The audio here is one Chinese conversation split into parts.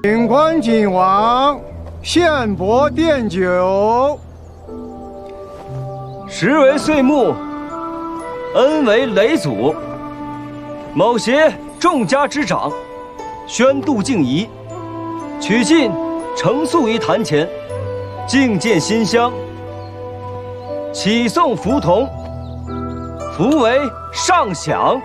请官晋王献帛奠酒。时为岁暮，恩为雷祖。某携众家之长，宣度敬仪，取进呈肃于坛前，敬见馨香。启送福同，福为上享。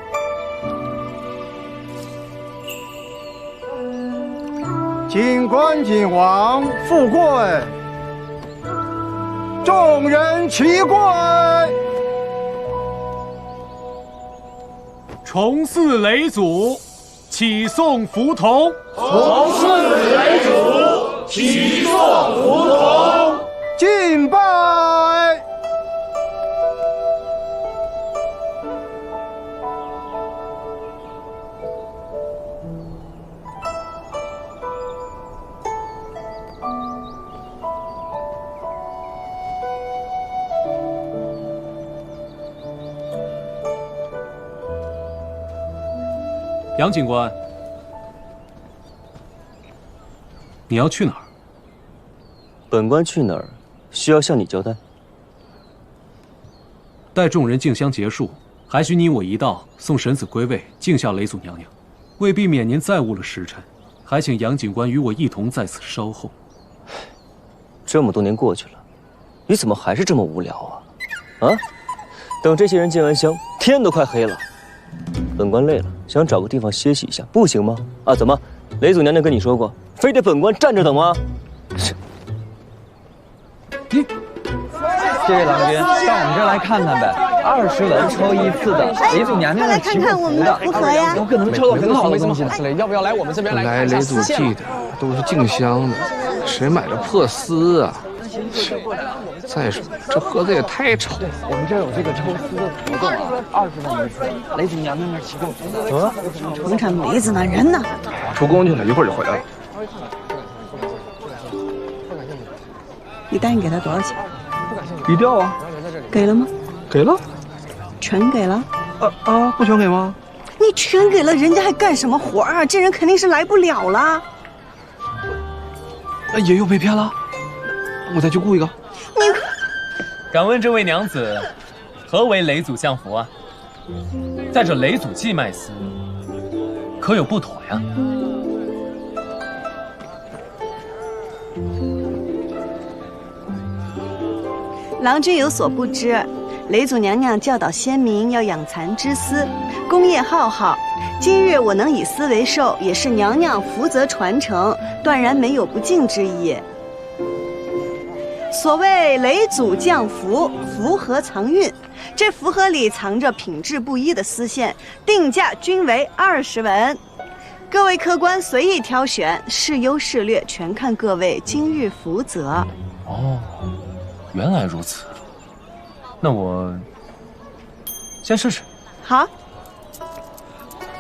请官晋王富贵，众人齐跪。重祀雷祖，启送福同。重祀雷祖，启送福同。敬拜。杨警官，你要去哪儿？本官去哪儿，需要向你交代。待众人敬香结束，还需你我一道送神子归位，敬下雷祖娘娘。为避免您再误了时辰，还请杨警官与我一同在此稍候。这么多年过去了，你怎么还是这么无聊啊？啊！等这些人敬完香，天都快黑了。本官累了，想找个地方歇息一下，不行吗？啊，怎么？雷祖娘娘跟你说过，非得本官站着等吗？你，这位郎君，到我们这儿来看看呗。20文抽一次的，雷祖娘娘是祈福的，有可能抽到很好的东西的。要不要来我们这边来看一下？来雷祖祭的都是敬香的，谁买的破丝啊？再说这盒子也太丑了。我们这儿有这个抽丝的活动啊，20文一次。雷祖娘娘那儿祈福的。瞅瞅梅子呢，人呢？出宫去了，一会儿就回来了。你答应给他多少钱？低调啊。给了吗？给了。全给了？不全给吗？你全给了，人家还干什么活啊？这人肯定是来不了了。也又被骗了。我再去雇一个。敢问这位娘子，何为雷祖降服啊？在这雷祖祭卖司，可有不妥呀？郎君有所不知，雷祖娘娘教导先民要养蚕织丝，功业浩浩。今日我能以丝为寿，也是娘娘福泽传承，断然没有不敬之意。所谓雷祖降福，福盒藏运，这福盒里藏着品质不一的丝线，定价均为20文。各位客官随意挑选，是优是劣，全看各位今日福泽。哦，原来如此。那我先试试。好，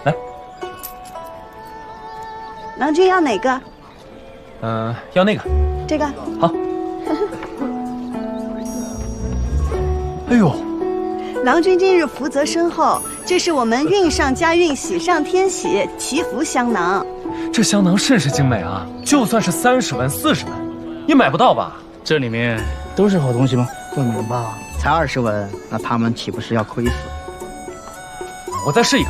来，郎君要哪个？要那个。这个。好。哎呦，郎君今日福泽深厚，这是我们运上加运、喜上添喜祈福香囊。这香囊甚是精美啊！就算是30文、40文，也买不到吧？这里面都是好东西吗？不能吧，才20文，那他们岂不是要亏死？我再试一个。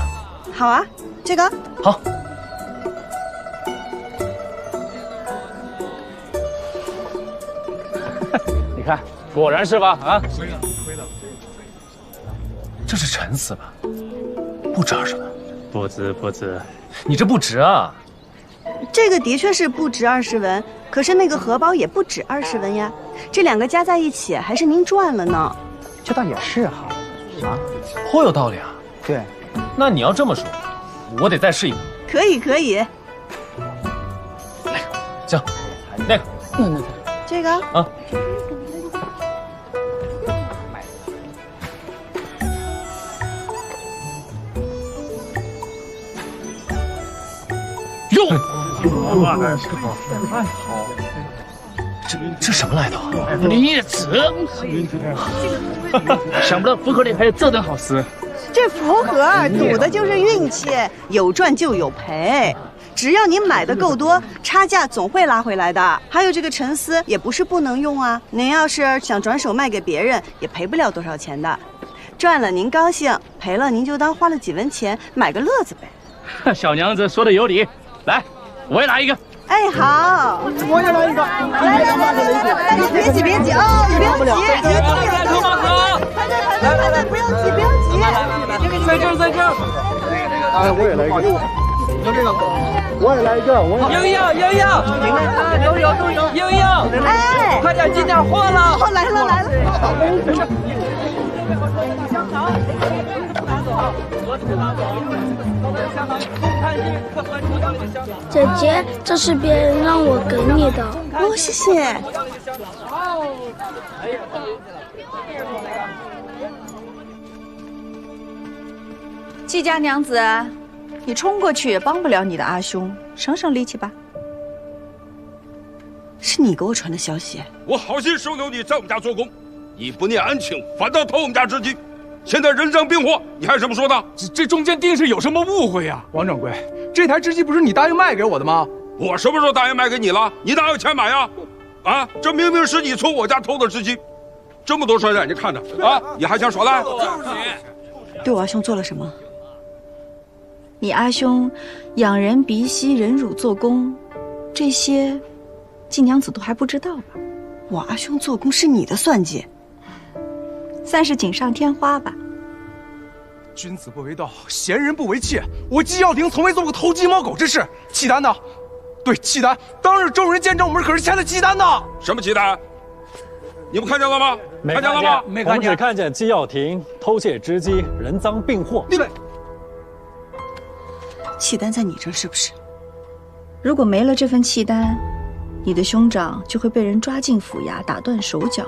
好啊，这个。好。你看，果然是吧？啊，这是陈丝吧？不值20文。不值不值，你这不值啊！这个的确是不值20文，可是那个荷包也不止20文呀，这两个加在一起还是您赚了呢。这倒也是哈，啊，颇有道理啊。对，那你要这么说，我得再试一个。可以可以。行，那个，这个啊。这什么来头啊？李子，想不到福盒里还有这等好事。这福盒赌的就是运气，有赚就有赔。只要你买的够多，差价总会拉回来的。还有这个陈丝也不是不能用啊，您要是想转手卖给别人，也赔不了多少钱的。赚了您高兴，赔了您就当花了几文钱，买个乐子呗。小娘子说的有理，来，我也来一个。哎，好，我也来一个。来，别急别急哦，你不要急，排队，不要急不要急。在这儿在这儿。哎，我也来一个。就这个，我也来一个，英英，都有，英英，哎，快点进点货了。哦，来了。姐姐，这是别人让我给你的。哦，谢谢。季家娘子，你冲过去也帮不了你的阿兄，省省力气吧。是你给我传的消息。我好心收留你在我们家做工，你不念恩情，反倒偷我们家织机。现在人赃并获，你还有什么说的？这中间定是有什么误会呀？王掌柜，这台织机不是你答应卖给我的吗？我什么时候答应卖给你了？你哪有钱买呀？啊，这明明是你从我家偷的织机，这么多人眼睛看着啊，你还想耍赖？对我阿兄做了什么？你阿兄养人鼻息，忍辱做工，这些季娘子都还不知道吧？我阿兄做工是你的算计，算是锦上添花吧。君子不为盗，贤人不为妾。我季耀庭从未做过偷鸡摸狗之事。契丹呢？对，契丹。当日众人见证，我们可是签了契丹的。什么契丹？你们看见了吗？看见了吗？没看见。我们只看见季耀庭偷窃织机，人赃并获。闭嘴！契丹在你这儿是不是？如果没了这份契丹，你的兄长就会被人抓进府衙，打断手脚，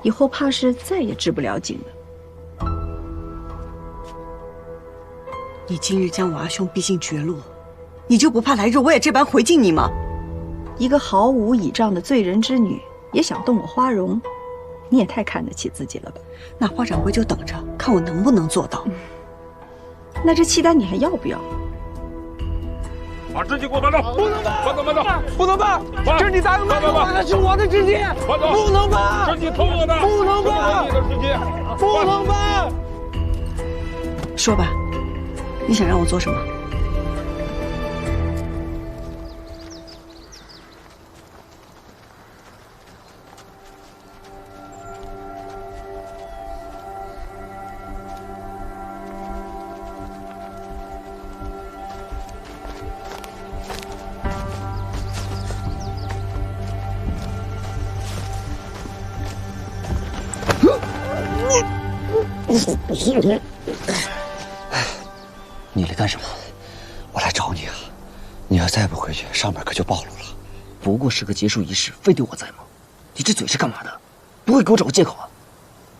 以后怕是再也治不了景了。你今日将我阿兄逼进绝路，你就不怕来日我也这般回敬你吗？一个毫无倚仗的罪人之女，也想动我花容，你也太看得起自己了吧？那花掌柜就等着看我能不能做到。那这契丹你还要不要？把织机给我搬走！不能搬！不能搬！这是你答应卖给我的，是我的织机，不能搬！织机偷我的，不能搬！你的织机，不能搬！说吧，你想让我做什么？你来干什么？我来找你啊！你要再不回去，上面可就暴露了。不过是个结束仪式，非得我在吗？你这嘴是干嘛的？不会给我找个借口啊？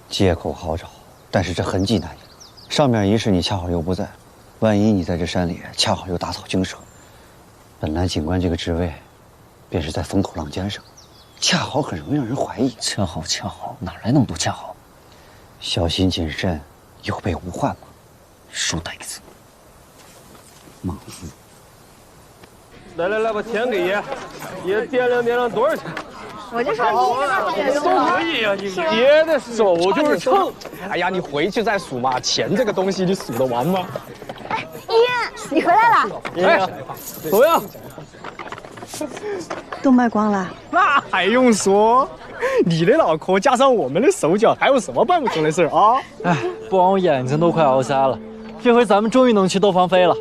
借口好找，但是这痕迹难掩。上面仪式你恰好又不在，万一你在这山里恰好又打草惊蛇，本来警官这个职位，便是在风口浪尖上，恰好很容易让人怀疑。恰好，哪来那么多恰好？小心谨慎，有备无患嘛。书呆子，莽夫！来，把钱给爷，爷掂量多少钱？我就说都可以呀，爷的手就是秤。哎呀，你回去再数嘛，钱这个东西你数得完吗？哎，依然，你回来了。哎，怎么样？都卖光了？那还用说？你的脑壳加上我们的手脚，还有什么办不成的事啊？哎，不然我眼睛都快熬瞎了。这回咱们终于能去斗芳菲了。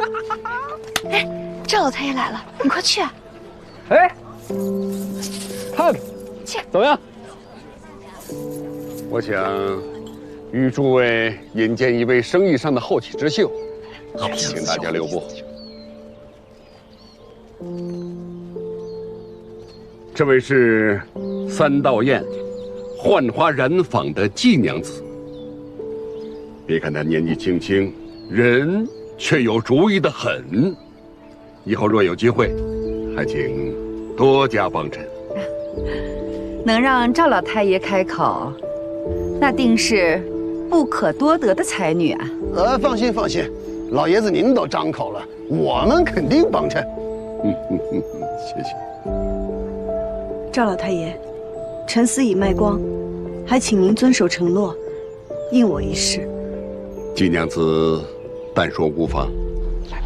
哎，赵老太爷来了，你快去。哎，看，怎么样？我想与诸位引荐一位生意上的后起之秀，请大家留步。这位是三道堰浣花染坊的季娘子。别看她年纪轻轻，人却有主意的很。以后若有机会，还请多加帮衬。能让赵老太爷开口，那定是不可多得的才女啊！放心，老爷子您都张口了，我们肯定帮衬。谢谢。赵老太爷，臣死已卖光，还请您遵守承诺，应我一事。季娘子，但说无妨。来。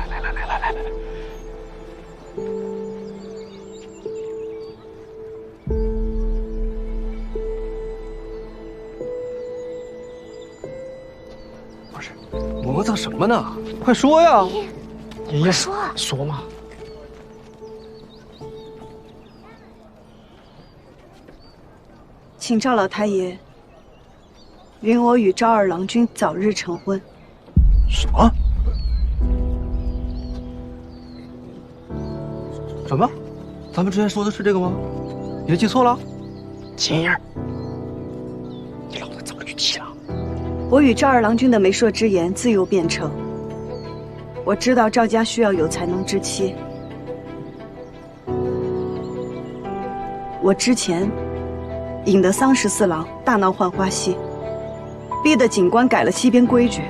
不是，磨蹭什么呢？快说呀！爷爷说嘛。请赵老太爷允我与赵二郎君早日成婚。什么？什么？咱们之前说的是这个吗？爷记错了？秦儿，你老子怎么语气了？我与赵二郎君的媒妁之言自有变成。我知道赵家需要有才能之妻。我之前引得桑十四郎大闹浣花溪，逼得警官改了西边规矩。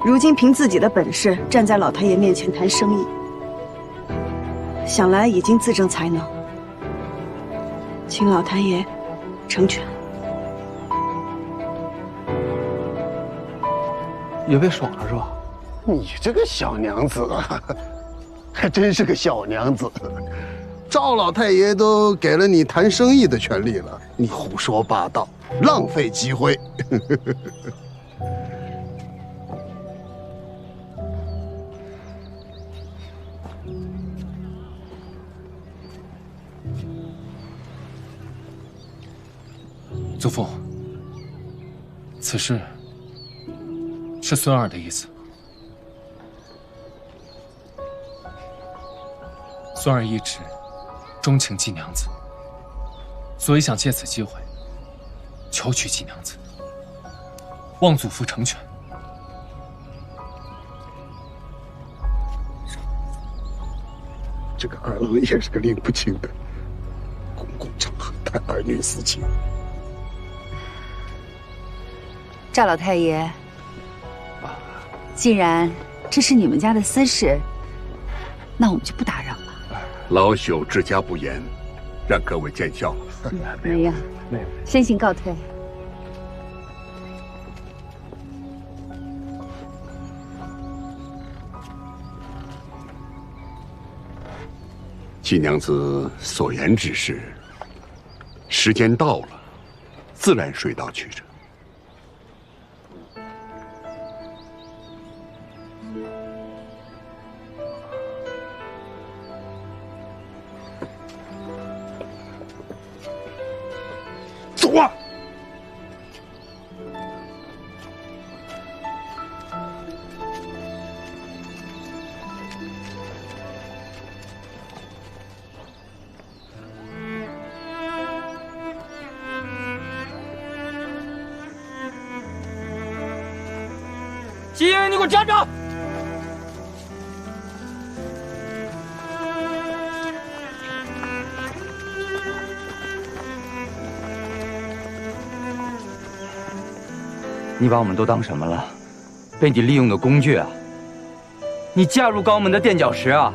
如今凭自己的本事站在老太爷面前谈生意，想来已经自证才能，请老太爷成全。也被爽了是吧？你这个小娘子，还真是个小娘子。赵老太爷都给了你谈生意的权利了，你胡说八道，浪费机会。祖父，此事是孙儿的意思。孙儿一直钟情季娘子，所以想借此机会求娶季娘子，望祖父成全。这个二郎也是个拎不清的，公共场合谈儿女私情。赵老太爷，既然这是你们家的私事，那我们就不打扰了。老朽治家不严，让各位见笑了。没有，先行告退。季娘子所言之事，时间到了，自然水到渠成。走啊！姬英，你给我站着！你把我们都当什么了？被你利用的工具啊！你嫁入高门的垫脚石啊！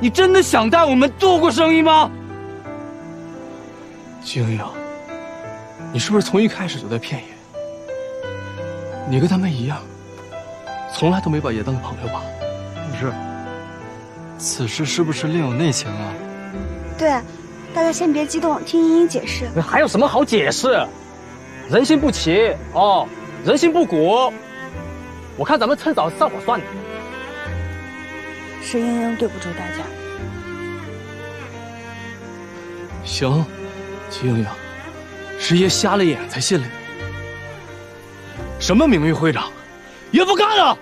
你真的想带我们度过生意吗？季英，你是不是从一开始就在骗爷？你跟他们一样，从来都没把爷当朋友吧？不是，此事是不是另有内情啊？对，大家先别激动，听茵茵解释。还有什么好解释？人心不齐哦，人心不古。我看咱们趁早散伙算了。是茵茵对不住大家。行，季英，是爷瞎了眼才信了你。什么名誉会长，爷不干了！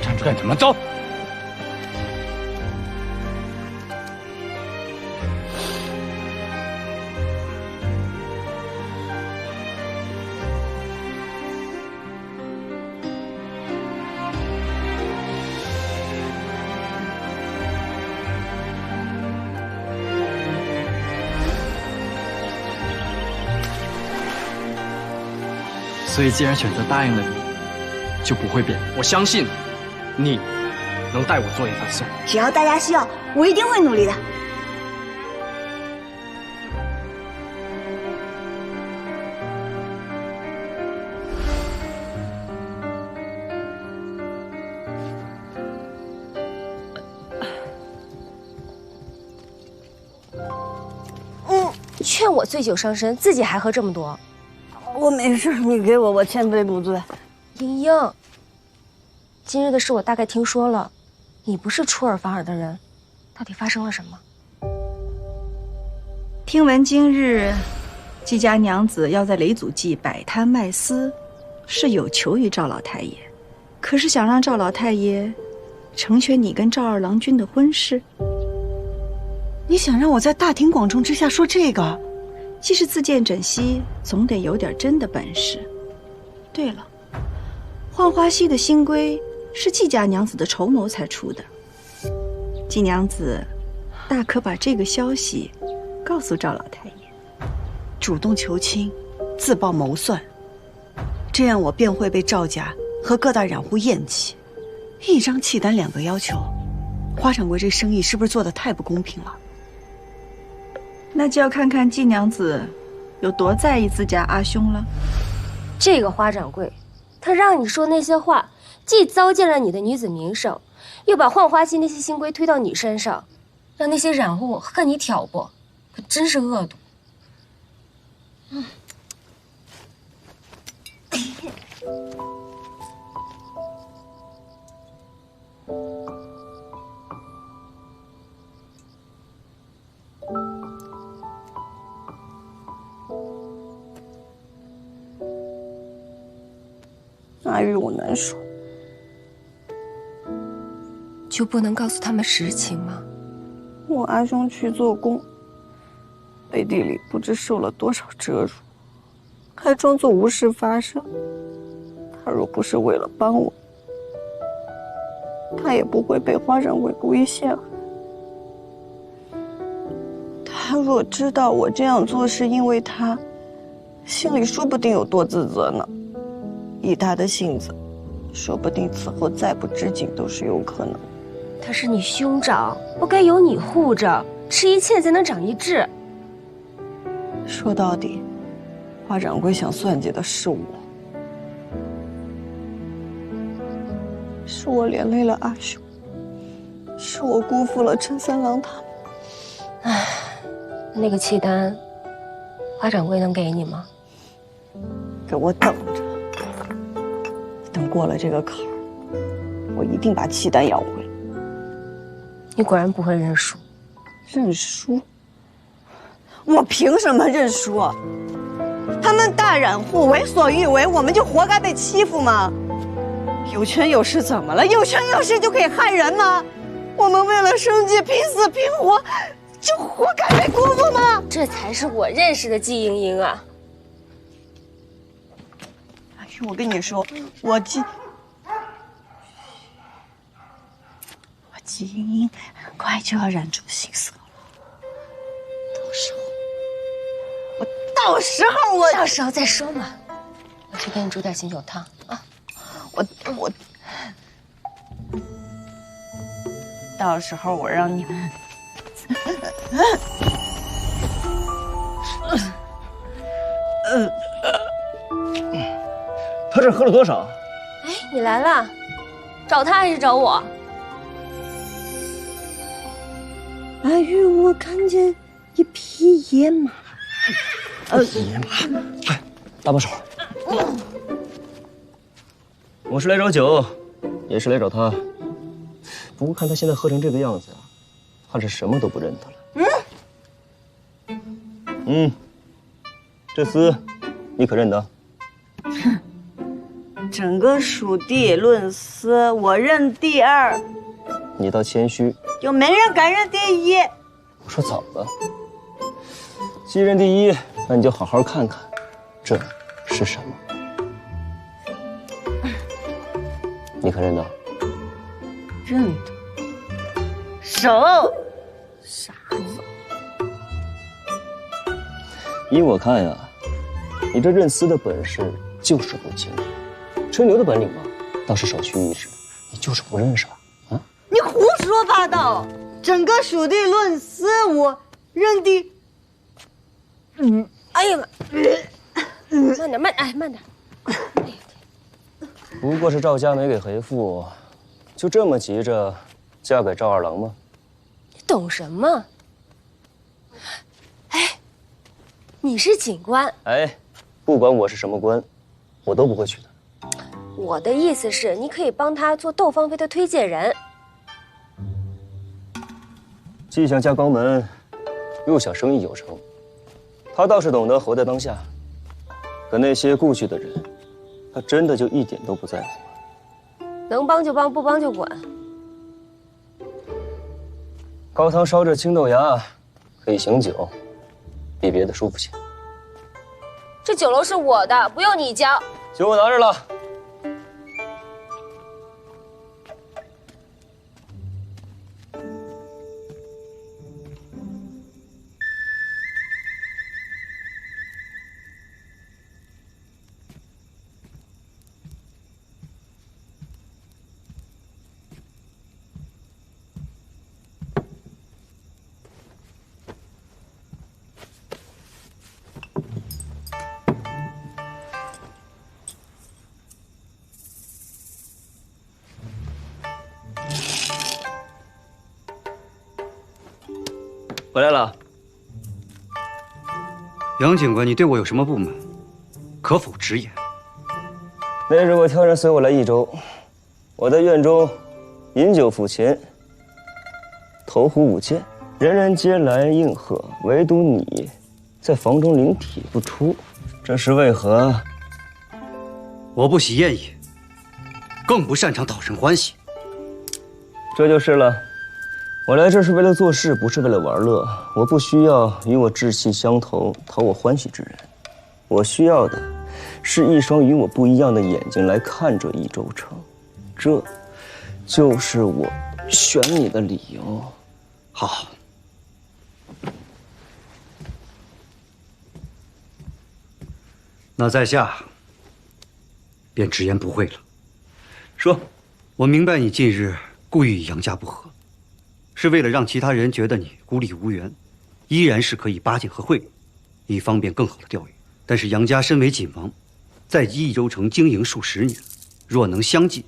站着干什么？走！所以既然选择答应了你，就不会变。我相信你能带我做一番送。只要大家需要，我一定会努力的。劝我醉酒伤身，自己还喝这么多。我没事，你给我，我千杯不醉。莹莹，今日的事我大概听说了，你不是出尔反尔的人，到底发生了什么？听闻今日季家娘子要在雷祖记摆摊卖丝，是有求于赵老太爷，可是想让赵老太爷成全你跟赵二郎君的婚事。你想让我在大庭广众之下说这个？既是自荐枕溪，总得有点真的本事。对了，浣花溪的新规是季家娘子的筹谋才出的，季娘子大可把这个消息告诉赵老太爷，主动求亲，自报谋算，这样我便会被赵家和各大染户厌弃。一张契单2个要求，花掌柜这生意是不是做得太不公平了？那就要看看季娘子有多在意自家阿兄了。这个花掌柜，他让你说那些话，既糟践了你的女子名声，又把浣花溪那些新规推到你身上，让那些染户恨你挑拨，可真是恶毒。阿玉，我难受。就不能告诉他们实情吗？我阿兄去做工，背地里不知受了多少折辱，还装作无事发生。他若不是为了帮我，他也不会被花掌柜故意陷害。他若知道我这样做是因为他，心里说不定有多自责呢。以他的性子，说不定此后再不知景都是有可能。他是你兄长，不该由你护着，吃一堑才能长一智。说到底，花掌柜想算计的是我，是我连累了阿兄，是我辜负了陈三郎他们。唉，那个契单，花掌柜能给你吗？给我等着。等过了这个坎儿，我一定把契单要回来。你果然不会认输。认输？我凭什么认输？他们大染户为所欲为，我们就活该被欺负吗？有权有势怎么了？有权有势就可以害人吗？我们为了生计拼死拼活，就活该被辜负吗？这才是我认识的季莹莹啊！我跟你说，我季莹莹很快就要染出新色了，到时候再说嘛。我去给你煮点醒酒汤啊！我到时候我让你他这喝了多少？哎，你来了，找他还是找我？阿玉，我看见一匹野马。野马，快搭把手。我是来找酒，也是来找他。不过看他现在喝成这个样子啊，怕是什么都不认得了。这厮你可认得？整个蜀地论厮，我认第2。你倒谦虚，就没人敢认第1。我说早了，既认第1，那你就好好看看，这是什么？你可认得？认得。手，傻子。依我看呀，你这认厮的本事就是不精。吹牛的本领嘛，倒是首屈一指。你就是不认识吧？啊！你胡说八道！整个属地论事，我认的。哎呀妈！慢点，慢点。不过是赵家没给回复，就这么急着嫁给赵二郎吗？你懂什么？哎，你是警官。哎，不管我是什么官，我都不会娶的。我的意思是，你可以帮他做窦芳菲的推荐人。既想嫁高门，又想生意有成，他倒是懂得活在当下。可那些故去的人，他真的就一点都不在乎吗？能帮就帮，不帮就滚。高汤烧着青豆芽，可以醒酒，比别的舒服些。这酒楼是我的，不用你交。酒我拿着了。回来了，杨警官，你对我有什么不满？可否直言？那日我挑人随我来益州，我在院中饮酒抚琴，投壶舞剑，人人皆来应和，唯独你在房中灵体不出，这是为何？我不喜宴饮，更不擅长讨人欢喜。这就是了。我来这是为了做事，不是为了玩乐。我不需要与我志气相投、讨我欢喜之人，我需要的是一双与我不一样的眼睛来看这益州城。这，就是我选你的理由。好，那在下便直言不讳了。说，我明白你近日故意与杨家不和。是为了让其他人觉得你孤立无援，依然是可以巴结和贿赂，以方便更好的钓鱼。但是杨家身为锦王，在益州城经营数十年，若能相继，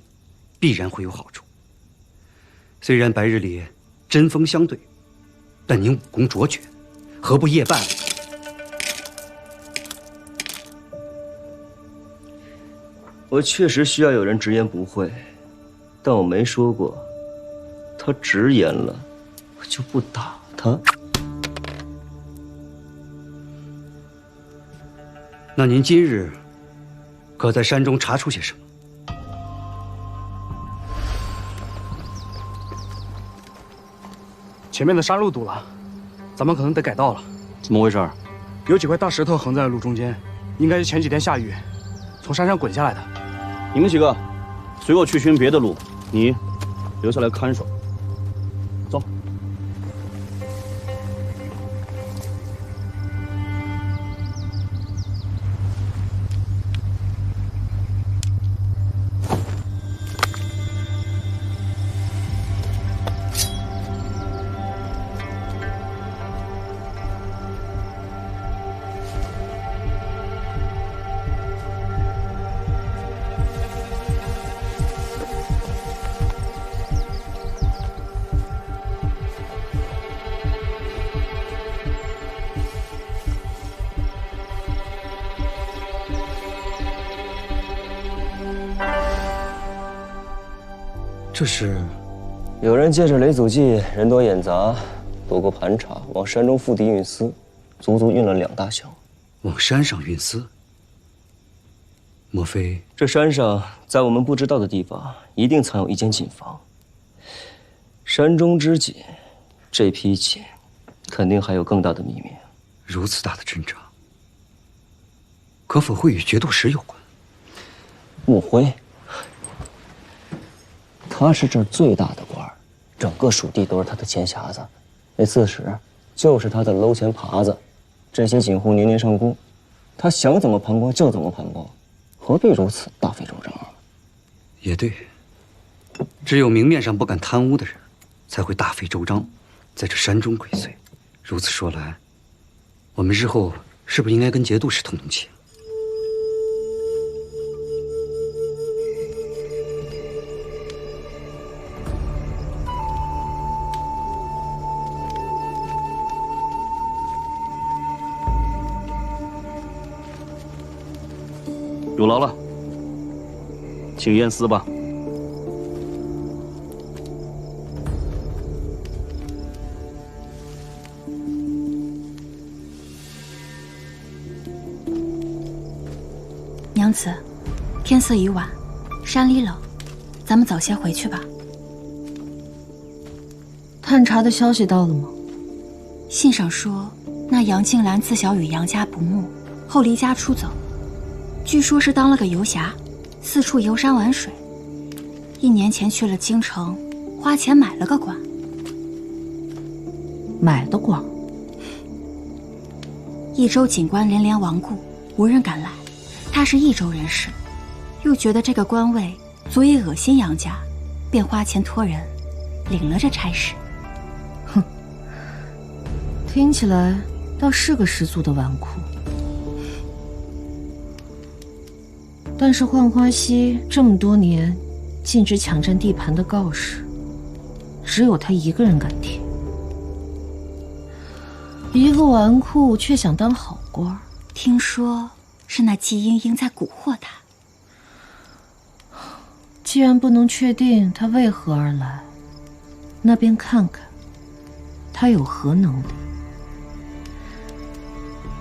必然会有好处。虽然白日里针锋相对，但您武功卓绝，何不夜半？我确实需要有人直言不讳，但我没说过。他直言了，我就不打他。那您今日可在山中查出些什么？前面的山路堵了，咱们可能得改道了。怎么回事？有几块大石头横在路中间，应该是前几天下雨从山上滚下来的。你们几个随我去寻别的路，你留下来看守。走。这是有人借着雷祖记人多眼杂，躲过盘查，往山中腹地运丝，足足运了2大箱。往山上运丝？莫非这山上，在我们不知道的地方，一定藏有一间锦房。山中之锦，这批锦，肯定还有更大的秘密。如此大的阵仗，可否会与节度使有关？莫辉。他是这儿最大的官，整个属地都是他的钱匣子。那刺史就是他的搂钱耙子。这些锦户年年上贡，他想怎么盘光就怎么盘光。何必如此大费周章啊？也对，只有明面上不敢贪污的人，才会大费周章，在这山中鬼祟。如此说来，我们日后是不是应该跟节度使通通气？有劳了，请验尸吧。娘子，天色已晚，山里冷，咱们早些回去吧。探查的消息到了吗？信上说，那杨静兰自小与杨家不睦，后离家出走。据说是当了个游侠，四处游山玩水。1年前去了京城，花钱买了个官。买了官？益州警官连连亡故，无人敢来。他是益州人士，又觉得这个官位足以恶心杨家，便花钱托人领了这差事。哼，听起来倒是个十足的纨绔。但是浣花溪这么多年禁止抢占地盘的告示，只有他一个人敢贴。一个纨绔却想当好官，听说是那季莺莺在蛊惑他。既然不能确定他为何而来，那便看看他有何能力。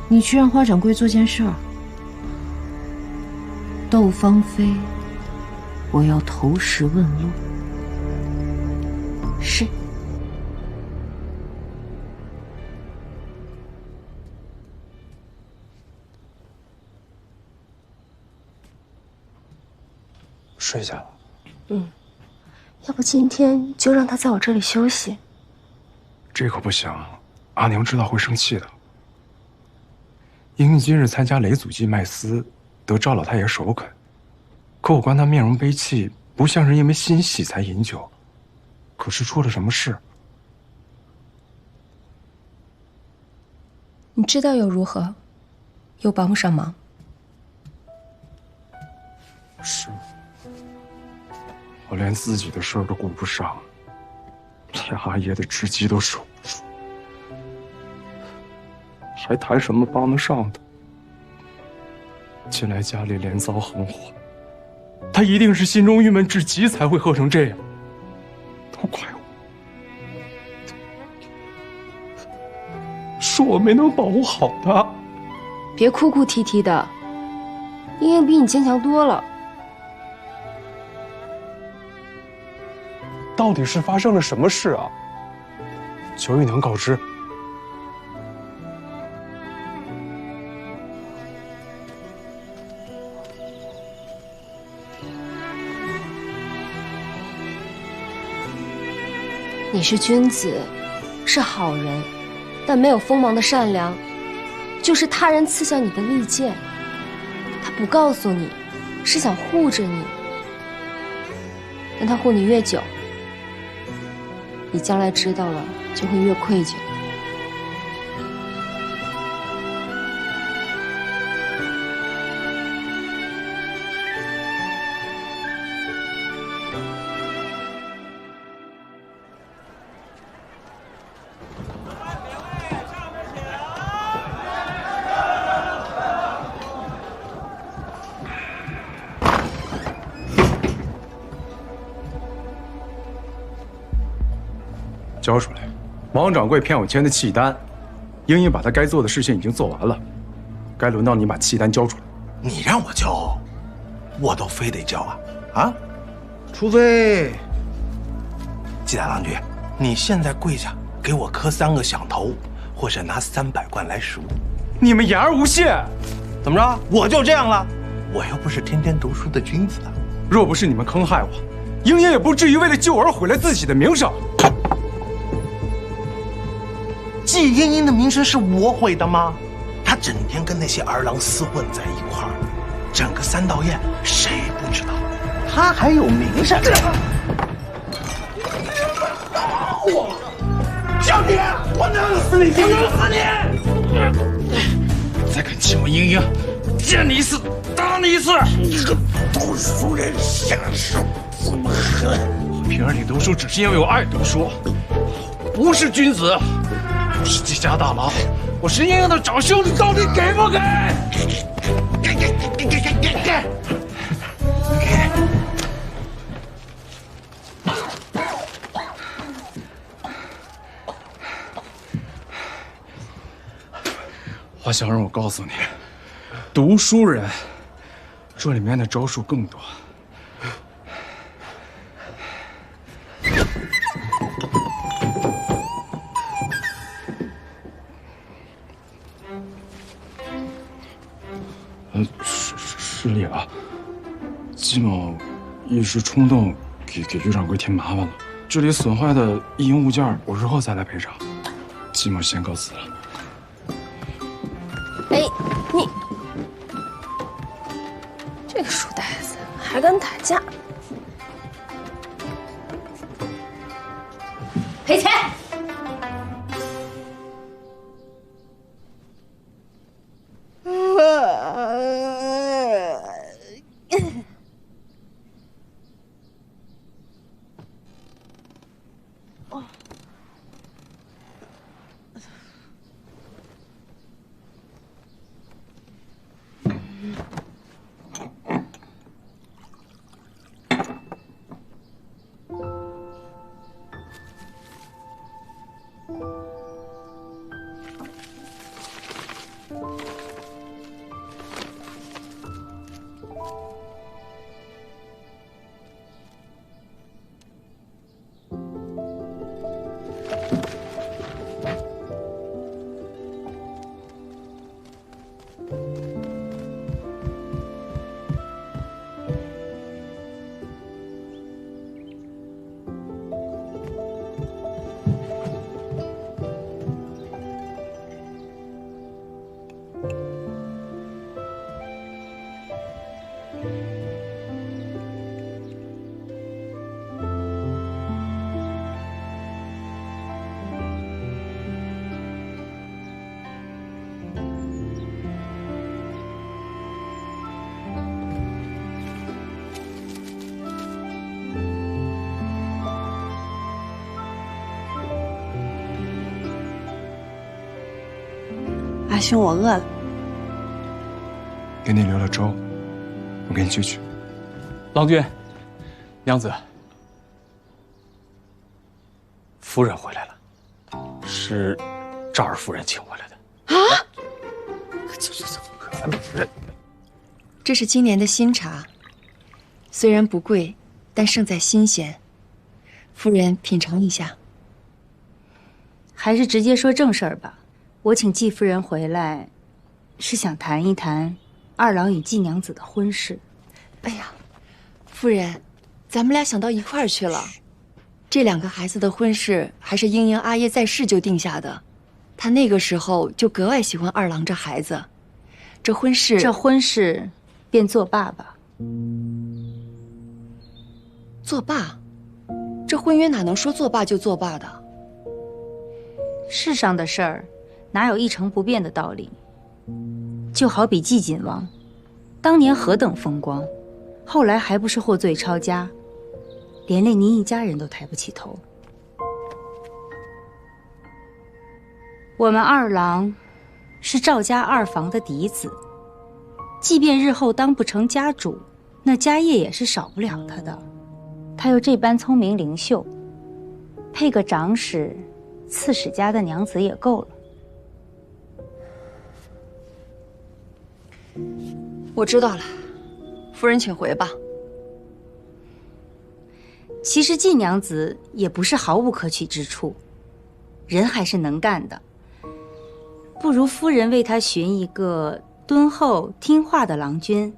你去让花掌柜做件事儿。窦芳菲，我要投石问路。是。睡下了。要不今天就让他在我这里休息。这可不行，阿娘知道会生气的。英英今日参加雷祖祭卖丝，得赵老太爷首肯，可我观他面容悲戚，不像是因为欣喜才饮酒，可是出了什么事？你知道又如何？又帮不上忙。是，我连自己的事儿都顾不上，连阿爷的知己都守不住，还谈什么帮得上的？近来家里连遭横祸，他一定是心中郁闷至极，才会喝成这样。都怪我，是我没能保护好他。别哭哭啼啼的，英英比你坚强多了。到底是发生了什么事啊？求玉娘告知。你是君子，是好人，但没有锋芒的善良，就是他人刺向你的利剑。他不告诉你，是想护着你，但他护你越久，你将来知道了就会越愧疚。交出来！王掌柜骗我签的契单，英英把他该做的事情已经做完了，该轮到你把契单交出来。你让我交，我都非得交啊！啊，除非季大郎君，你现在跪下给我磕3个响头，或者拿300贯来赎。你们言而无信，怎么着？我就这样了？我又不是天天读书的君子啊！若不是你们坑害我，英英也不至于为了救而毁了自己的名声。季英英的名声是我毁的吗？她整天跟那些儿郎厮混在一块儿，整个三道堰，谁不知道？他还有名声。小弟，我弄死你！我弄死你！再敢欺我英英，见你一次打你一次！你个读书人下手这么狠！我平日里读书只是因为我爱读书，不是君子，不是季家大佬，我是英英的长兄，你到底给不给？给！华小人，我告诉你，读书人这里面的招数更多。失礼了，季某一时冲动，给于掌柜添麻烦了。这里损坏的一应物件，我日后再来赔偿。季某先告辞了。哎，你这个书呆子还敢打架？赔钱！阿兄，我饿了，给你留了粥，我给你去取。郎君，娘子，夫人回来了，是赵二夫人请回来的。啊！这是今年的新茶，虽然不贵，但胜在新鲜。夫人品尝一下。还是直接说正事儿吧。我请季夫人回来，是想谈一谈二郎与季娘子的婚事。哎呀，夫人，咱们俩想到一块儿去了。这两个孩子的婚事还是英英阿爷在世就定下的，他那个时候就格外喜欢二郎这孩子。这婚事便作罢吧。作罢？这婚约哪能说作罢就作罢的？世上的事儿，哪有一成不变的道理？就好比季锦王，当年何等风光，后来还不是获罪抄家，连累您一家人都抬不起头。我们二郎是赵家二房的嫡子，即便日后当不成家主，那家业也是少不了他的。他又这般聪明灵秀，配个长史、刺史家的娘子也够了。我知道了，夫人请回吧。其实季娘子也不是毫无可取之处，人还是能干的。不如夫人为她寻一个敦厚听话的郎君，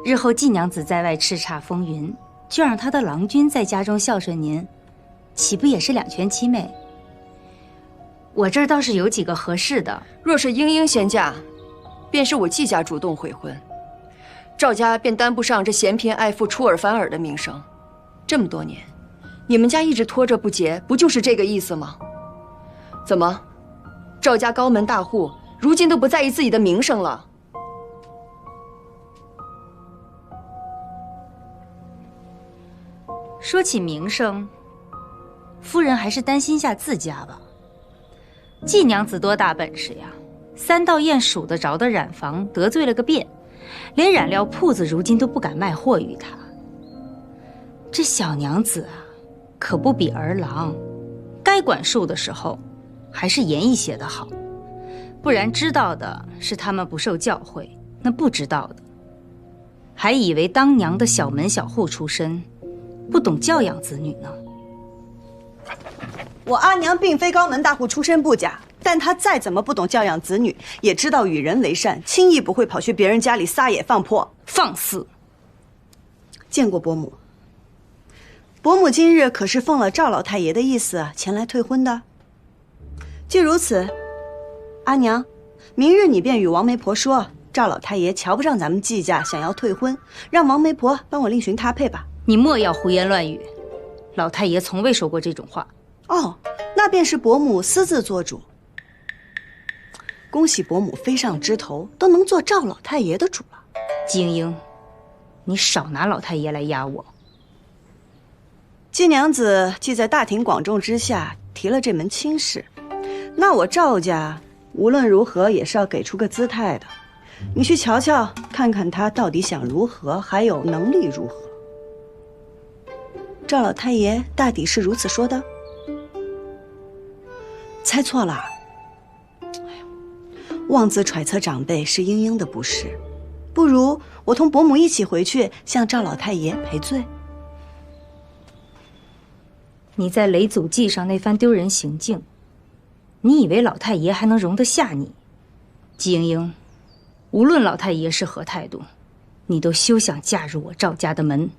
日后季娘子在外叱咤风云，就让她的郎君在家中孝顺您，岂不也是两全其美？我这儿倒是有几个合适的。若是英英先嫁，便是我季家主动悔婚。赵家便担不上这嫌贫爱富、出尔反尔的名声。这么多年，你们家一直拖着不结，不就是这个意思吗？怎么，赵家高门大户，如今都不在意自己的名声了？说起名声，夫人还是担心下自家吧。季娘子多大本事呀？3道堰数得着的染坊得罪了个遍，连染料铺子如今都不敢卖货于她。这小娘子啊，可不比儿郎，该管束的时候，还是严一些的好。不然知道的是他们不受教诲，那不知道的，还以为当娘的小门小户出身，不懂教养子女呢。我阿娘并非高门大户出身不假，但她再怎么不懂教养子女，也知道与人为善，轻易不会跑去别人家里撒野放破。放肆！见过伯母，伯母今日可是奉了赵老太爷的意思前来退婚的。既如此，阿娘，明日你便与王媒婆说，赵老太爷瞧不上咱们季家，想要退婚，让王媒婆帮我另寻他配吧。你莫要胡言乱语，老太爷从未说过这种话。哦，那便是伯母私自做主。恭喜伯母飞上枝头，都能做赵老太爷的主了。金英，你少拿老太爷来压我。季娘子既在大庭广众之下提了这门亲事，那我赵家无论如何也是要给出个姿态的。你去瞧瞧，看看他到底想如何，还有能力如何。赵老太爷大抵是如此说的。猜错了。妄自揣测长辈是英英的不是，不如我同伯母一起回去向赵老太爷赔罪。你在雷祖记上那番丢人行径，你以为老太爷还能容得下你？季英英，无论老太爷是何态度，你都休想嫁入我赵家的门。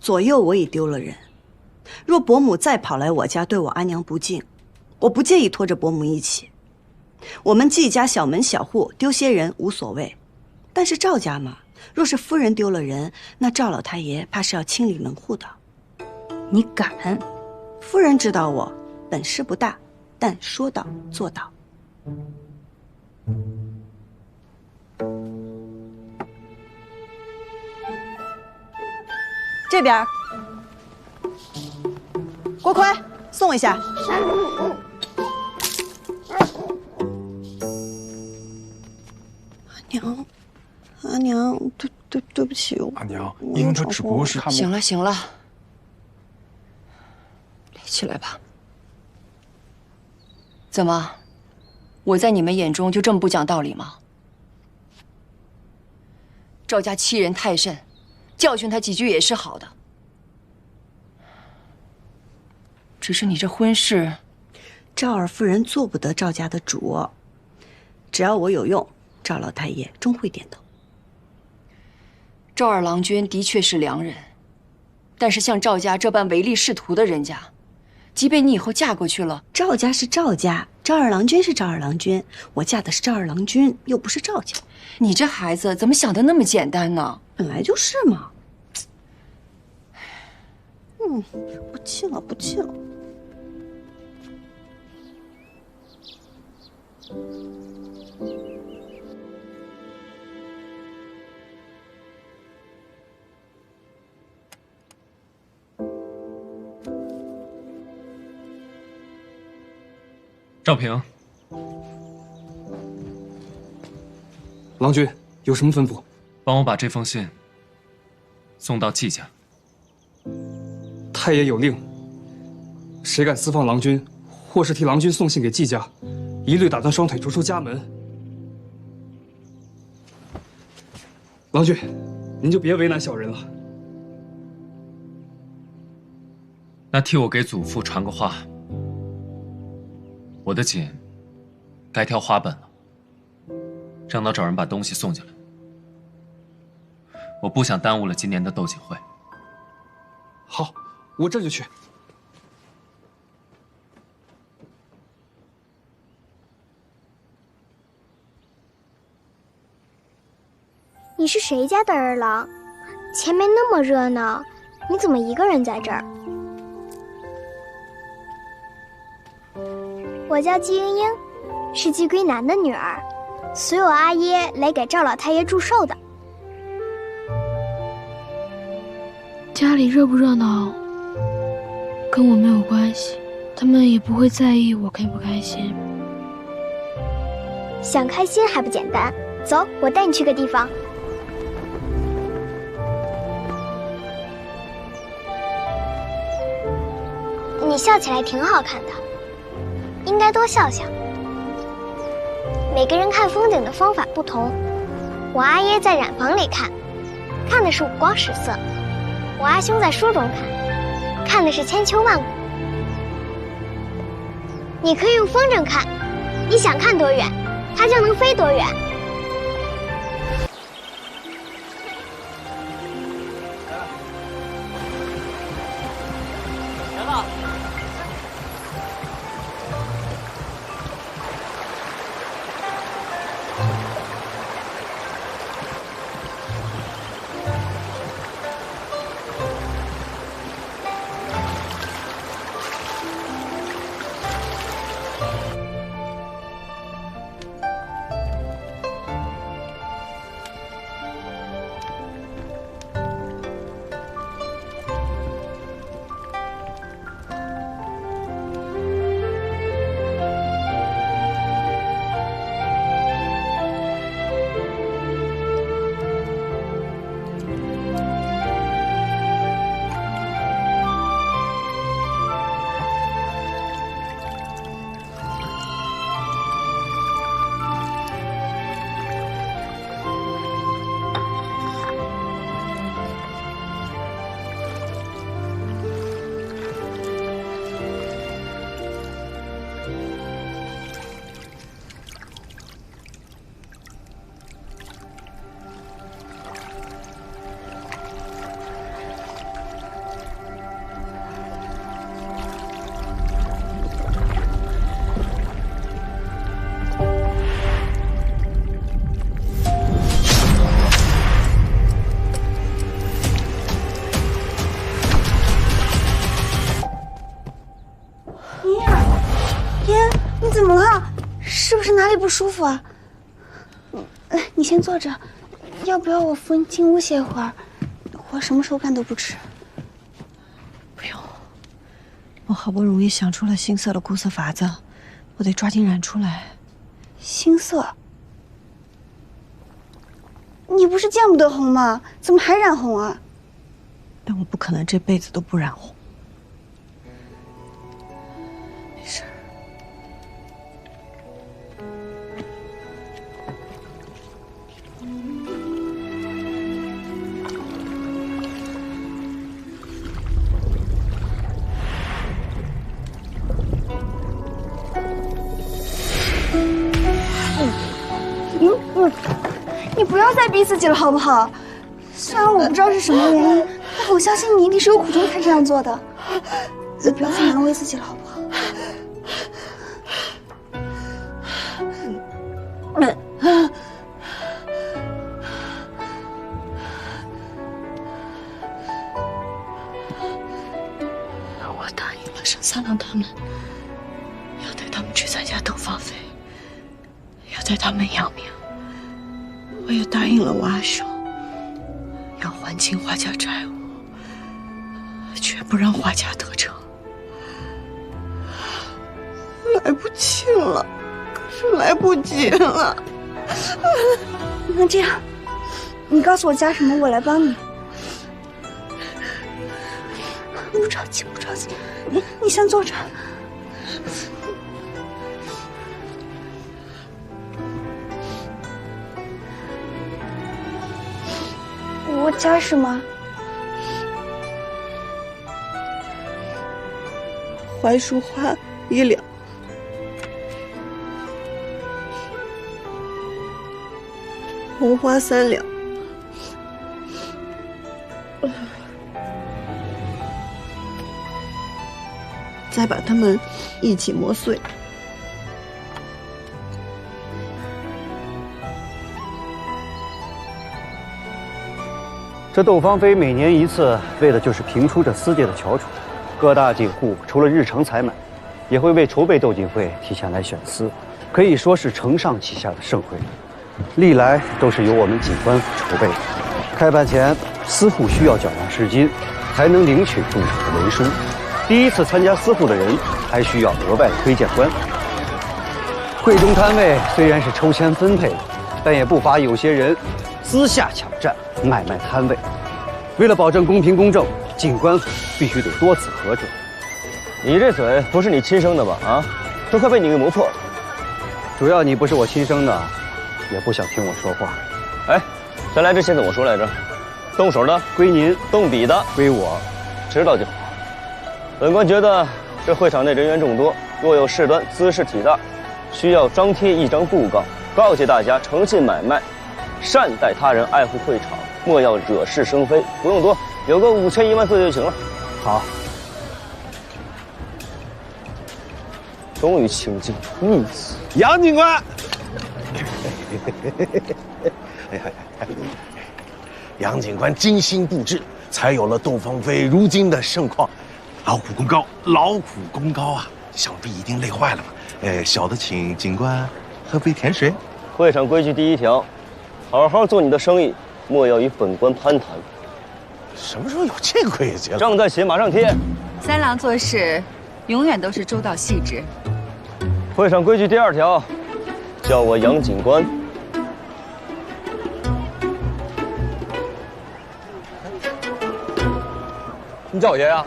左右我已丢了人，若伯母再跑来我家对我阿娘不敬，我不介意拖着伯母一起。我们季家小门小户丢些人无所谓，但是赵家嘛，若是夫人丢了人，那赵老太爷怕是要清理门户的。你敢？夫人知道我本事不大，但说到做到。这边，郭奎，送一下。阿娘，对不起。阿娘，英他只不过是……行了行了，立起来吧。怎么，我在你们眼中就这么不讲道理吗？赵家欺人太甚，教训他几句也是好的。只是你这婚事，赵二夫人做不得赵家的主，只要我有用，赵老太爷终会点头。赵二郎君的确是良人，但是像赵家这般唯利是图的人家，即便你以后嫁过去了，赵家是赵家，赵二郎君是赵二郎君，我嫁的是赵二郎君，又不是赵家。你这孩子怎么想的那么简单呢？本来就是嘛。不气了，不气了。赵平，郎君有什么吩咐？帮我把这封信送到季家。太爷有令，谁敢私放郎君，或是替郎君送信给季家，一律打断双腿，逐出家门。郎君，您就别为难小人了。那替我给祖父传个话。我的锦该挑花本了，让他找人把东西送进来。我不想耽误了今年的斗锦会。好，我这就去。你是谁家的儿郎？前面那么热闹，你怎么一个人在这儿？我叫季莺莺，是季归南的女儿，随我阿爷来给赵老太爷祝寿的。家里热不热闹，跟我没有关系，他们也不会在意我开不开心。想开心还不简单？走，我带你去个地方。你笑起来挺好看的，应该多笑笑。每个人看风景的方法不同，我阿爷在染房里看，看的是五光十色；我阿兄在书中看，看的是千秋万古。你可以用风筝看，你想看多远，它就能飞多远。来了。怎么了？是不是哪里不舒服啊？你先坐着，要不要我扶你进屋歇会儿？我什么时候饭都不吃。不用，我好不容易想出了新色的固色法子，我得抓紧染出来。新色？你不是见不得红吗？怎么还染红啊？但我不可能这辈子都不染红。没事。你不要再逼自己了，好不好？虽然我不知道是什么原因，但我相信你一定是有苦衷才这样做的。你不要再难为自己了，好不好？我答应了沈三郎他们，要带他们去参加东方飞，要带他们扬名。我也答应了我阿兄，要还清华家债务，绝不让华家得逞。来不及了，可是来不及了。那这样，你告诉我加什么，我来帮你。不着急，不着急，你先坐着。我加什么？槐树花1两，红花3两，再把它们一起磨碎。这窦芳菲每年一次，为的就是平出这私界的翘楚。各大景户除了日常采买，也会为筹备斗锦会提前来选司，可以说是承上启下的盛会。历来都是由我们景官府筹备的。开办前，司户需要缴纳市金，才能领取入场的文书。第一次参加司户的人，还需要额外推荐官。会中摊位虽然是抽签分配的，但也不乏有些人私下抢占，买卖摊位。为了保证公平公正，景官府必须得多次核准。你这嘴不是你亲生的吧？啊，都快被你给磨破了。主要你不是我亲生的，也不想听我说话。哎，咱来之前怎么说来着？动手的归您，动笔的归我。知道就好。本官觉得这会场内人员众多，若有事端滋事体大，需要张贴一张布告，告诫大家诚信买卖，善待他人，爱护会场，莫要惹是生非。不用多，有个5000、1万字就行了。好。终于清静逆子，杨警官。杨警官精心布置，才有了窦芳菲如今的盛况。劳苦功高，劳苦功高啊！想必一定累坏了吧？小的请警官喝杯甜水。会场规矩第1条，好好做你的生意，莫要与本官攀谈。什么时候有这个规矩了？正在写，马上贴。三郎做事永远都是周到细致。会场规矩第2条，叫我杨警官。你叫我爷呀？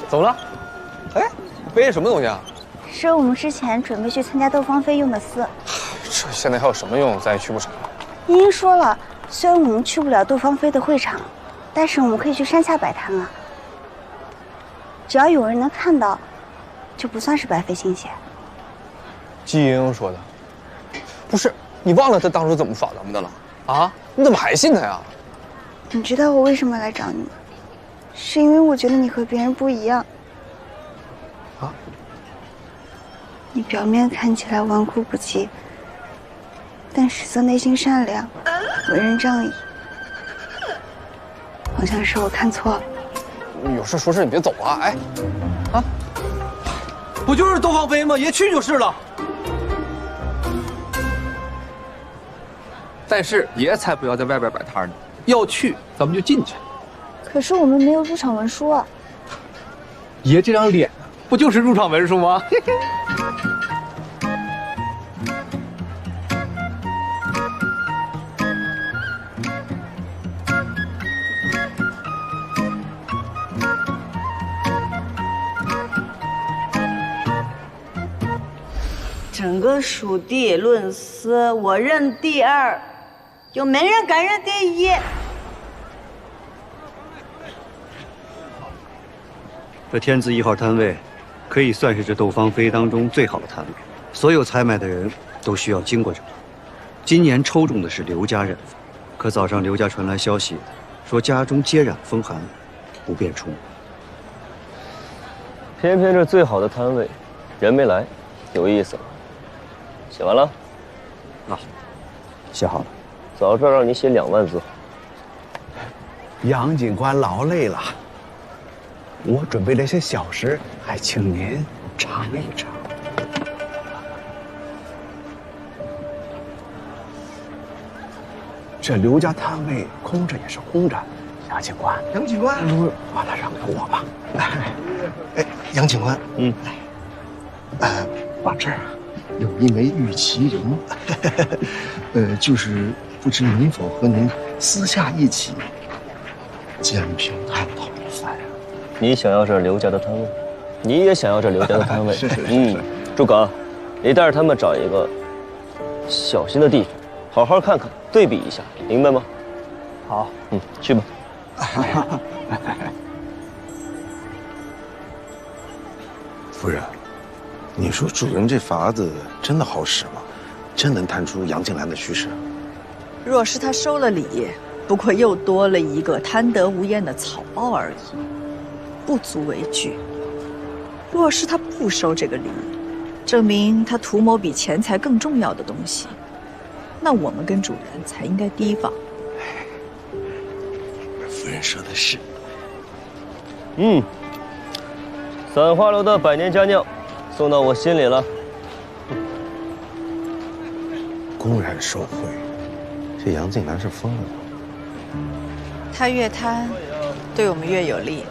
怎么了？哎，背什么东西啊？是我们之前准备去参加窦芳菲用的丝。这现在还有什么用？咱也去不成了。茵茵说了，虽然我们去不了窦芳菲的会场，但是我们可以去山下摆摊啊。只要有人能看到，就不算是白费心血。季莹莹说的，不是你忘了她当初怎么耍咱们的了啊？你怎么还信她呀？你知道我为什么来找你吗？是因为我觉得你和别人不一样。啊？你表面看起来纨绔不羁，但实则内心善良，为人仗义。好像是我看错了。有事说事，你别走啊！哎，啊，不就是窦芳菲吗？爷去就是了。但是爷才不要在外边摆摊呢，要去咱们就进去。可是我们没有入场文书啊。爷这张脸呢，不就是入场文书吗？整个蜀地论丝，我认第2，有没人敢认第1。这天字1号摊位，可以算是这窦芳菲当中最好的摊位。所有采买的人都需要经过这里。今年抽中的是刘家染坊，可早上刘家传来消息，说家中皆染风寒，不便出门。偏偏这最好的摊位，人没来，有意思了。写完了？啊，写好了。早知道让你写2万字。杨警官劳累了，我准备了些小食，还请您尝一尝。这刘家摊位空着也是空着，杨警官，杨警官，把它让给我吧。哎，杨警官，把这儿有一枚玉麒麟，就是不知能否和您私下一起简评探讨一番呀？你想要这刘家的摊位，你也想要这刘家的摊位。是。诸葛，你带着他们找一个小心的地方，好好看看，对比一下，明白吗？好，去吧。夫人，你说主人这法子真的好使吗？真能探出杨静兰的虚实？若是他收了礼，不过又多了一个贪得无厌的草包而已，不足为惧。若是他不收这个礼，证明他图谋比钱财更重要的东西，那我们跟主人才应该提防。夫人说的是。散花楼的百年佳酿，送到我心里了。公然受贿，这杨静兰是疯了吗？他越贪，对我们越有利。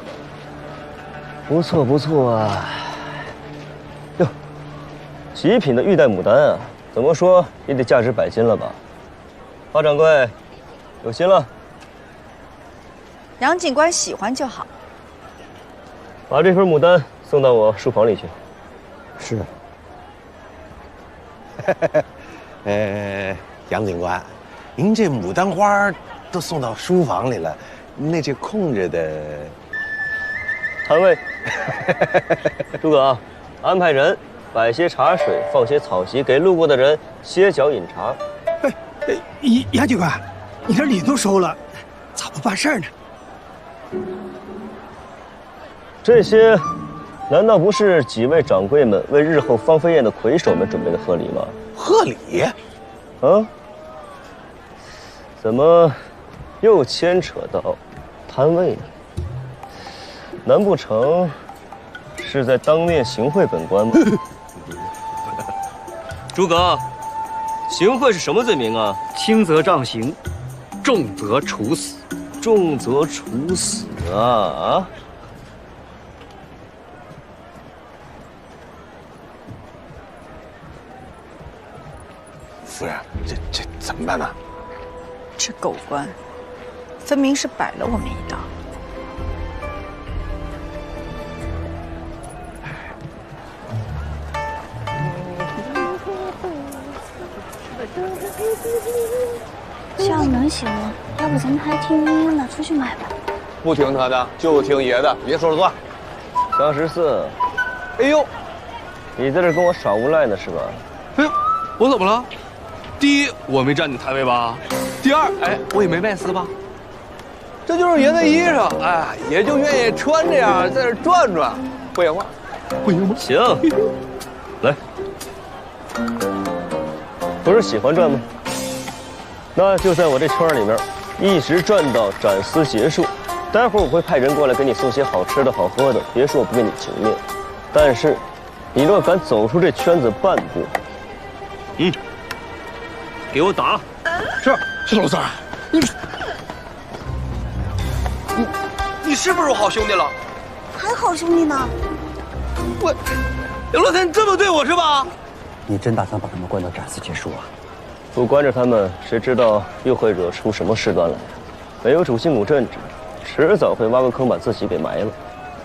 不错不错啊。哟，极品的玉带牡丹啊，怎么说也得价值100斤了吧？花掌柜，有心了。杨警官喜欢就好。把这份牡丹送到我书房里去。是。杨警官，您这牡丹花都送到书房里了，那这空着的摊位，诸葛啊，安排人摆些茶水，放些草席，给路过的人歇脚饮茶。杨警官，你这礼都收了，咋不办事呢？这些，难道不是几位掌柜们为日后芳菲宴的魁首们准备的贺礼吗？贺礼？啊？怎么又牵扯到摊位呢？难不成是在当面行贿本官吗？诸葛，行贿是什么罪名啊？轻则杖刑，重则处死。重则处死啊！夫人，这怎么办呢？这狗官，分明是摆了我们一道。下午能行吗？要不咱们还听莺莺的，出去买吧。不听他的，就听爷的，别说了算。张14，哎呦，你在这跟我耍无赖呢是吧？哎呦，我怎么了？第一，我没占你摊位吧？第二，哎，我也没卖丝吧？这就是爷的衣裳，哎，爷就愿意穿这样在这转转，不行吗？不行吗？行，来，不是喜欢转吗？那就在我这圈里面，一直转到斩丝结束。待会儿我会派人过来给你送些好吃的好喝的，别说我不给你情面。但是，你若敢走出这圈子半步，给我打！是老三，你是不是我好兄弟了？还好兄弟呢。我，杨老三，你这么对我是吧？你真打算把他们关到斩丝结束啊？不关着他们，谁知道又会惹出什么事端来？没有主心骨镇着，迟早会挖个坑把自己给埋了。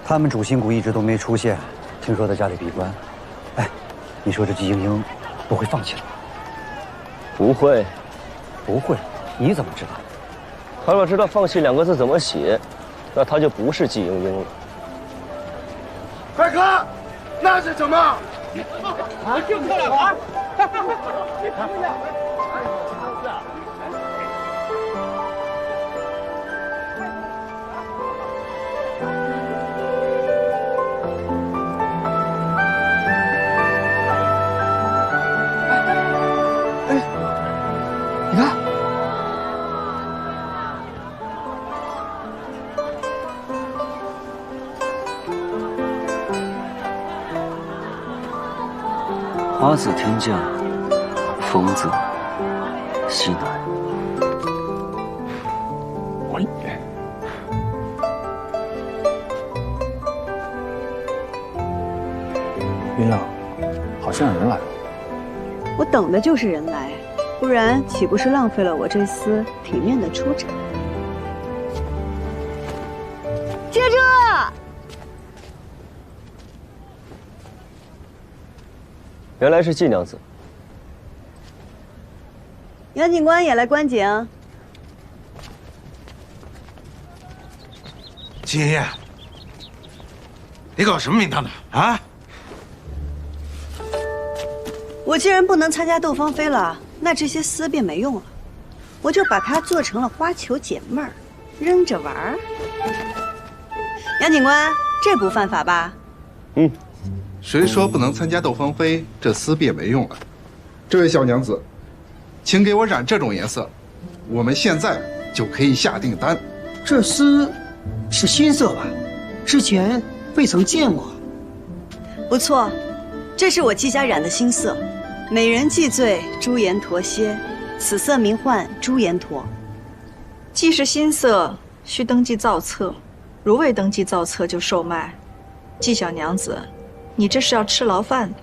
他们主心骨一直都没出现，听说在家里闭关。哎，你说这季莺莺不会放弃了吧？不会，不会，你怎么知道？他若知道放弃2个字怎么写，那他就不是季莺莺了。快看，那是什么？啊，就这两个。你看，花自天降，风自西南。云阳，好像有人来了。我等的就是人来，不然岂不是浪费了我这丝体面的出场？接着，原来是季娘子。杨警官也来观景。季爷爷，你搞什么名堂的啊？我既然不能参加斗芳菲了，那这些丝便没用了，我就把它做成了花球解闷儿，扔着玩儿。杨警官，这不犯法吧？谁说不能参加斗芳菲？这丝便没用了。这位小娘子，请给我染这种颜色，我们现在就可以下订单。这丝是新色吧？之前未曾见过。不错，这是我季家染的新色，美人既醉，朱颜驼歇，此色名唤朱颜驼。既是新色，需登记造册，如未登记造册就售卖。季小娘子，你这是要吃牢饭的。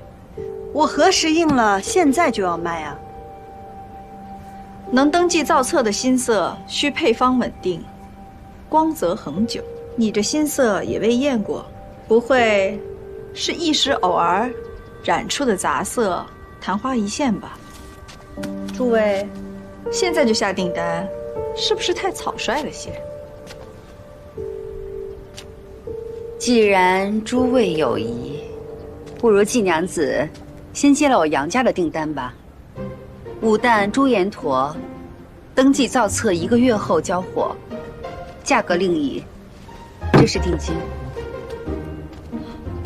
我何时应了？现在就要卖啊！能登记造册的新色，需配方稳定，光泽恒久。你这新色也未验过，不会是一时偶尔染出的杂色，昙花一现吧？诸位，现在就下订单，是不是太草率了些？既然诸位有疑，不如季娘子先接了我杨家的订单吧。武旦朱颜驼，登记造册1个月后交货，价格另议。这是定金。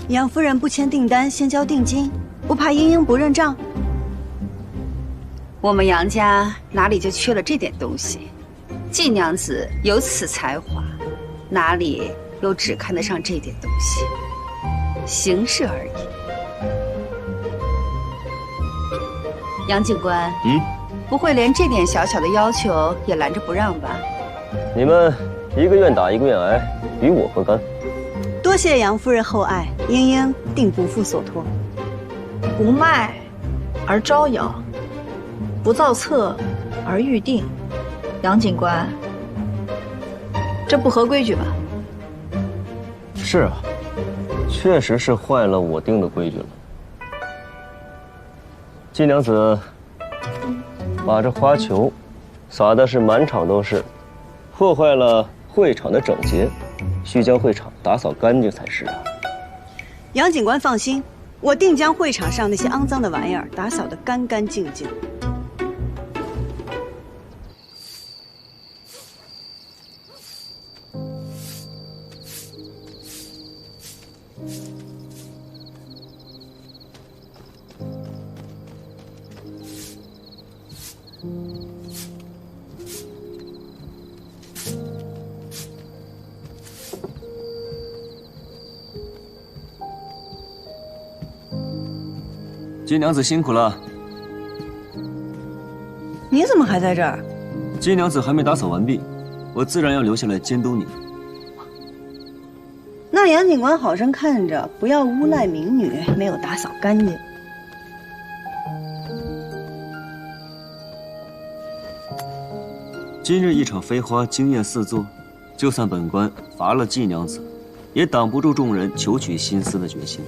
杨夫人不签订单，先交定金，不怕英英不认账？我们杨家哪里就缺了这点东西？季娘子有此才华，哪里又只看得上这点东西？形式而已。杨警官，不会连这点小小的要求也拦着不让吧？你们一个愿打一个愿挨，与我何干？多谢杨夫人厚爱，英英定不负所托。不卖而招摇，不造册而预定。杨警官，这不合规矩吧？是啊，确实是坏了我定的规矩了。季娘子把这花球撒的是满场都是，破坏了会场的整洁，需将会场打扫干净才是啊。杨警官放心，我定将会场上那些肮脏的玩意儿打扫得干干净净。季娘子辛苦了。你怎么还在这儿？季娘子还没打扫完毕，我自然要留下来监督你。那杨警官好生看着，不要诬赖民女没有打扫干净。今日一场飞花惊艳四座，就算本官罚了季娘子，也挡不住众人求取新丝的决心。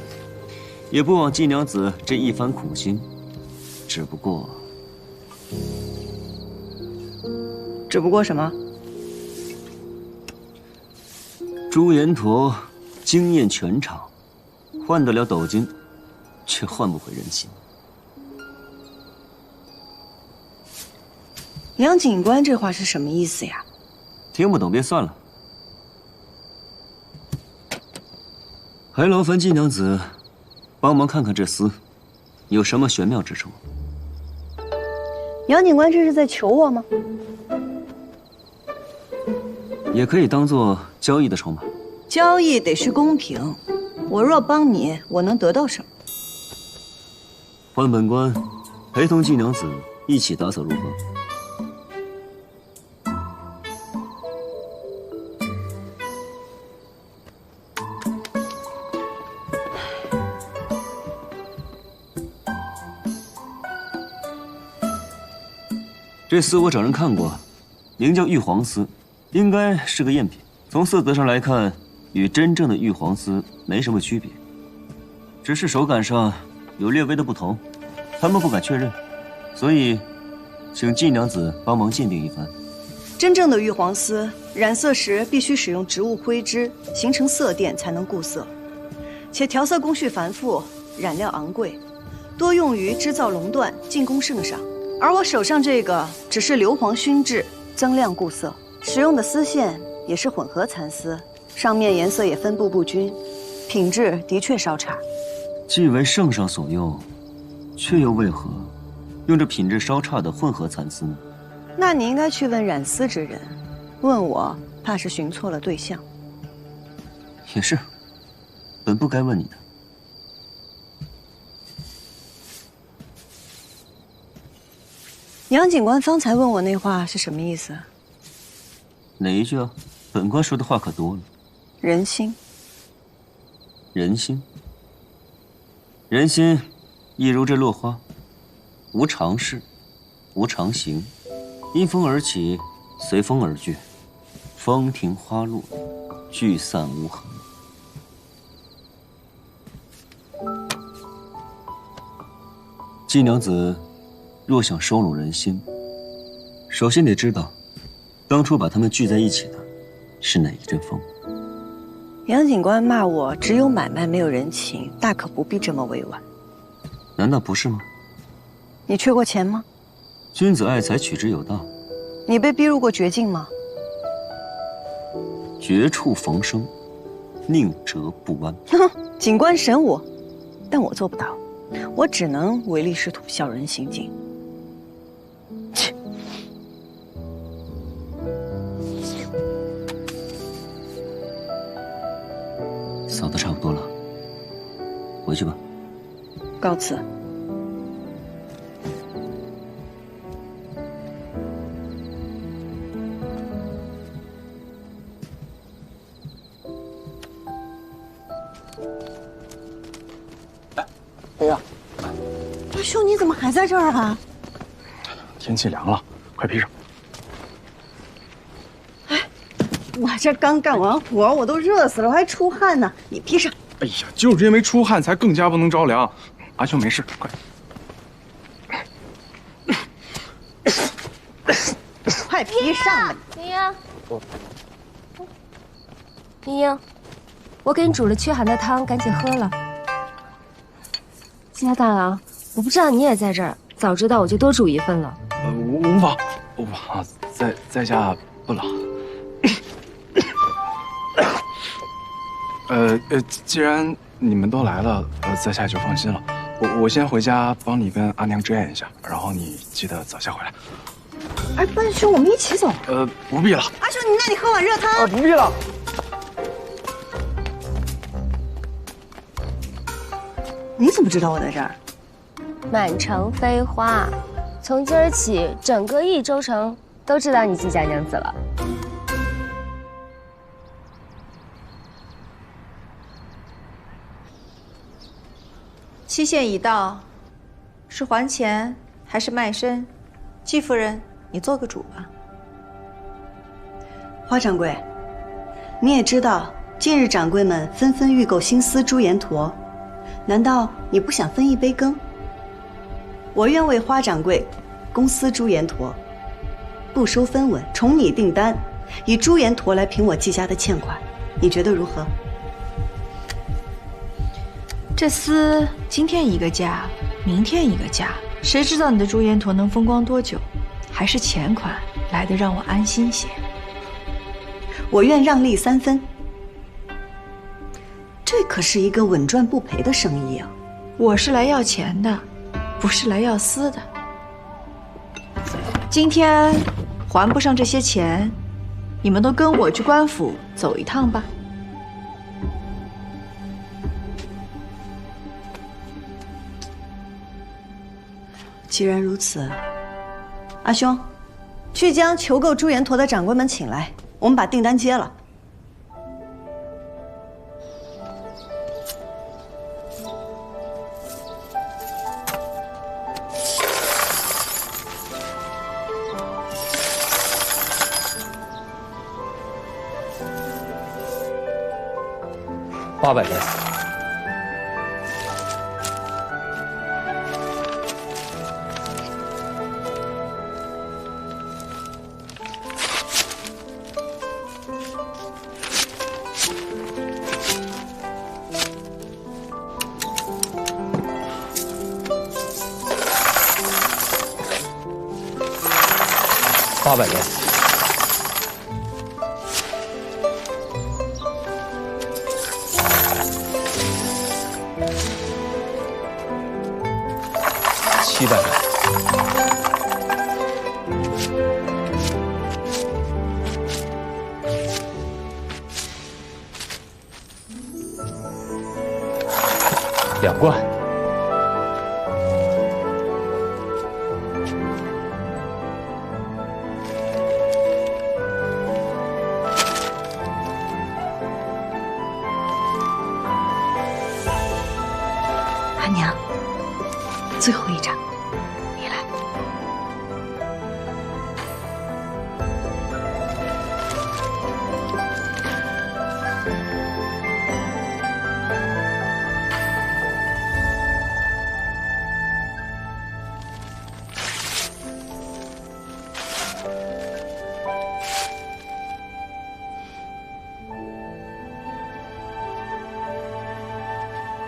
也不枉季娘子这一番苦心，只不过什么？朱颜驼惊艳全场，换得了斗金，却换不回人心。杨警官这话是什么意思呀？听不懂别算了。还劳烦季娘子帮忙看看这丝有什么玄妙之处。杨警官这是在求我吗？也可以当做交易的筹码。交易得是公平，我若帮你，我能得到什么？换本官陪同季娘子一起打扫如何？这丝我找人看过，名叫玉皇丝，应该是个赝品。从色泽上来看，与真正的玉皇丝没什么区别，只是手感上有略微的不同，他们不敢确认，所以请季娘子帮忙鉴定一番。真正的玉皇丝染色时必须使用植物灰脂形成色垫才能固色，且调色工序繁复，染料昂贵，多用于织造龙缎，进攻圣上。而我手上这个只是硫磺熏制，增亮固色，使用的丝线也是混合蚕丝，上面颜色也分布不均，品质的确稍差。既为圣上所用，却又为何用这品质稍差的混合蚕丝呢？那你应该去问染丝之人，问我怕是寻错了对象。也是，本不该问你的。杨警官方才问我那话是什么意思？哪一句啊？本官说的话可多了。人心。人心。人心，亦如这落花，无常势，无常形，因风而起，随风而去，风停花落，聚散无痕。季娘子若想收拢人心，首先得知道，当初把他们聚在一起的是哪一阵风。杨警官骂我只有买卖没有人情，大可不必这么委婉。难道不是吗？你缺过钱吗？君子爱财，取之有道。你被逼入过绝境吗？绝处逢生，宁折不弯。哼，警官审我，但我做不到，我只能唯利是图，小人行径。切！扫得差不多了，回去吧。告辞。飞呀，阿兄，你怎么还在这儿啊？天气凉了，快披上。我这刚干完活，我都热死了，我还出汗呢。你披上。哎呀，就是因为出汗才更加不能着凉。阿兄没事，快。快披上吧。莹莹，莹莹，我给你煮了驱寒的汤，赶紧喝了。金家大郎，我不知道你也在这儿，早知道我就多煮一份了。无妨，无妨，在家不冷。既然你们都来了，在下就放心了。我先回家帮你跟阿娘支援一下，然后你记得早些回来。哎，半兄，我们一起走。不必了。阿兄，那你喝碗热汤。不必了。你怎么知道我在这儿？满城飞花，从今儿起，整个益州城都知道你季家娘子了。期限已到，是还钱还是卖身？季夫人，你做个主吧。花掌柜，你也知道，近日掌柜们纷纷预购新丝朱颜驼，难道你不想分一杯羹？我愿为花掌柜供丝朱颜驼，不收分文，重拟订单，以朱颜驼来平我季家的欠款，你觉得如何？这丝今天一个价，明天一个价，谁知道你的朱颜驼能风光多久？还是钱款来得让我安心些。我愿让利3分。这可是一个稳赚不赔的生意啊！我是来要钱的，不是来要丝的。今天还不上这些钱，你们都跟我去官府走一趟吧。既然如此，阿兄，去将求购朱颜驼的掌柜们请来，我们把订单接了。800元。800元。700元。2贯。阿娘，最后一张，你来。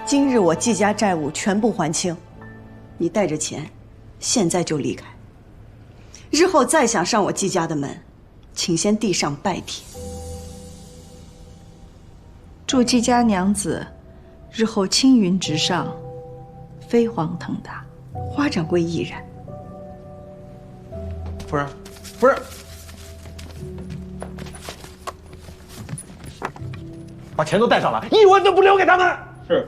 今日我季家债务全部还清，你带着钱，现在就离开。日后再想上我季家的门，请先递上拜帖。祝季家娘子日后青云直上，飞黄腾达。花掌柜亦然。夫人，夫人，把钱都带上来，1文都不留给他们。是。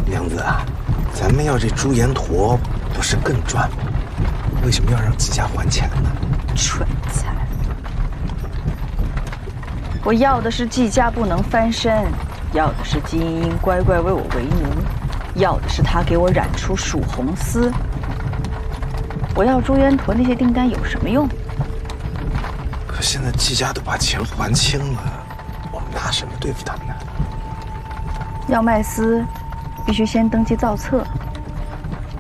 娘子啊，咱们要这朱颜驼，不是更赚吗？为什么要让季家还钱呢？蠢材！我要的是季家不能翻身，要的是季英英乖乖为我为奴，要的是他给我染出蜀红丝。我要朱颜驼那些订单有什么用？可现在季家都把钱还清了，我们拿什么对付他们呢？要卖丝，必须先登记造册。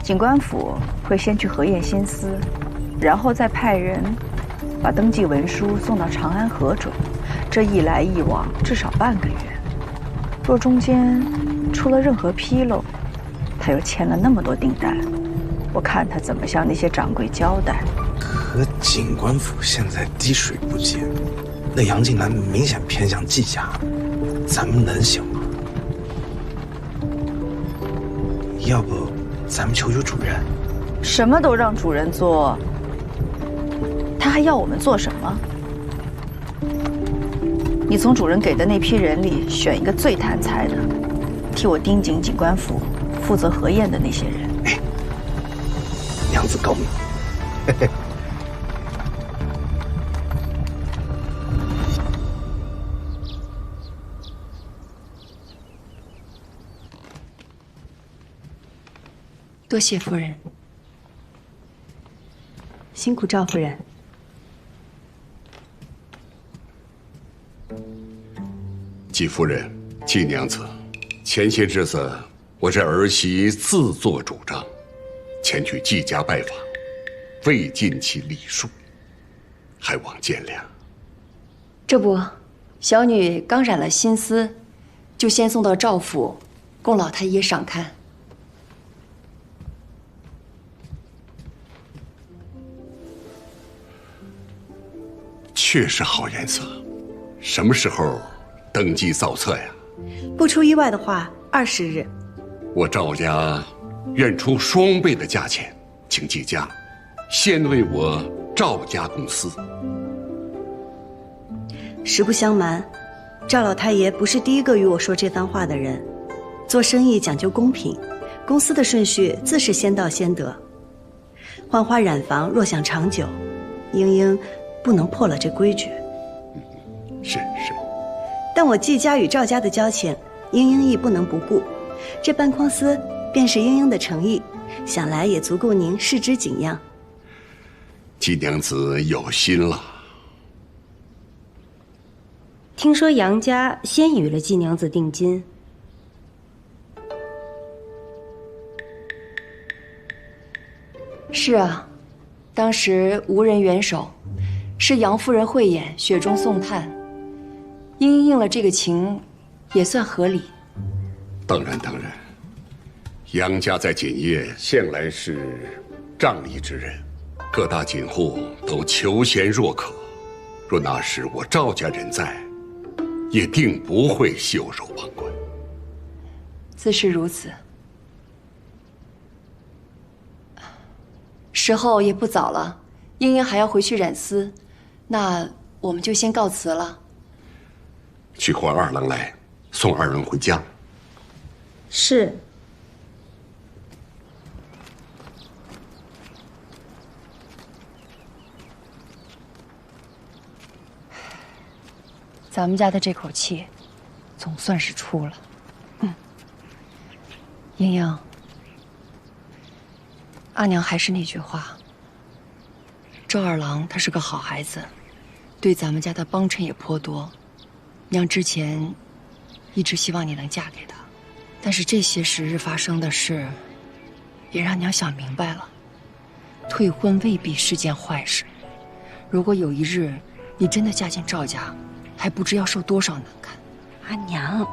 警官府会先去核验新丝，然后再派人把登记文书送到长安核准。这一来一往，至少半个月。若中间出了任何纰漏，他又签了那么多订单，我看他怎么向那些掌柜交代。可警官府现在滴水不进，那杨静兰明显偏向季家，咱们能行吗？要不咱们求求主人？什么都让主人做，他还要我们做什么？你从主人给的那批人里选一个最贪财的，替我盯紧警官府负责核验的那些人。哎，娘子高明。嘿嘿。多谢夫人，辛苦赵夫人。季夫人、季娘子，前些日子我这儿媳自作主张，前去季家拜访，未尽其礼数，还望见谅。这不，小女刚染了新丝，就先送到赵府，供老太爷赏看。确实好颜色，什么时候登记造册呀？不出意外的话，20日。我赵家愿出双倍的价钱，请季家先为我赵家公司。实不相瞒，赵老太爷不是第一个与我说这番话的人。做生意讲究公平，公司的顺序自是先到先得。浣花染坊若想长久，英英不能破了这规矩。是。但我季家与赵家的交情，英英亦不能不顾。这半筐丝便是英英的诚意，想来也足够您视之景仰。季娘子有心了。听说杨家先与了季娘子定金。是啊，当时无人援手，是杨夫人慧眼雪中送炭，英英应了这个情，也算合理。当然，杨家在锦业向来是仗义之人，各大锦户都求贤若渴，若那时我赵家人在，也定不会袖手旁观。自是如此。时候也不早了，英英还要回去染丝，那我们就先告辞了。去唤二郎来，送二人回家。是。咱们家的这口气，总算是出了。英英，阿娘还是那句话，赵二郎他是个好孩子，对咱们家的帮衬也颇多。娘之前一直希望你能嫁给他，但是这些时日发生的事，也让娘想明白了，退婚未必是件坏事。如果有一日你真的嫁进赵家，还不知要受多少难看。阿娘，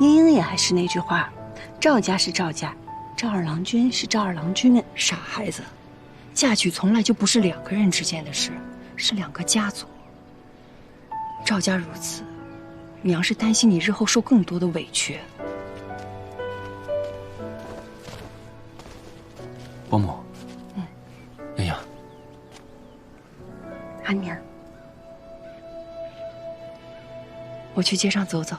英英也还是那句话，赵家是赵家，赵二郎君是赵二郎君。傻孩子，嫁娶从来就不是两个人之间的事，是两个家族。赵家如此，娘是担心你日后受更多的委屈。伯母，英英，阿娘，我去街上走走。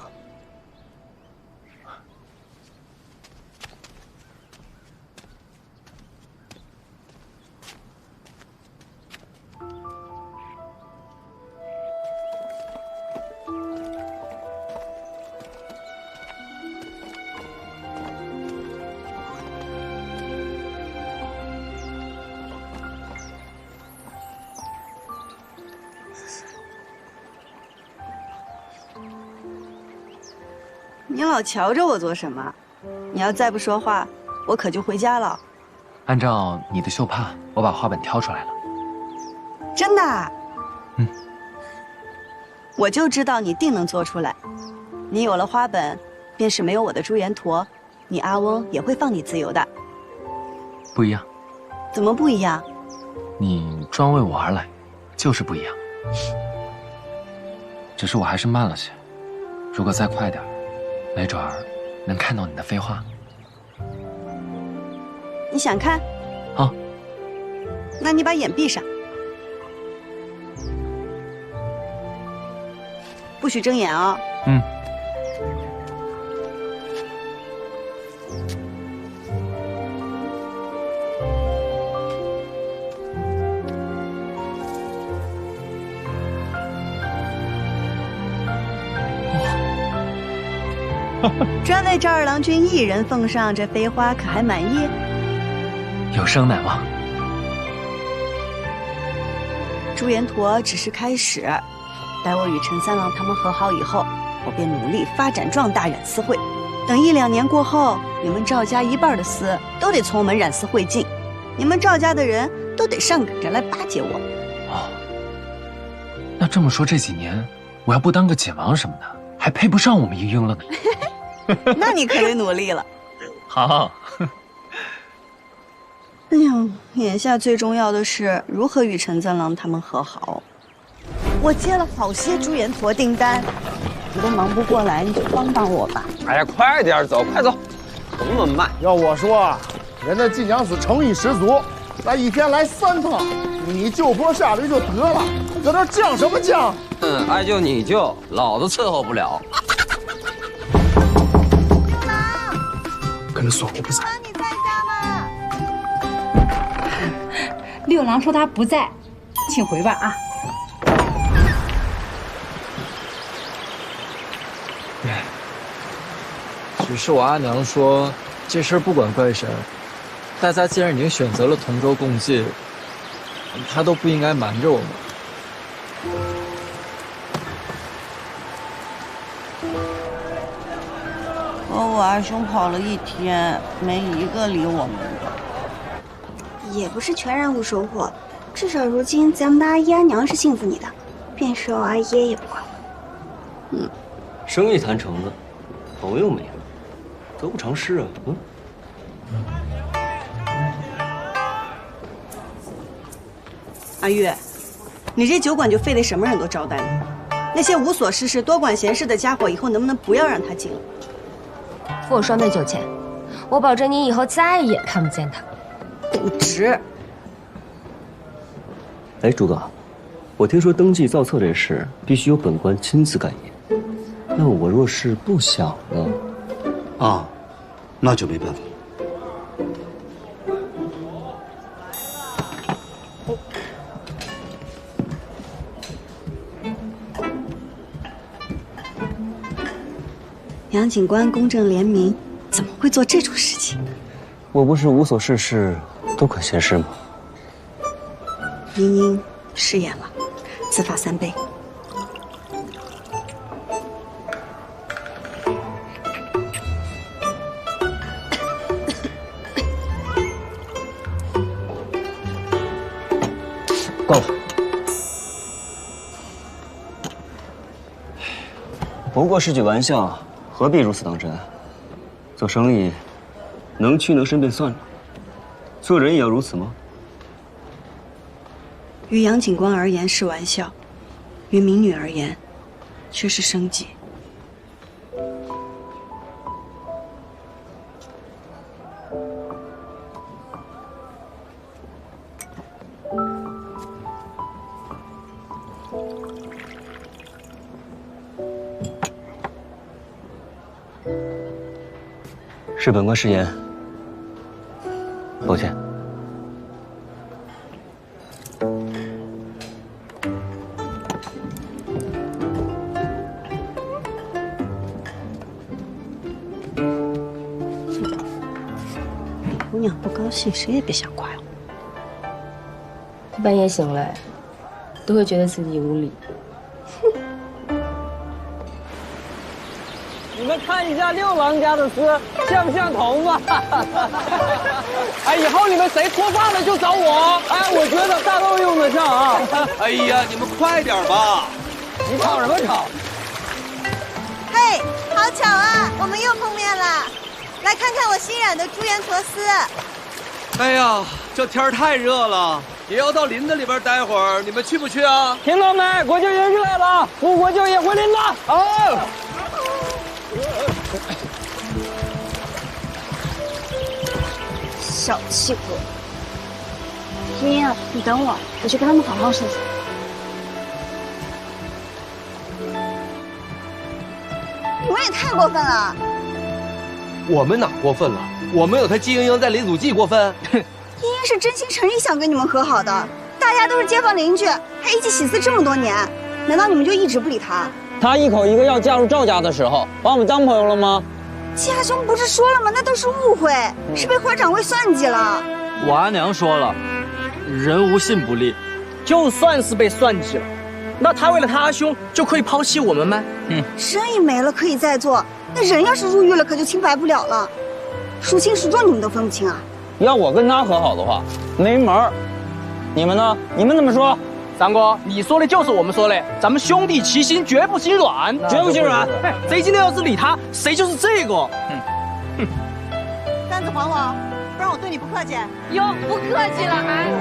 你老瞧着我做什么？你要再不说话，我可就回家了。按照你的绣帕，我把花本挑出来了。真的？我就知道你定能做出来。你有了花本，便是没有我的朱颜驼，你阿翁也会放你自由的。不一样。怎么不一样？你专为我而来，就是不一样。只是我还是慢了些，如果再快点，没准儿能看到你的飞花。你想看？啊。那你把眼闭上，不许睁眼啊。专为赵二郎君一人奉上这飞花，可还满意？有生乃忘。朱颜驼只是开始，待我与陈三郎他们和好以后，我便努力发展壮大染丝会。等1、2年过后，你们赵家一半的丝都得从我们染丝会进，你们赵家的人都得上赶着来巴结我。哦，那这么说，这几年我要不当个简王什么的，还配不上我们英英了呢。那你可得努力了。好。哎呀，眼下最重要的是如何与陈三郎他们和好。我接了好些朱颜驼订单，你都忙不过来，你就帮帮我吧。哎呀，快点走，快走，怎么那么慢？要我说，人家季娘子诚意十足，来1天来3趟，你就坡下驴就得了，搁这犟什么犟？爱救你救，老子伺候不了。跟着锁我不在。你在家吗？六郎说他不在，请回吧啊。只是我阿娘说，这事儿不管怪谁，大家既然已经选择了同舟共济，他都不应该瞒着我们。我二兄跑了1天，没一个理我们的。也不是全然无收获，至少如今咱们的阿姨阿娘是信服你的，便是我阿爷也不管我。生意谈成了，朋友没了，得不偿失啊。阿玉，你这酒馆就非得什么人都招待吗？那些无所事事、多管闲事的家伙，以后能不能不要让他进了？付我双倍酒钱，我保证你以后再也看不见他。不值。哎，诸葛，我听说登记造册这事必须由本官亲自干议，那我若是不想呢？啊，那就没办法。杨警官公正廉明，怎么会做这种事情？我不是无所事事、多管闲事吗？茵茵失言了，自罚3杯。够了。不过是句玩笑，何必如此当真？做生意，能屈能伸便算了，做人也要如此吗？于杨警官而言是玩笑，于民女而言，却是生计。是本官失言，抱歉。姑娘不高兴，谁也别想怪我。半夜醒来，都会觉得自己无理。你们看一下六郎家的丝像不像头发？哎，以后你们谁脱发了就找我。哎，我觉得大都用得上啊。哎呀，你们快点吧！你吵什么吵？嘿，好巧啊，我们又碰面了。来看看我新染的朱颜驼丝。哎呀，这天儿太热了，也要到林子里边待会儿，你们去不去啊？听到没？国舅爷来了，吴国舅爷回林了。哦。小气鬼！茵茵，你等我，我去跟他们好好说说。你们也太过分了！我们哪过分了？我们有他季莺莺在雷祖记过分。茵茵是真心诚意想跟你们和好的，大家都是街坊邻居，还一起喜事这么多年，难道你们就一直不理他？他一口一个要嫁入赵家的时候，把我们当朋友了吗？家兄不是说了吗？那都是误会，是被花掌柜算计了。我阿娘说了，人无信不立，就算是被算计了，那他为了他阿兄就可以抛弃我们吗？生意没了可以再做，那人要是入狱了可就清白不了了。孰轻孰重你们都分不清啊？要我跟他和好的话，没门儿。你们呢？你们怎么说？三哥，你说的就是我们说的，咱们兄弟齐心，绝不心软，绝不心软。谁今天要是理他，谁就是这个。单子还我，不然我对你不客气。哟，不客气了还不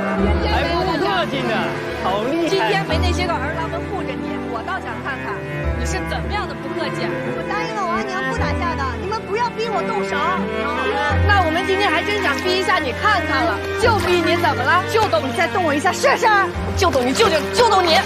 客气呢，好厉害！今天没那些个儿郎们护着你，我倒想看看你是怎么样的不客气。我答应了我阿娘不打架的，你们不要逼我动手。那我们今天还真想逼一下你看看了，就逼你怎么了？就动你再动我一下试试，就动你就动你。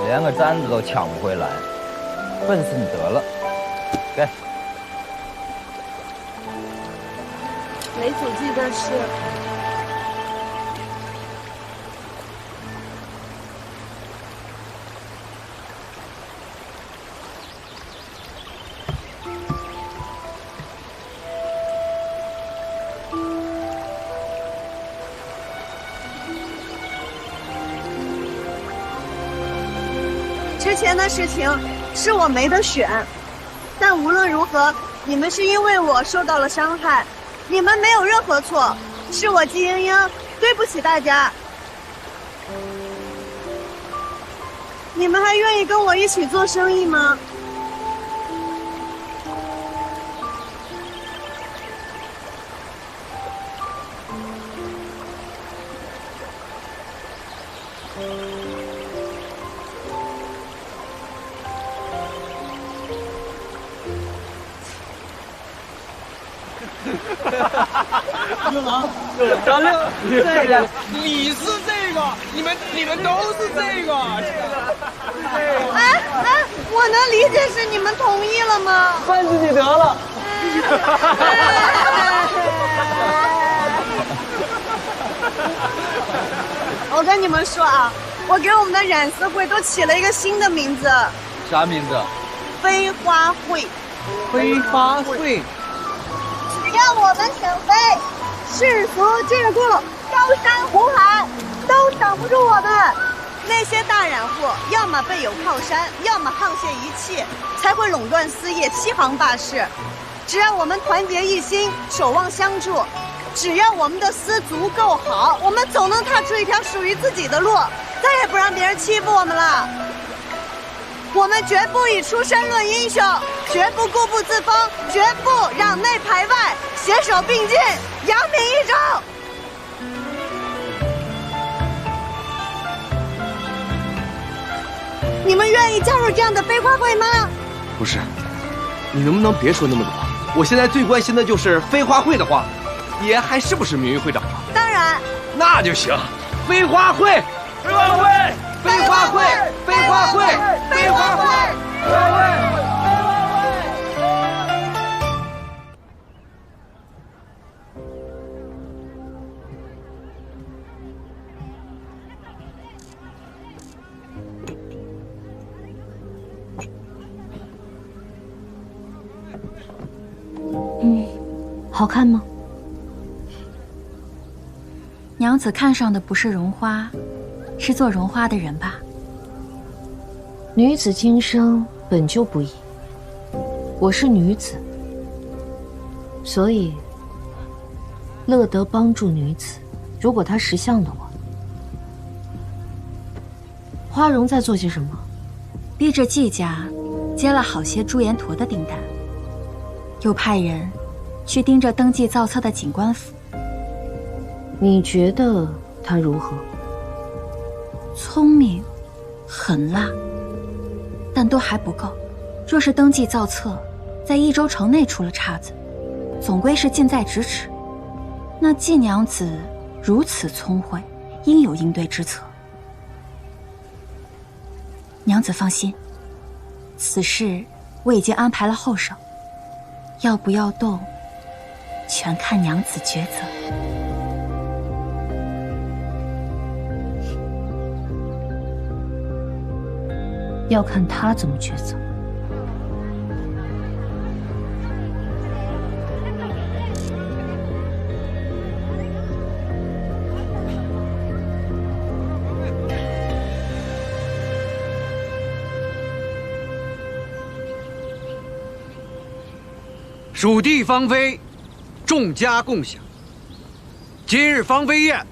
连个簪子都抢不回来，笨死你得了！给。雷祖记的事。之前的事情是我没得选，但无论如何，你们是因为我受到了伤害，你们没有任何错，是我季英英，对不起大家。你们还愿意跟我一起做生意吗？六郎，张六，这个你是这个，你们都是这个。哎，我能理解是你们同意了吗？办自己得了。我跟你们说啊，我给我们的染丝会都起了一个新的名字。啥名字？飞花会。飞花会。只要我们想飞，世俗桎梏，高山湖海都挡不住我们。那些大染户，要么背有靠山，要么沆瀣一气，才会垄断丝业，欺行霸市。只要我们团结一心，守望相助，只要我们的丝足够好，我们总能踏出一条属于自己的路，再也不让别人欺负我们了。我们绝不以出身论英雄，绝不固步自封，绝不攘内排外，携手并进，扬名一州。你们愿意加入这样的飞花会吗？不是，你能不能别说那么多？我现在最关心的就是飞花会的话，爷还是不是名誉会长啊？当然。那就行，飞花会，飞花会，飞花会，飞花会，飞花会，飞花会。好看吗？娘子看上的不是绒花，是做绒花的人吧？女子今生本就不易，我是女子，所以乐得帮助女子。如果她识相的话，花荣在做些什么？逼着季家接了好些朱颜驼的订单，又派人去盯着登记造册的警官府。你觉得他如何？聪明，狠辣，但都还不够。若是登记造册在益州城内出了岔子，总归是近在咫尺。那季娘子如此聪慧，应有应对之策。娘子放心，此事我已经安排了后手，要不要动，全看娘子抉择。要看他怎么抉择。蜀地芳菲，众家共享。今日芳菲宴，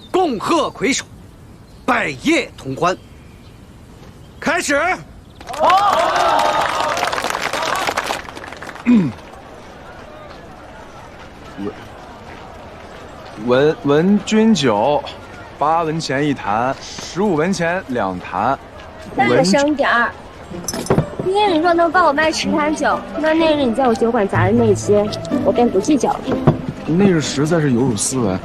共贺魁首，百业同欢。开始。文君酒，8文钱1坛，15文钱2坛。大声点儿！今天你说能帮我卖10坛酒，那日你在我酒馆砸的那些，我便不计较了。那日实在是有辱斯文，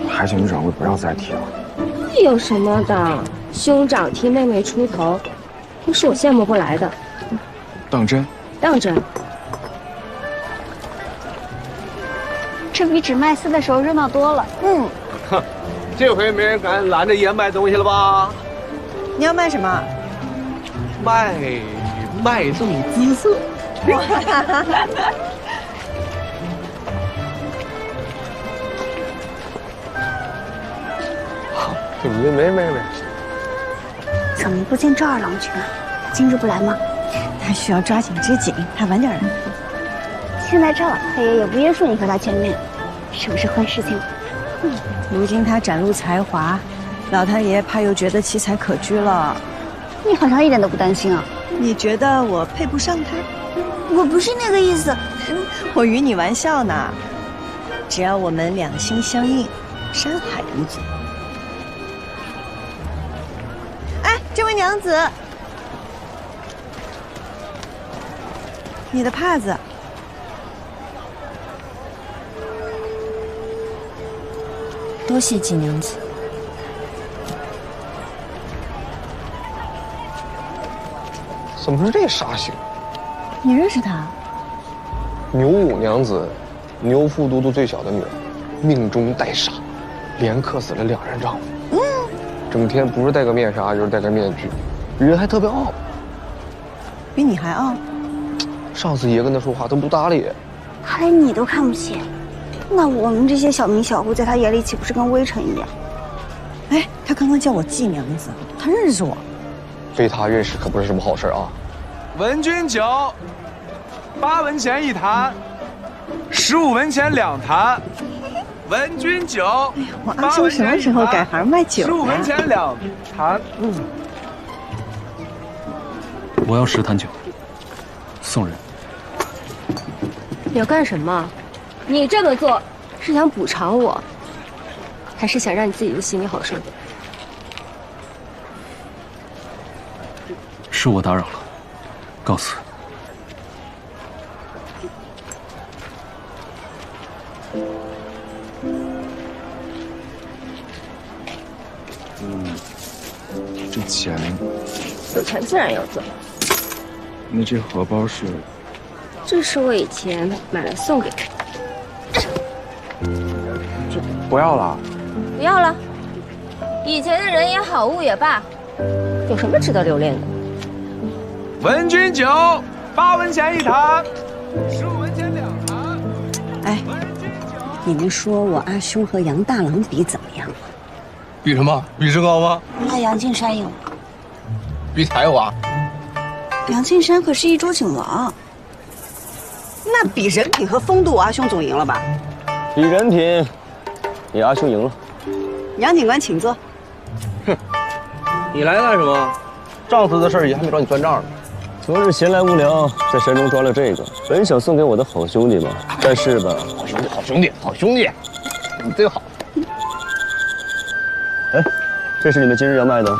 还请女掌柜不要再提了。那有什么的？兄长替妹妹出头，不是我羡慕不来的。当真？当真。这比只卖丝的时候热闹多了。哼，这回没人敢拦着爷卖东西了吧？你要卖什么？卖弄姿色。没。怎么不见赵二郎去啊？今日不来吗？他需要抓紧之紧，还晚点来。现在赵老太爷也不约束你和他见面，是不是坏事情了？如今他展露才华，老太爷怕又觉得奇才可居了。你好像一点都不担心啊？你觉得我配不上他？我不是那个意思，我与你玩笑呢。只要我们两心相印，山海无阻。哎，这位娘子，你的帕子。多谢季娘子。怎么是这杀星？你认识他？牛五娘子，牛副都督最小的女儿，命中带煞，连克死了2任丈夫。整天不是戴个面纱，就是戴个面具，人还特别傲。比你还傲？上次爷跟他说话都不搭理。他连你都看不起，那我们这些小民小户在他眼里岂不是跟微臣一样？哎，他刚刚叫我季娘子，他认识我。被他认识可不是什么好事啊！文君酒，8文钱1坛，15文钱2坛。文君酒，我阿兄什么时候改行卖酒？15文钱2坛。我要10坛酒，送人。要干什么？你这么做是想补偿我，还是想让你自己的心里好受？是我打扰了，告辞。这钱，有钱自然要赚。那这荷包是？这是我以前买来送给你。不要了。不要了。以前的人也好，物也罢，有什么值得留恋的？文君酒，8文钱1坛，15文钱2坛。哎，你们说我阿兄和杨大郎比怎么样？比什么？比身高吗？那杨敬山赢。比才华。杨敬山可是一州景王。那比人品和风度，我阿兄总赢了吧？比人品，你阿兄赢了。杨警官，请坐。哼，你来干什么？上次的事也还没找你算账呢。昨日闲来无聊，在山中抓了这个，本想送给我的好兄弟们，但是吧，好兄弟，你最好。哎，这是你们今日要卖的。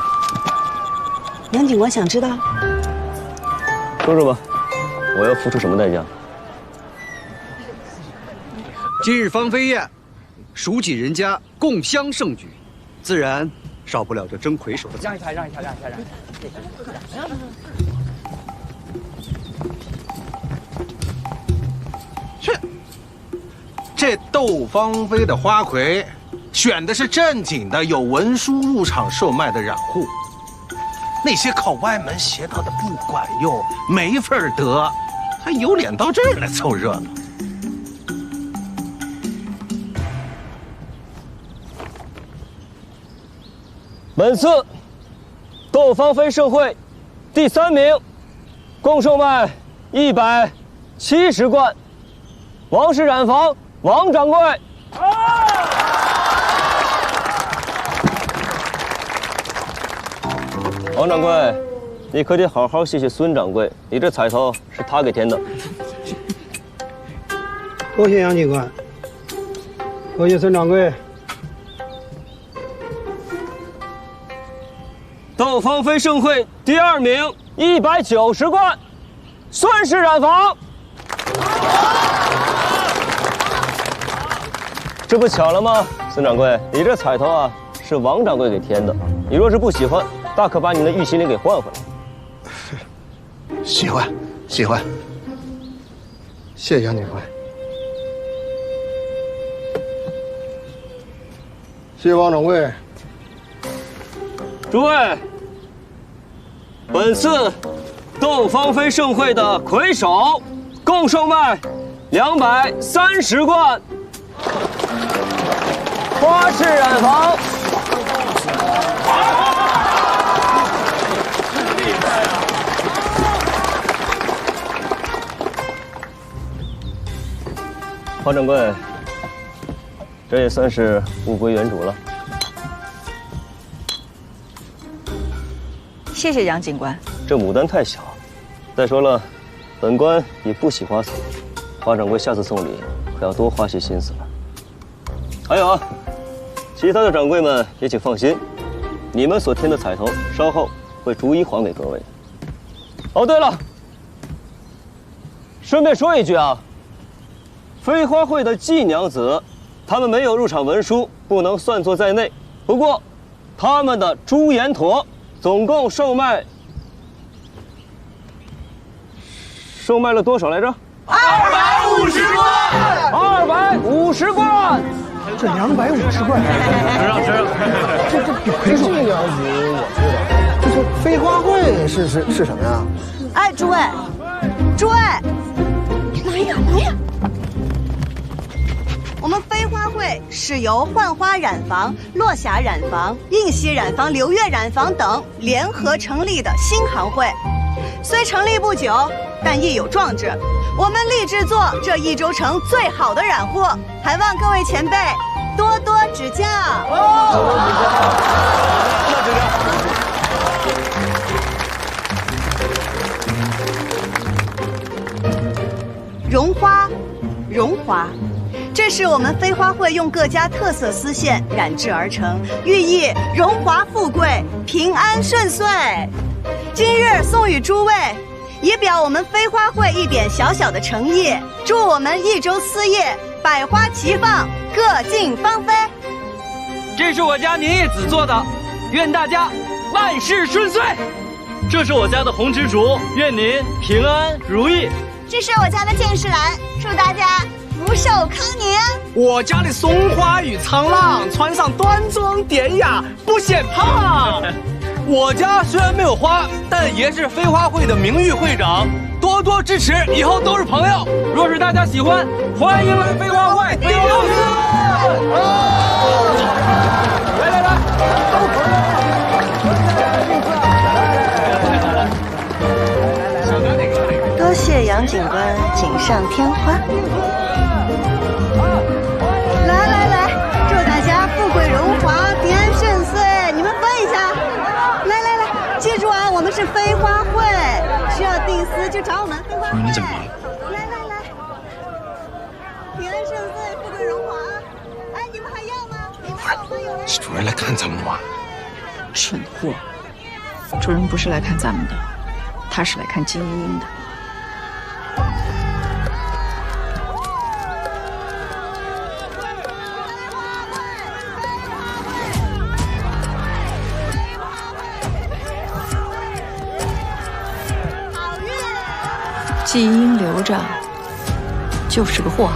杨警官想知道？说说吧，我要付出什么代价？今日芳菲宴，蜀锦人家共襄盛举，自然少不了这争魁首的。让一下。去，这窦芳菲的花魁，选的是正经的有文书入场售卖的染户，那些靠歪门邪道的不管用，没份得，还有脸到这儿来凑热闹。本次窦芳菲盛会第3名，共售卖170贯。王氏染坊王掌柜。王掌柜，你可得好好谢谢孙掌柜，你这彩头是他给填的。多谢杨警官，多谢孙掌柜。窦芳菲盛会第2名190贯，孙氏染坊。这不巧了吗？孙掌柜，你这彩头啊是王掌柜给填的，你若是不喜欢，大可把你的玉麒麟给换回来。喜欢，谢谢杨警官。谢谢王掌柜。诸位，本次斗方妃盛会的魁首共售卖230贯花式染坊。黄掌柜，这也算是物归原主了。谢谢杨警官。这牡丹太小，再说了，本官也不喜花草，花掌柜下次送礼可要多花些心思了。还有啊，其他的掌柜们也请放心，你们所添的彩头，稍后会逐一还给各位的。哦，对了，顺便说一句啊，飞花会的季娘子，他们没有入场文书，不能算作在内。不过，他们的朱颜驼总共售卖了多少来着250罐！250罐！这250罐，这比魁首娘子我知道。这是飞花会是什么呀？哎，诸位，来呀！我们飞花会是由幻花染坊、落霞染坊、映溪染坊、流月染坊等联合成立的新行会。虽成立不久，但亦有壮志。我们立志做这益州城最好的染货，还望各位前辈多多指教。绒花，这是我们飞花会用各家特色丝线染制而成，寓意荣华富贵、平安顺遂。今日送与诸位，以表我们飞花会一点小小的诚意，祝我们益州丝业百花齐放，各尽芳菲。这是我家年叶子做的，愿大家万事顺遂。这是我家的红蜘蛛，愿您平安如意。这是我家的剑士兰，祝大家福寿康年。我家的松花与苍浪，穿上端庄典雅，不显胖。我家虽然没有花，但爷是飞花会的名誉会长，多多支持，以后都是朋友。若是大家喜欢，欢迎来飞花会第6次。来，多谢杨警官锦上添花。来，祝大家富贵荣华，平安顺遂。你们分一下。来，记住啊，我们是飞花会，需要订丝就找我们飞花会。你怎么了？来，平安顺遂，富贵荣华。哎，你们还要吗？你们要吗？有人？是主人来看咱们吗？蠢货！主人不是来看咱们的，他是来看金英英的。季英留着就是个祸害。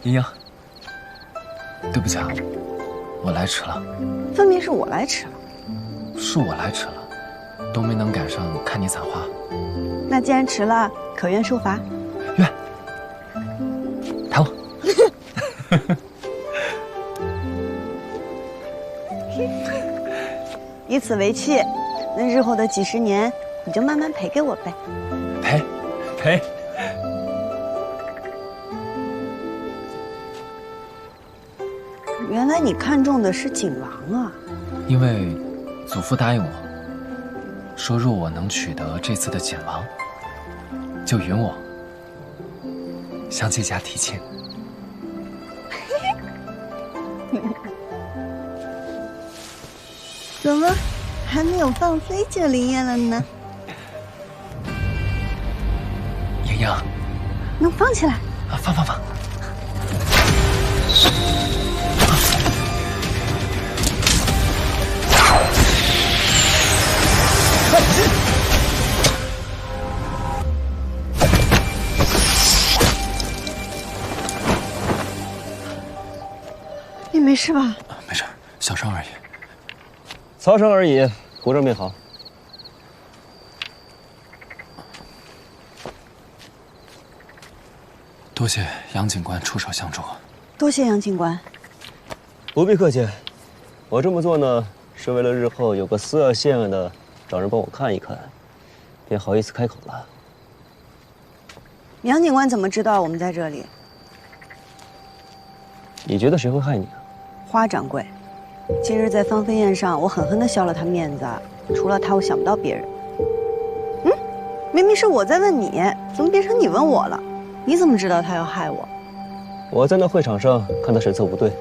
莹莹，对不起啊，我来迟了。分明是我来迟了。是我来迟了，都没能赶上看你采花。那既然迟了，可愿受罚？愿。抬我。以此为契，那日后的几十年，你就慢慢赔给我呗。赔。原来你看中的是锦王啊！因为祖父答应我，说若我能取得这次的锦王，就允我向这家提亲。怎么还没有放飞就灵验了呢？莹莹，能放起来？放。你没事吧？没事，小伤而已。擦伤而已，骨折没好。多谢杨警官出手相助。多谢杨警官。不必客气，我这么做呢，是为了日后有个私恶现恶的找人帮我看一看，便好意思开口了。杨警官怎么知道我们在这里？你觉得谁会害你啊？花掌柜，今日在芳菲宴上，我狠狠地削了他面子，除了他，我想不到别人。明明是我在问你，怎么变成你问我了？你怎么知道他要害我？我在那会场上看他神色不对，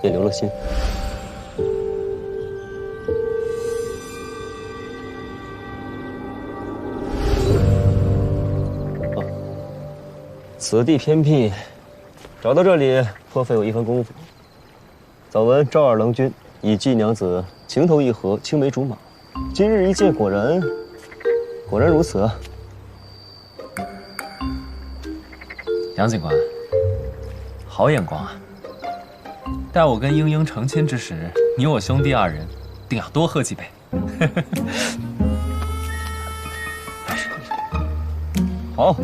也留了心。此地偏僻，找到这里颇费我一番功夫。早闻赵二郎君以季娘子情投意合，青梅竹马，今日一见，果然如此啊！杨警官，好眼光啊！待我跟英英成亲之时，你我兄弟二人定要多喝几杯。好。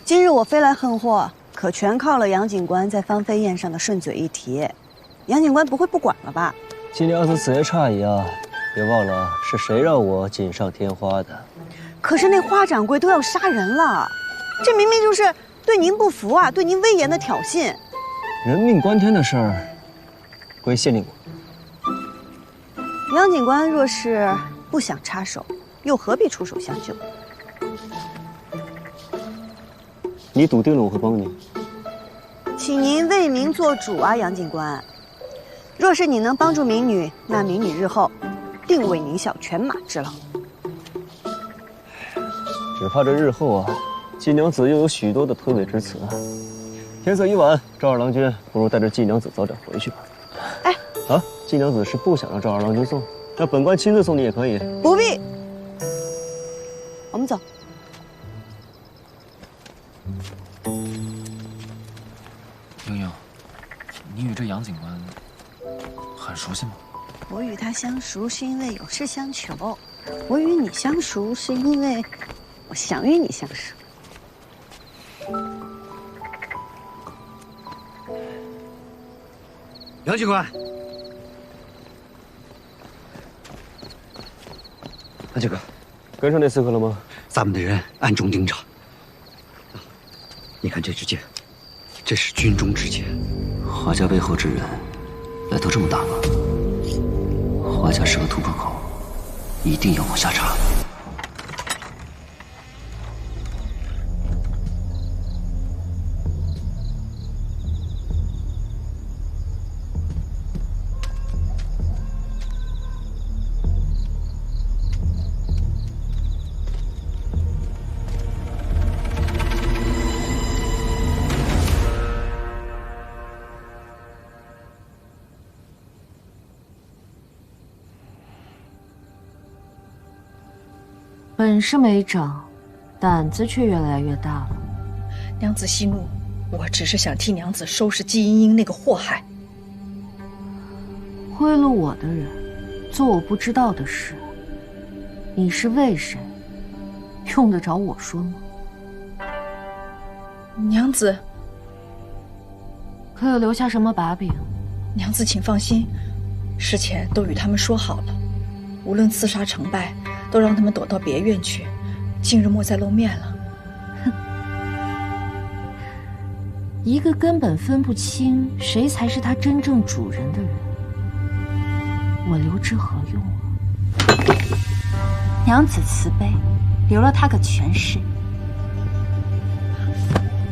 今日我飞来横祸，可全靠了杨警官在芳菲宴上的顺嘴一提。杨警官不会不管了吧？季娘子此言差矣啊！别忘了是谁让我锦上添花的。可是那花掌柜都要杀人了，这明明就是对您不服啊，对您威严的挑衅。人命关天的事儿，归县令我。杨警官若是不想插手，又何必出手相救？你笃定了我会帮你？请您为民做主啊，杨警官。若是你能帮助民女，那民女日后定为您效犬马之劳。只怕这日后啊，季娘子又有许多的推诿之词。天色已晚，赵二郎君不如带着季娘子早点回去吧。哎，啊，季娘子是不想让赵二郎君送，让本官亲自送你也可以。不必，我们走。英英，你与这杨警官很熟悉吗？我与他相熟是因为有事相求，我与你相熟是因为我想与你相熟。杨警官，杨警官，跟上那刺客了吗？咱们的人暗中盯着。你看这支箭，这是军中之箭。华家背后之人，来头这么大吗？华家是个突破口，一定要我下查。本事没长，胆子却越来越大了。娘子息怒，我只是想替娘子收拾季英英那个祸害。贿赂我的人，做我不知道的事，你是为谁？用得着我说吗？娘子，可有留下什么把柄？娘子请放心，事前都与他们说好了，无论刺杀成败，都让他们躲到别院去，今日莫再露面了。哼，一个根本分不清谁才是他真正主人的人，我留之何用啊？娘子慈悲，留了他个全尸。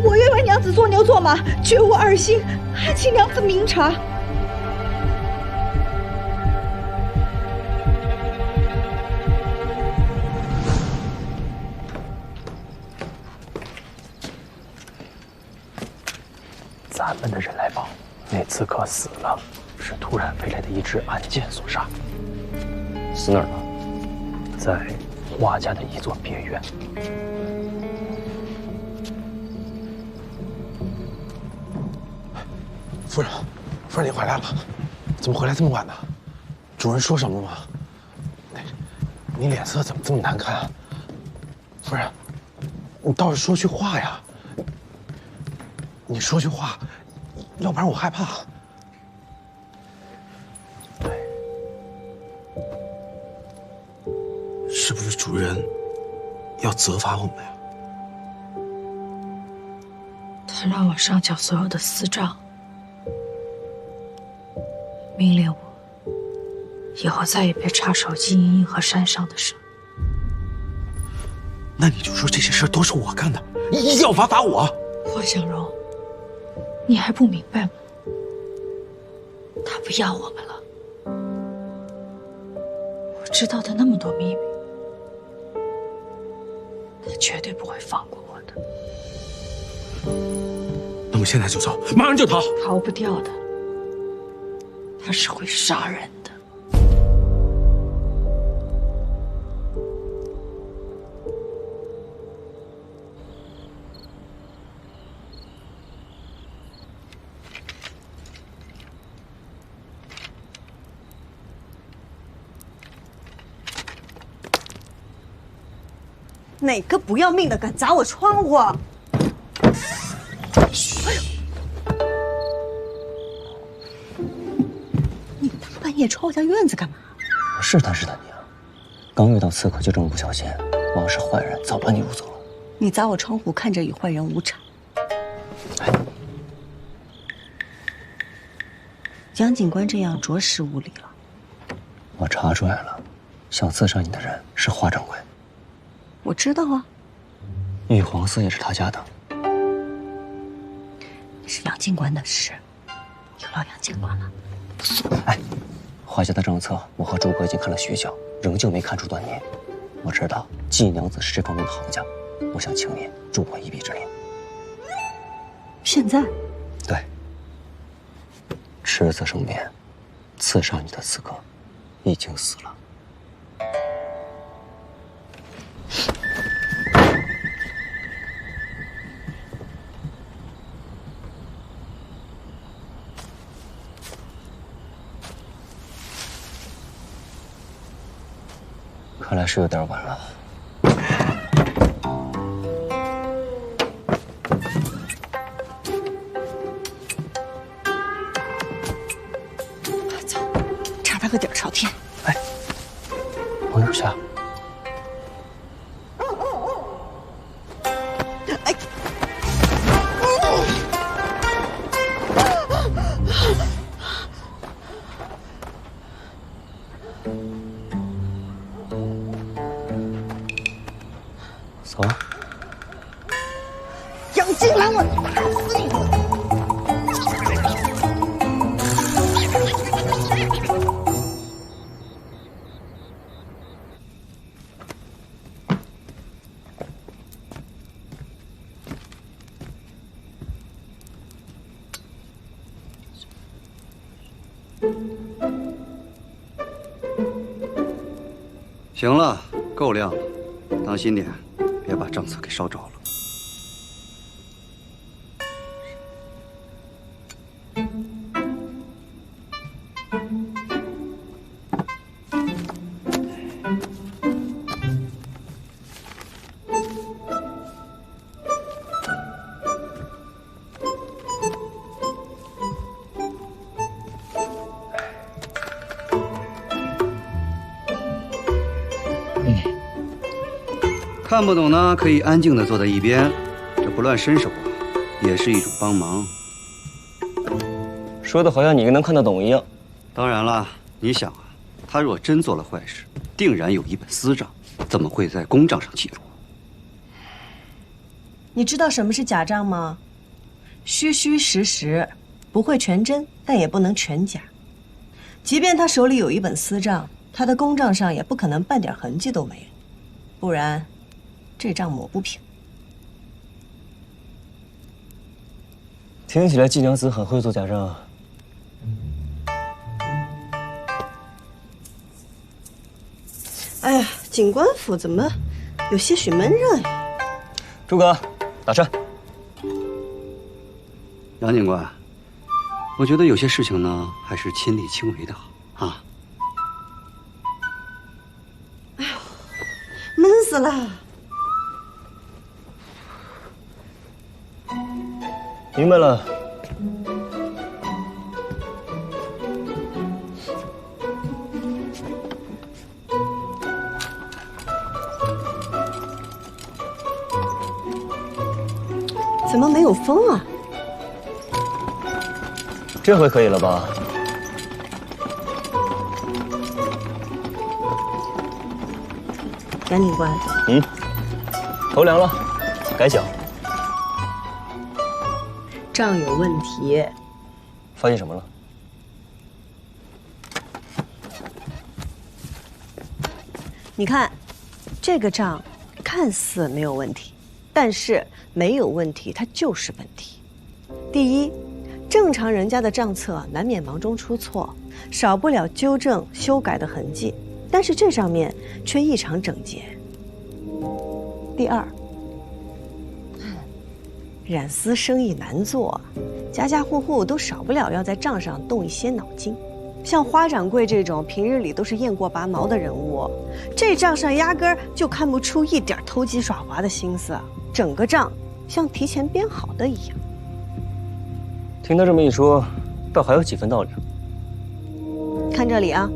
我愿为娘子做牛做马，绝无二心，还请娘子明察。门的人来报，那刺客死了，是突然飞来的一支暗箭所杀。死哪儿了？在华家的一座别院。夫人，夫人你回来了，怎么回来这么晚呢？主人说什么吗？你脸色怎么这么难看啊？夫人，你倒是说句话呀！你说句话，要不然我害怕。是不是主人要责罚我们呀？他让我上缴所有的私账，命令我以后再也别插手金莹莹和山上的事。那你就说这些事都是我干的，一定要罚我。霍向荣，你还不明白吗？他不要我们了。我知道他那么多秘密，他绝对不会放过我的。那么现在就走，马上就逃。逃不掉的，他是会杀人的。哪个不要命的敢砸我窗户？哎呦！你大半夜闯我家院子干嘛？我试探试探你啊！刚遇到刺客就这么不小心，我要是坏人早把你掳走了。你砸我窗户，看着与坏人无差。杨警官这样着实无礼了。我查出来了，想刺杀你的人是华掌柜。我知道啊，玉皇寺也是他家的。是杨警官的事，有劳杨警官了。哎，华家的政策，我和诸葛已经看了许久，仍旧没看出端倪。我知道季娘子是这方面的行家，我想请你助我一臂之力。现在？对。赤子生变，刺杀你的刺客已经死了。看来是有点晚了。走，查他个底儿朝天。哎，往哪儿去啊？哎，走啊！杨金兰，我打死你！行了，够亮了，当心点，别把账册给烧着了。看不懂呢，可以安静地坐在一边，这不乱伸手啊，也是一种帮忙。说的好像你能看得懂一样。当然了，你想啊，他若真做了坏事，定然有一本私账，怎么会在公账上记录？你知道什么是假账吗？虚虚实实，不会全真，但也不能全假。即便他手里有一本私账，他的公账上也不可能半点痕迹都没有，不然这账抹不平。听起来季娘子很会做假账啊。哎呀，警官府怎么有些许闷热呀？诸葛，打车。杨警官，我觉得有些事情呢，还是亲力亲为的好啊。哎呦，闷死了！明白了。怎么没有风啊？这回可以了吧？杨警官，头凉了，改脚。账有问题。发现什么了？你看，这个账看似没有问题，但是没有问题，它就是问题。第一，正常人家的账册难免忙中出错，少不了纠正修改的痕迹，但是这上面却异常整洁。第二，染丝生意难做，家家户户都少不了要在账上动一些脑筋。像花掌柜这种平日里都是雁过拔毛的人物，这账上压根儿就看不出一点偷鸡耍滑的心思，整个账像提前编好的一样。听他这么一说，倒还有几分道理。看这里啊，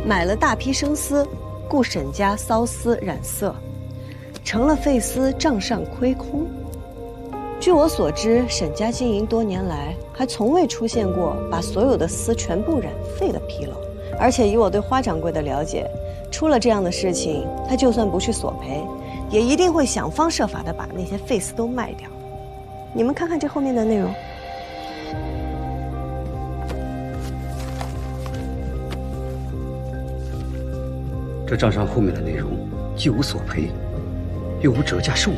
买了大批生丝，雇沈家缫丝染色，成了废丝，账上亏空。据我所知，沈家经营多年来，还从未出现过把所有的丝全部染废的纰漏。而且以我对花掌柜的了解，出了这样的事情，他就算不去索赔，也一定会想方设法的把那些废丝都卖掉。你们看看这后面的内容。这账上后面的内容既无索赔，又无折价售卖，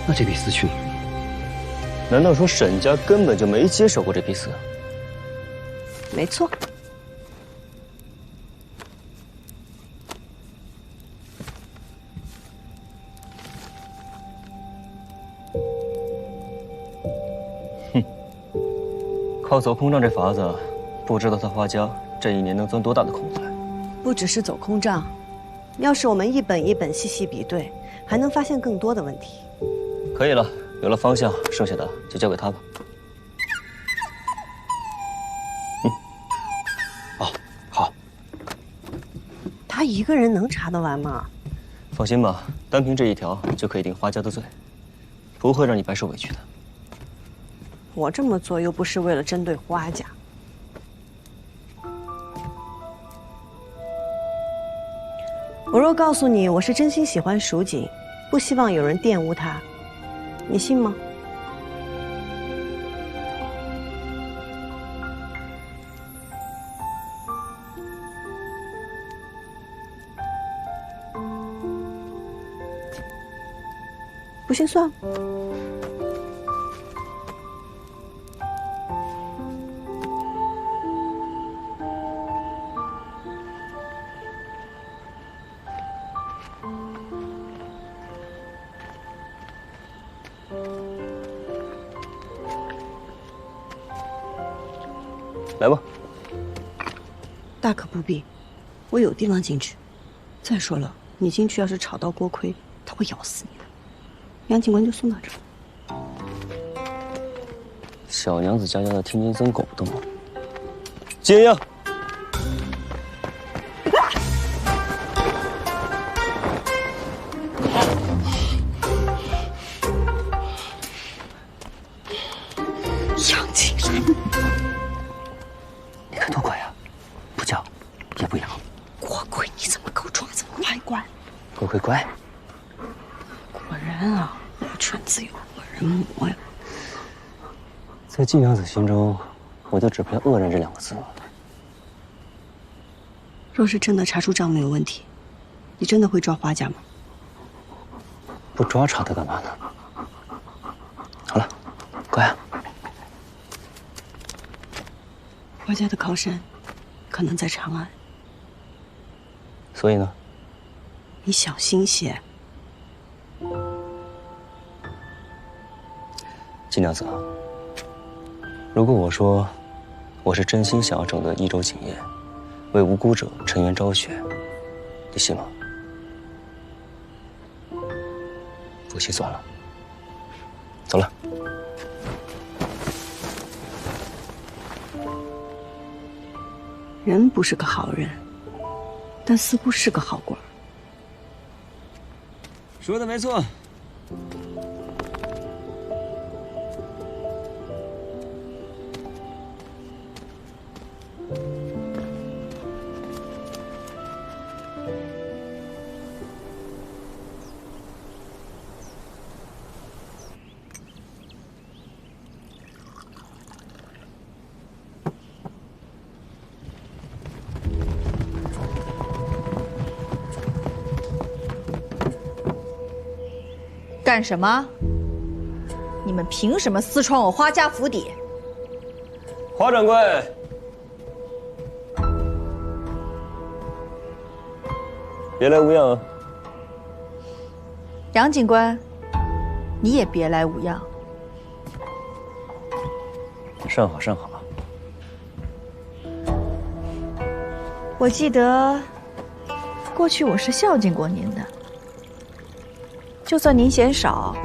那这批丝去哪儿？难道说沈家根本就没接手过这批丝？没错。靠走空账这法子，不知道他花家这一年能钻多大的空子来。不只是走空账，要是我们一本一本细细比对，还能发现更多的问题。可以了，有了方向，剩下的就交给他吧。好。他一个人能查得完吗？放心吧，单凭这一条就可以定花家的罪，不会让你白受委屈的。我这么做又不是为了针对花家。我若告诉你我是真心喜欢蜀锦，不希望有人玷污他，你信吗？不信算了。来吧，大可不必，我有地方进去。再说了，你进去要是吵到锅盔，他会咬死你的。杨警官就送到这儿。小娘子家的天天增狗的吗？接应。杨景然，你可多乖呀，不叫也不咬。锅盔，你怎么给我装这么乖乖？乖乖乖。果然啊，我犬自有恶人磨呀。在季娘子心中，我就只配恶人这2个字了。若是真的查出账目有问题，你真的会抓花家吗？不抓查他干嘛呢？好了，家的靠山可能在长安，所以呢？你小心些。金娘子啊，如果我说我是真心想要整得益州景业，为无辜者沉冤昭雪，你信吗？不信算了，走了。人不是个好人，但似乎是个好官。说的没错。干什么？你们凭什么私闯我花家府邸？花掌柜，别来无恙啊！杨警官，你也别来无恙。甚好，甚好。我记得，过去我是孝敬过您的。就算您嫌少，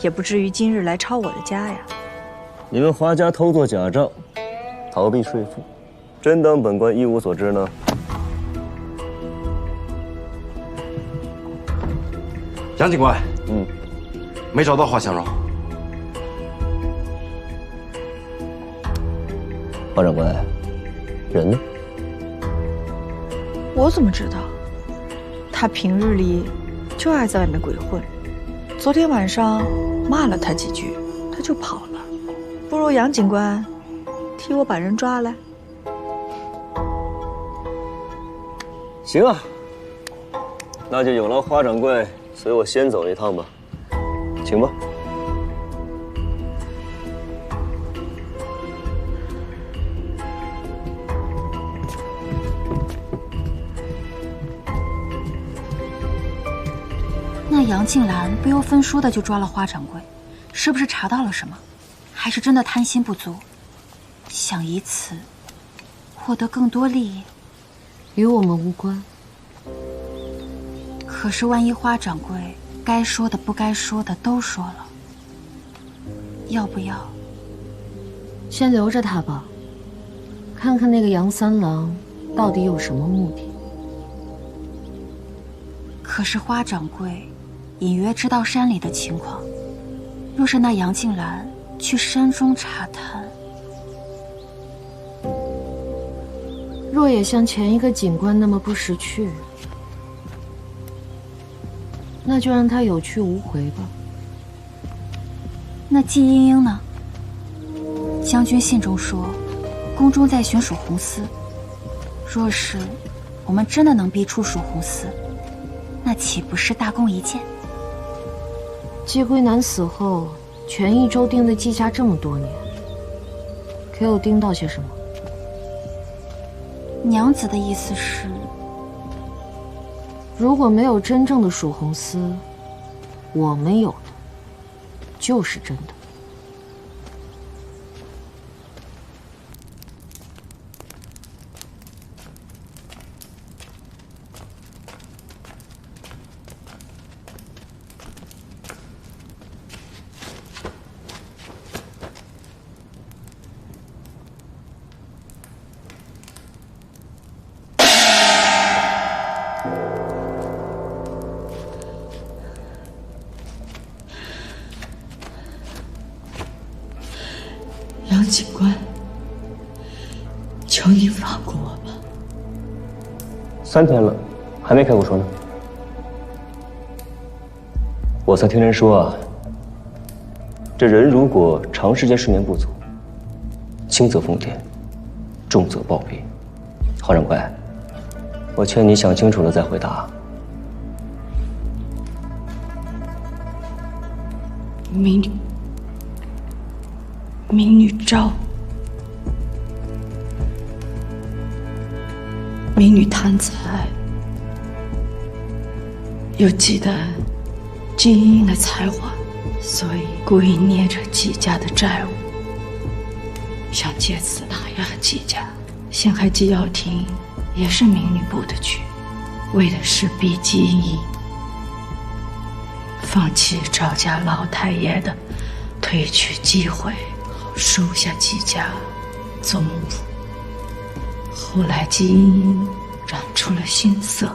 也不至于今日来抄我的家呀。你们花家偷做假账，逃避税赋，真当本官一无所知呢？杨警官，没找到花香肉。花掌柜，人呢？我怎么知道？他平日里就爱在外面鬼混，昨天晚上骂了他几句，他就跑了。不如杨警官替我把人抓来。行啊，那就有劳花掌柜随我先走一趟吧，请吧。那杨静兰不由分说的就抓了花掌柜，是不是查到了什么？还是真的贪心不足，想以此获得更多利益？与我们无关。可是万一花掌柜该说的不该说的都说了，要不要先留着他吧，看看那个杨三郎到底有什么目的。可是花掌柜隐约知道山里的情况，若是那杨静兰去山中查探，若也像前一个警官那么不识趣，那就让他有去无回吧。那季莺莺呢？将军信中说，宫中在寻蜀红丝。若是我们真的能逼出蜀红丝，那岂不是大功一件？季归南死后，全益州盯了季家这么多年，可有盯到些什么？娘子的意思是，如果没有真正的蜀红丝，我们有的就是真的。杨警官，求你放过我吧。3天了，还没开口说呢。我曾听人说啊，这人如果长时间睡眠不足，轻则疯癫，重则暴毙。花掌柜，我劝你想清楚了再回答。民女昭。民女贪财，又忌惮季莹莹的才华，所以故意捏着季家的债务，想借此打压季家。陷害季耀庭也是民女布的局，为的是逼季莹莹放弃赵家老太爷的推举机会，好收下季家做母府。后来季莹莹染出了心色，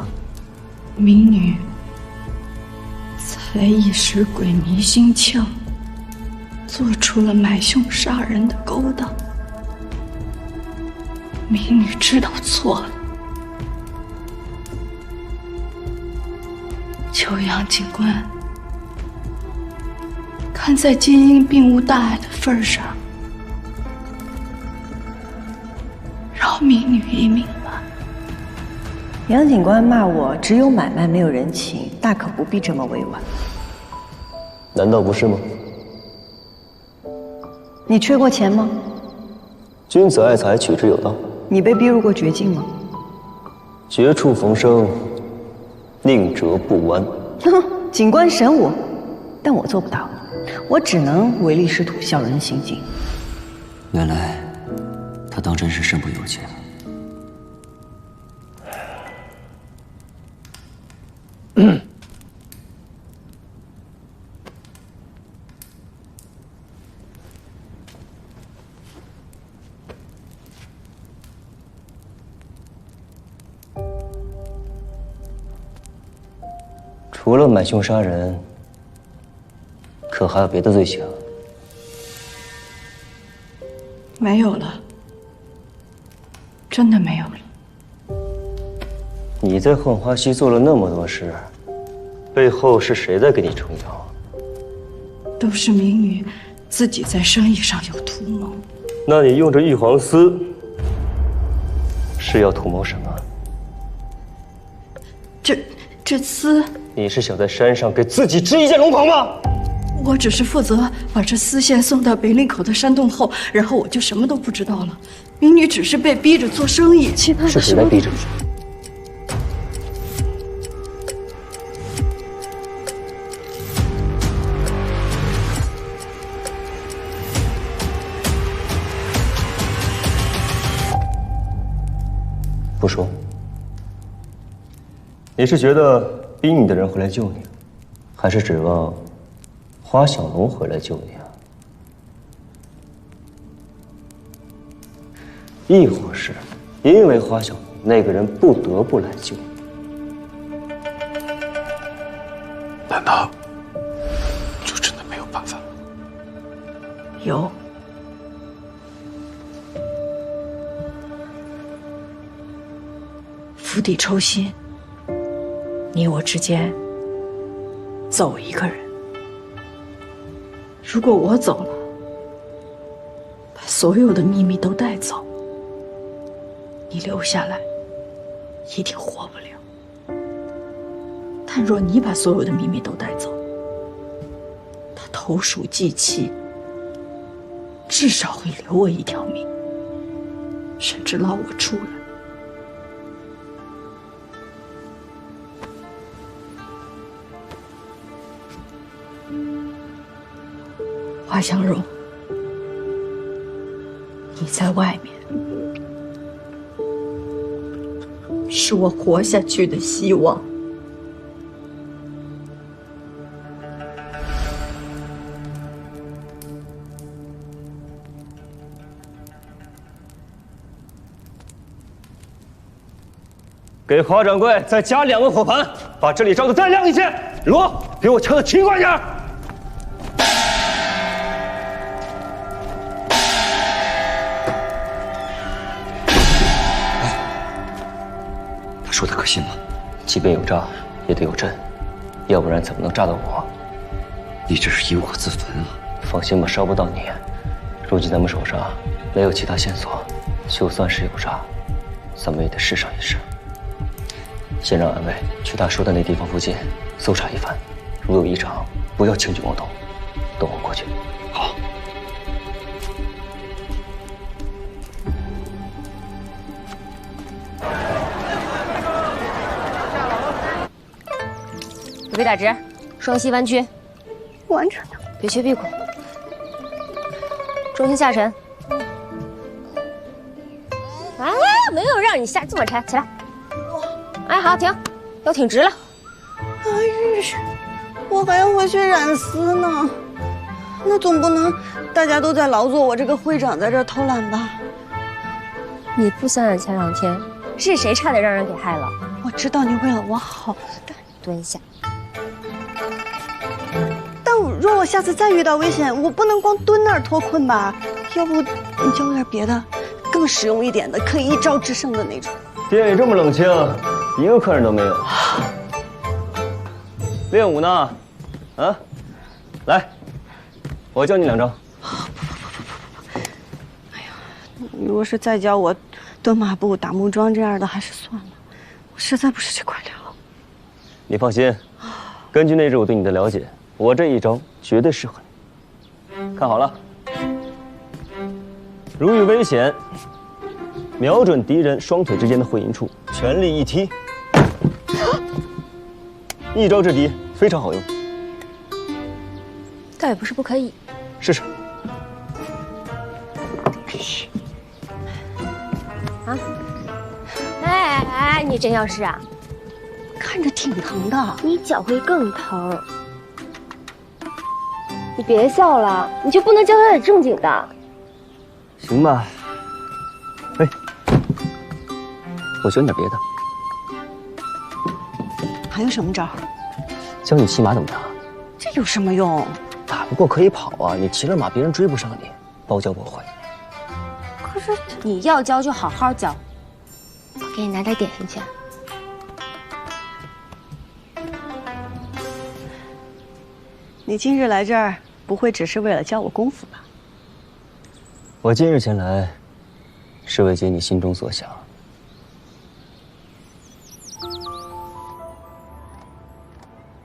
民女才一时鬼迷心窍，做出了买凶杀人的勾当。民女知道错了，求杨警官看在季莹莹并无大碍的份上，饶民女一命吧。杨警官骂我只有买卖没有人情，大可不必这么委婉。难道不是吗？你缺过钱吗？君子爱财，取之有道。你被逼入过绝境吗？绝处逢生，宁折不弯。哼，警官审我，但我做不到，我只能唯利是图，小人行径。原来他当真是身不由己了。除了买凶杀人，可还有别的罪行？没有了，真的没有了。你在浣花溪做了那么多事，背后是谁在给你撑腰？都是民女自己在生意上有图谋。那你用着玉皇丝，是要图谋什么？这丝，你是想在山上给自己织一件龙袍吗？我只是负责把这丝线送到北岭口的山洞后，然后我就什么都不知道了。民女只是被逼着做生意，其他的是谁在逼着你？不说。你是觉得逼你的人会来救你，还是指望花小龙回来救你啊？亦或是因为花小龙那个人不得不来救你？难道就真的没有办法？有。釜底抽薪，你我之间走一个人。如果我走了，把所有的秘密都带走，你留下来一定活不了。但若你把所有的秘密都带走，他投鼠忌器，至少会留我一条命，甚至捞我出来。花香容，你在外面，是我活下去的希望。给华掌柜再加2个火盘，把这里照得再亮一些。锣，给我敲得勤快点。说的可信吗？即便有诈，也得有真，要不然怎么能诈到我？你这是以我自焚啊！放心吧，烧不到你。如今咱们手上没有其他线索，就算是有诈，咱们也得试上一试。先让俺卫去他说的那地方附近搜查一番，如有异常，不要轻举妄动，等我过去。好。腿打直，双膝弯曲，完成的。别缺屁股，重心下沉。哎，没有让你下这么沉，起来。哎，好，停，腰挺直了。哎呀，我还要回去染丝呢，那总不能大家都在劳作，我这个会长在这偷懒吧？你不想想前2天是谁差点让人给害了？我知道你为了我好，蹲下。但若我下次再遇到危险，我不能光蹲那儿脱困吧？要不你教我点别的，更实用一点的，可以一招制胜的那种。店里这么冷清，一个客人都没有。练武呢？啊，来，我教你2招。你若是再教我蹲马步、打木桩这样的，还是算了，我实在不是这块料。你放心，根据那日我对你的了解，我这一招绝对适合你。看好了，如遇危险，瞄准敌人双腿之间的会阴处，全力一踢，一招制敌，非常好用。倒也不是不可以，试试。啊！哎，你真要试啊？看着挺疼的，你脚会更疼。你别笑了，你就不能教他点正经的？行吧。哎，我教你点别的。还有什么招？教你骑马怎么打？这有什么用？打不过可以跑啊！你骑了马，别人追不上你，包教我会。可是你要教就好好教，我给你拿点点心去。你今日来这儿，不会只是为了教我功夫吧？我今日前来，是为解你心中所想。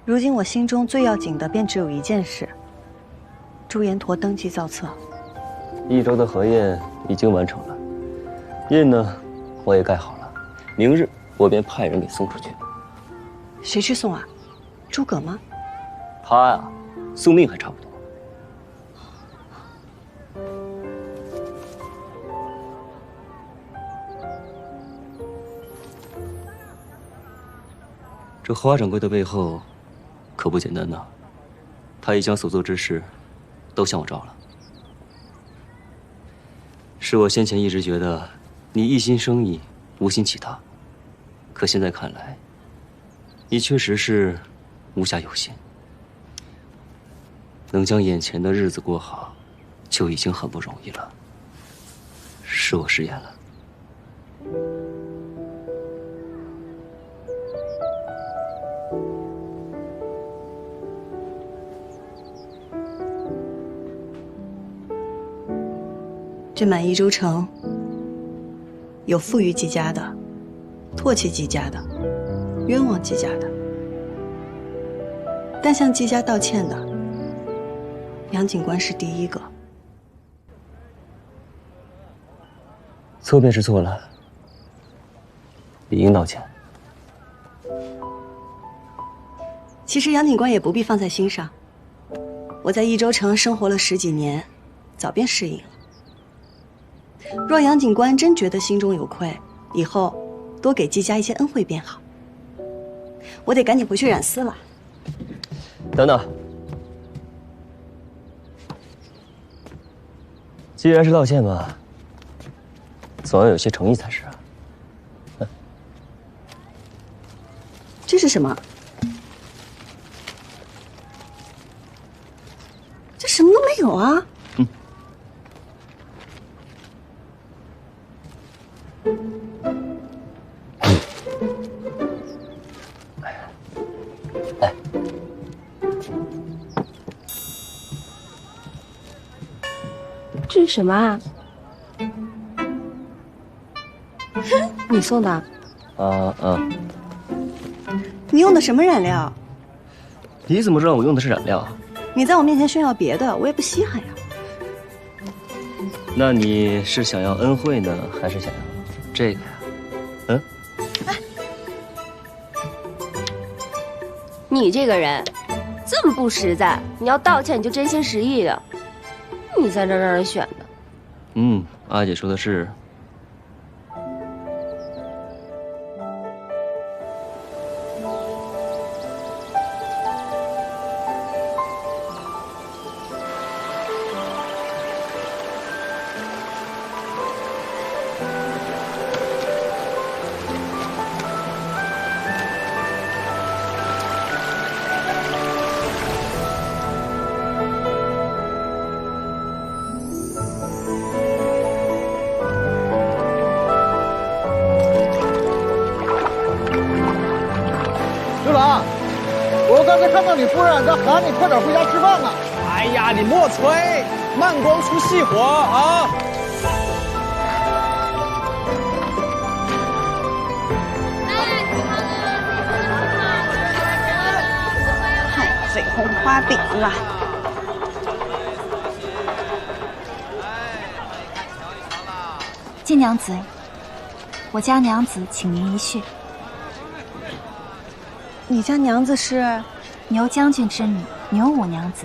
如今我心中最要紧的便只有一件事：朱延陀登基造册。一周的核印已经完成了，印呢，我也盖好了。明日我便派人给送出去。谁去送啊？诸葛吗？他呀，送命还差不多。这花掌柜的背后，可不简单呐。他已将所做之事，都向我招了。是我先前一直觉得，你一心生意，无心其他。可现在看来，你确实是无暇有心。能将眼前的日子过好，就已经很不容易了。是我失言了。这满益州城，有负于姬家的，唾弃姬家的，冤枉姬家的。但向姬家道歉的，杨警官是第一个。错便是错了，理应道歉。其实杨警官也不必放在心上。我在益州城生活了10几年，早便适应了。若杨警官真觉得心中有愧，以后多给姬家一些恩惠便好。我得赶紧回去染丝了。等等，既然是道歉嘛，总要有些诚意才是啊。这是什么？这什么都没有啊！这是什么啊？你送的？你用的什么染料？你怎么知道我用的是染料？你在我面前炫耀别的，我也不稀罕呀。那你是想要恩惠呢，还是想要这个呀？你这个人这么不实在，你要道歉你就真心实意的，你在这让人选的。阿姐说的是。看到你夫人在喊你快点回家吃饭呢。哎呀，你莫催，慢光出细活啊！绯红花饼了。晋娘子，我家娘子请您一叙。你家娘子是牛将军之女牛五娘子。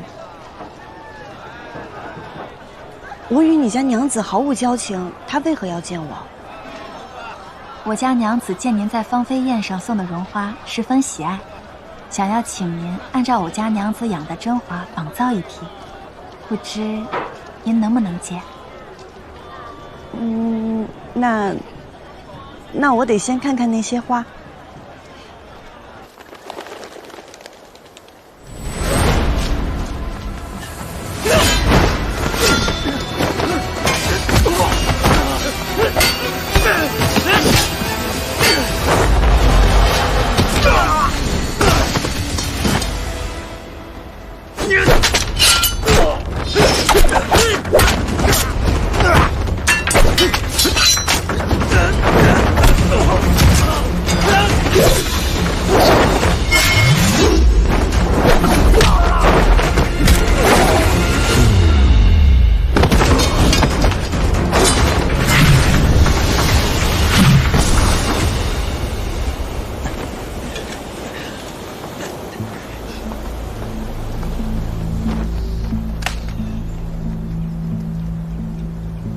我与你家娘子毫无交情，她为何要见我？我家娘子见您在芳菲宴上送的绒花十分喜爱，想要请您按照我家娘子养的真花仿造一批，不知您能不能接？那我得先看看那些花。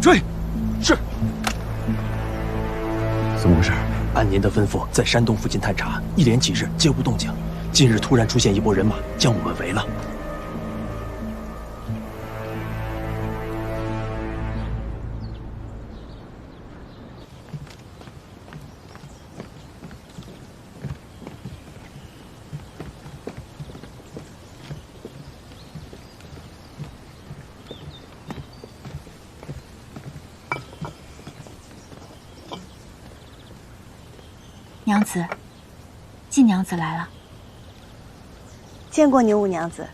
追！是。怎么回事？按您的吩咐，在山洞附近探查，一连几日皆无动静。近日突然出现一拨人马，将我们围了。娘子，晋娘子来了。见过牛五娘子。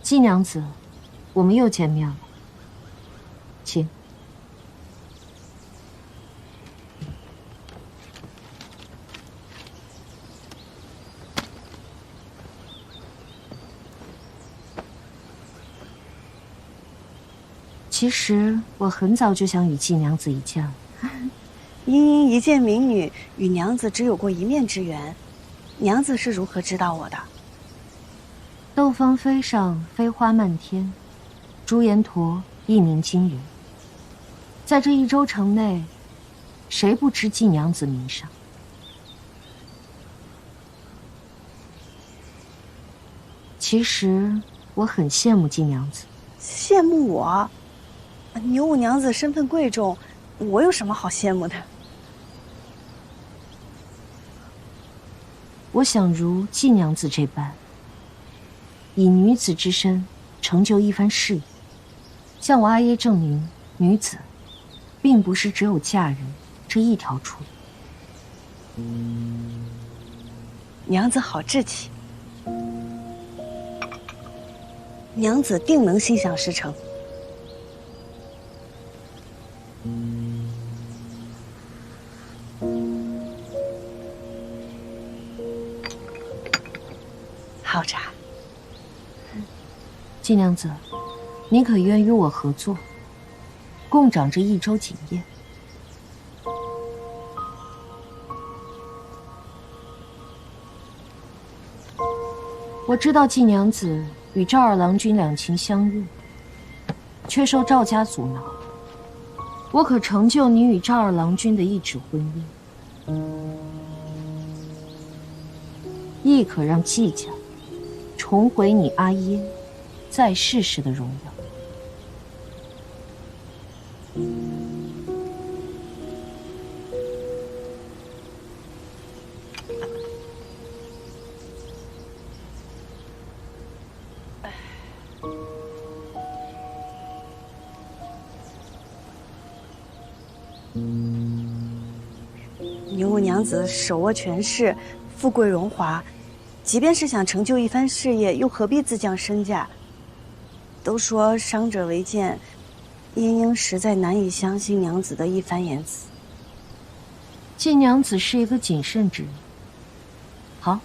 季娘子，我们又见面了，请。其实我很早就想与季娘子一见了。殷殷一介民女，与娘子只有过一面之缘，娘子是如何知道我的？斗芳菲上飞花漫天，朱颜驼一鸣惊人。在这一州城内，谁不知季娘子名声？其实我很羡慕季娘子。羡慕我？牛五娘子身份贵重，我有什么好羡慕的？我想如季娘子这般，以女子之身成就一番事业，向我阿耶证明，女子并不是只有嫁人这一条出路。娘子好志气，娘子定能心想事成。好茶。季娘子，你可愿与我合作，共掌这一州锦业？我知道季娘子与赵二郎君两情相悦，却受赵家阻挠。我可成就你与赵二郎君的一纸婚姻，亦可让季家重回你阿耶在世时的荣耀。牛五娘子手握权势，富贵荣华，即便是想成就一番事业，又何必自降身价？都说伤者为鉴，英英实在难以相信娘子的一番言辞。季娘子是一个谨慎之人。好，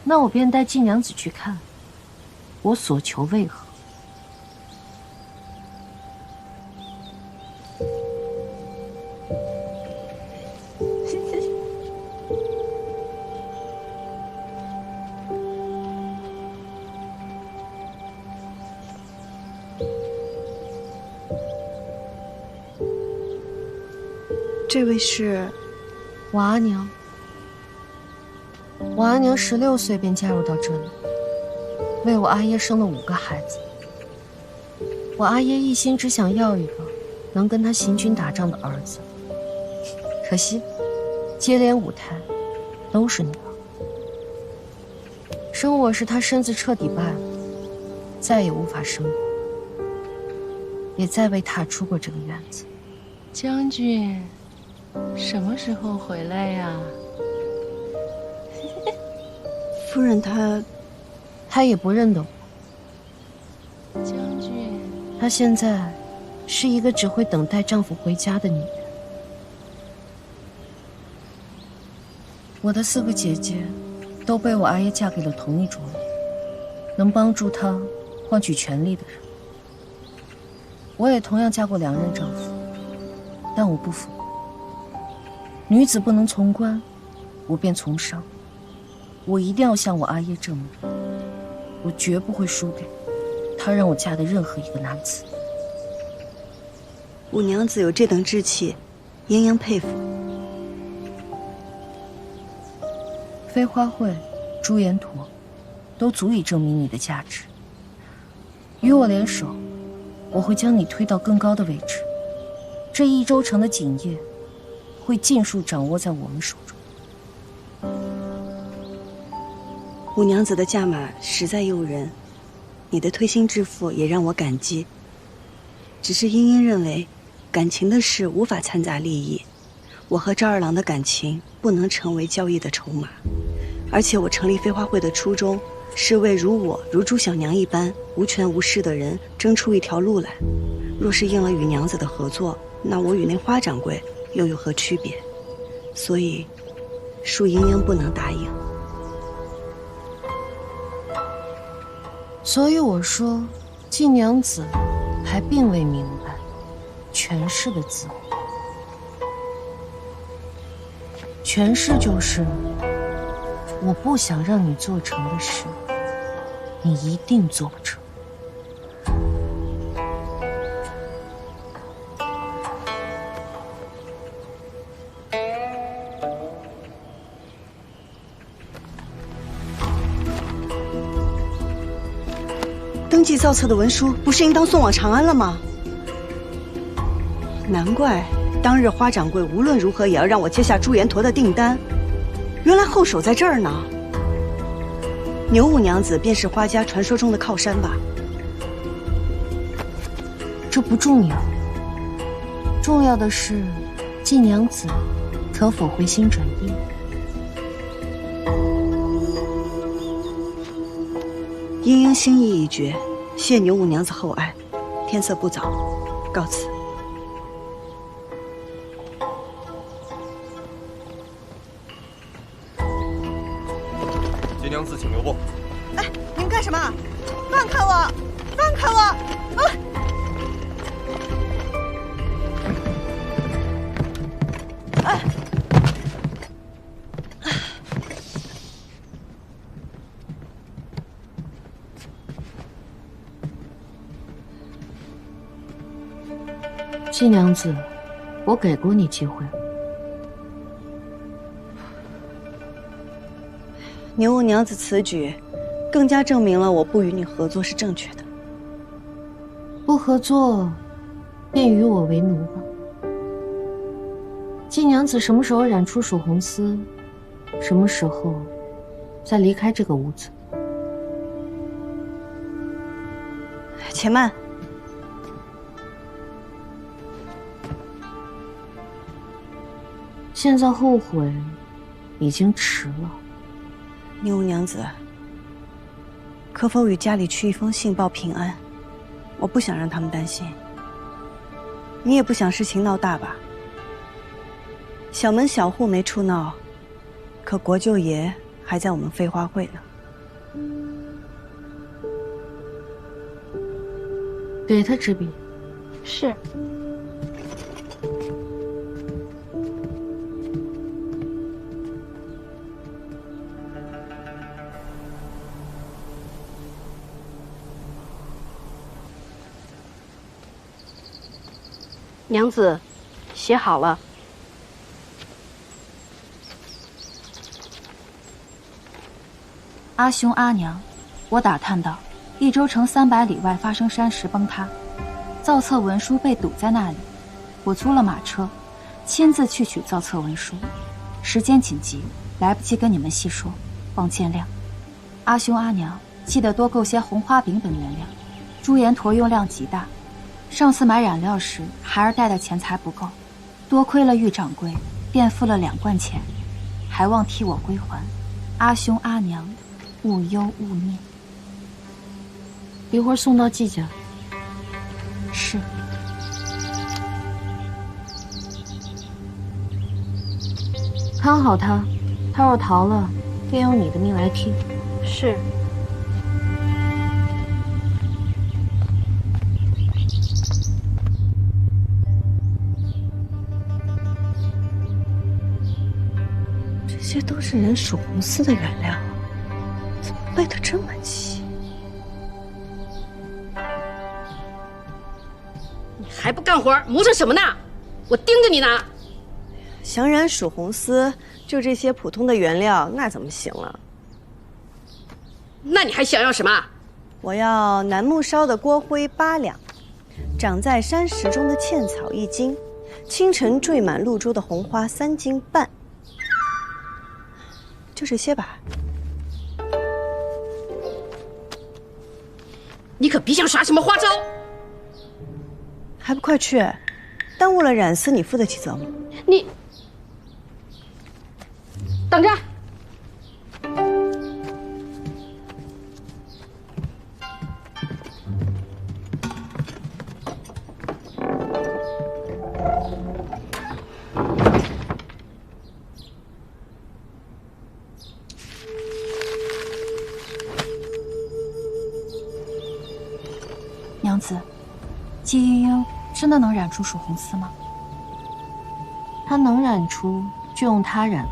那我便带季娘子去看，我所求为何。这位是我阿娘。我阿娘16岁便嫁入到这里，为我阿爷生了5个孩子。我阿爷一心只想要一个能跟他行军打仗的儿子，可惜接连5胎都是女儿。生我时他身子彻底败了，再也无法生我，也再未踏出过这个院子。将军什么时候回来呀？夫人她也不认得我。将军，她现在是一个只会等待丈夫回家的女人。我的4个姐姐都被我阿爷嫁给了同一种人，能帮助她换取权力的人。我也同样嫁过2任丈夫，但我不服。女子不能从官，我便从商。我一定要向我阿爷证明，我绝不会输给他让我嫁的任何一个男子。五娘子有这等志气，英英佩服。飞花会、朱颜驼，都足以证明你的价值。与我联手，我会将你推到更高的位置。这益州城的锦业，会尽数掌握在我们手中。五娘子的价码实在诱人，你的推心置腹也让我感激。只是英英认为，感情的事无法掺杂利益，我和赵二郎的感情不能成为交易的筹码。而且我成立飞花会的初衷，是为如朱小娘一般无权无势的人争出一条路来。若是应了与娘子的合作，那我与那花掌柜又有何区别？所以，恕英英不能答应。所以我说，季娘子还并未明白权势的滋味。权势就是我不想让你做成的事，你一定做不成。登记造册的文书不是应当送往长安了吗？难怪当日花掌柜无论如何也要让我接下朱颜驼的订单，原来后手在这儿呢。牛五娘子便是花家传说中的靠山吧？这不重要，重要的是季娘子可否回心转意。英英心意已决，谢牛五娘子厚爱。天色不早，告辞。季娘子，请留步。哎，你们干什么？放开我！放开我！啊！哎！季娘子，我给过你机会。牛五娘子此举，更加证明了我不与你合作是正确的。不合作，便与我为奴吧。季娘子什么时候染出曙红丝，什么时候再离开这个屋子。且慢。现在后悔，已经迟了。牛五娘子，可否与家里去一封信报平安？我不想让他们担心。你也不想事情闹大吧？小门小户没处闹，可国舅爷还在我们飞花会呢。给他纸笔。是。娘子，写好了。阿兄阿娘，我打探到，益州城300里外发生山石崩塌，造册文书被堵在那里。我租了马车，亲自去取造册文书。时间紧急，来不及跟你们细说，望见谅。阿兄阿娘，记得多购些红花饼等原料，朱颜沱用量极大。上次买染料时，孩儿带的钱财不够，多亏了玉掌柜，便付了2贯钱，还望替我归还。阿兄阿娘，勿忧勿念。一会儿送到季家。是。看好他，他若逃了，便用你的命来替。是。这些都是人曙红丝的原料，怎么备得这么齐？你还不干活，磨蹭什么呢？我盯着你呢。想染曙红丝，就这些普通的原料，那怎么行了？那你还想要什么？我要楠木烧的锅灰8两，长在山石中的茜草1斤，清晨缀满露珠的红花3斤半。就这些吧。你可别想耍什么花招！还不快去！耽误了染丝，你负得起责吗？你等着！娘子，季莺莺真的能染出曙红丝吗？她能染出就用她染，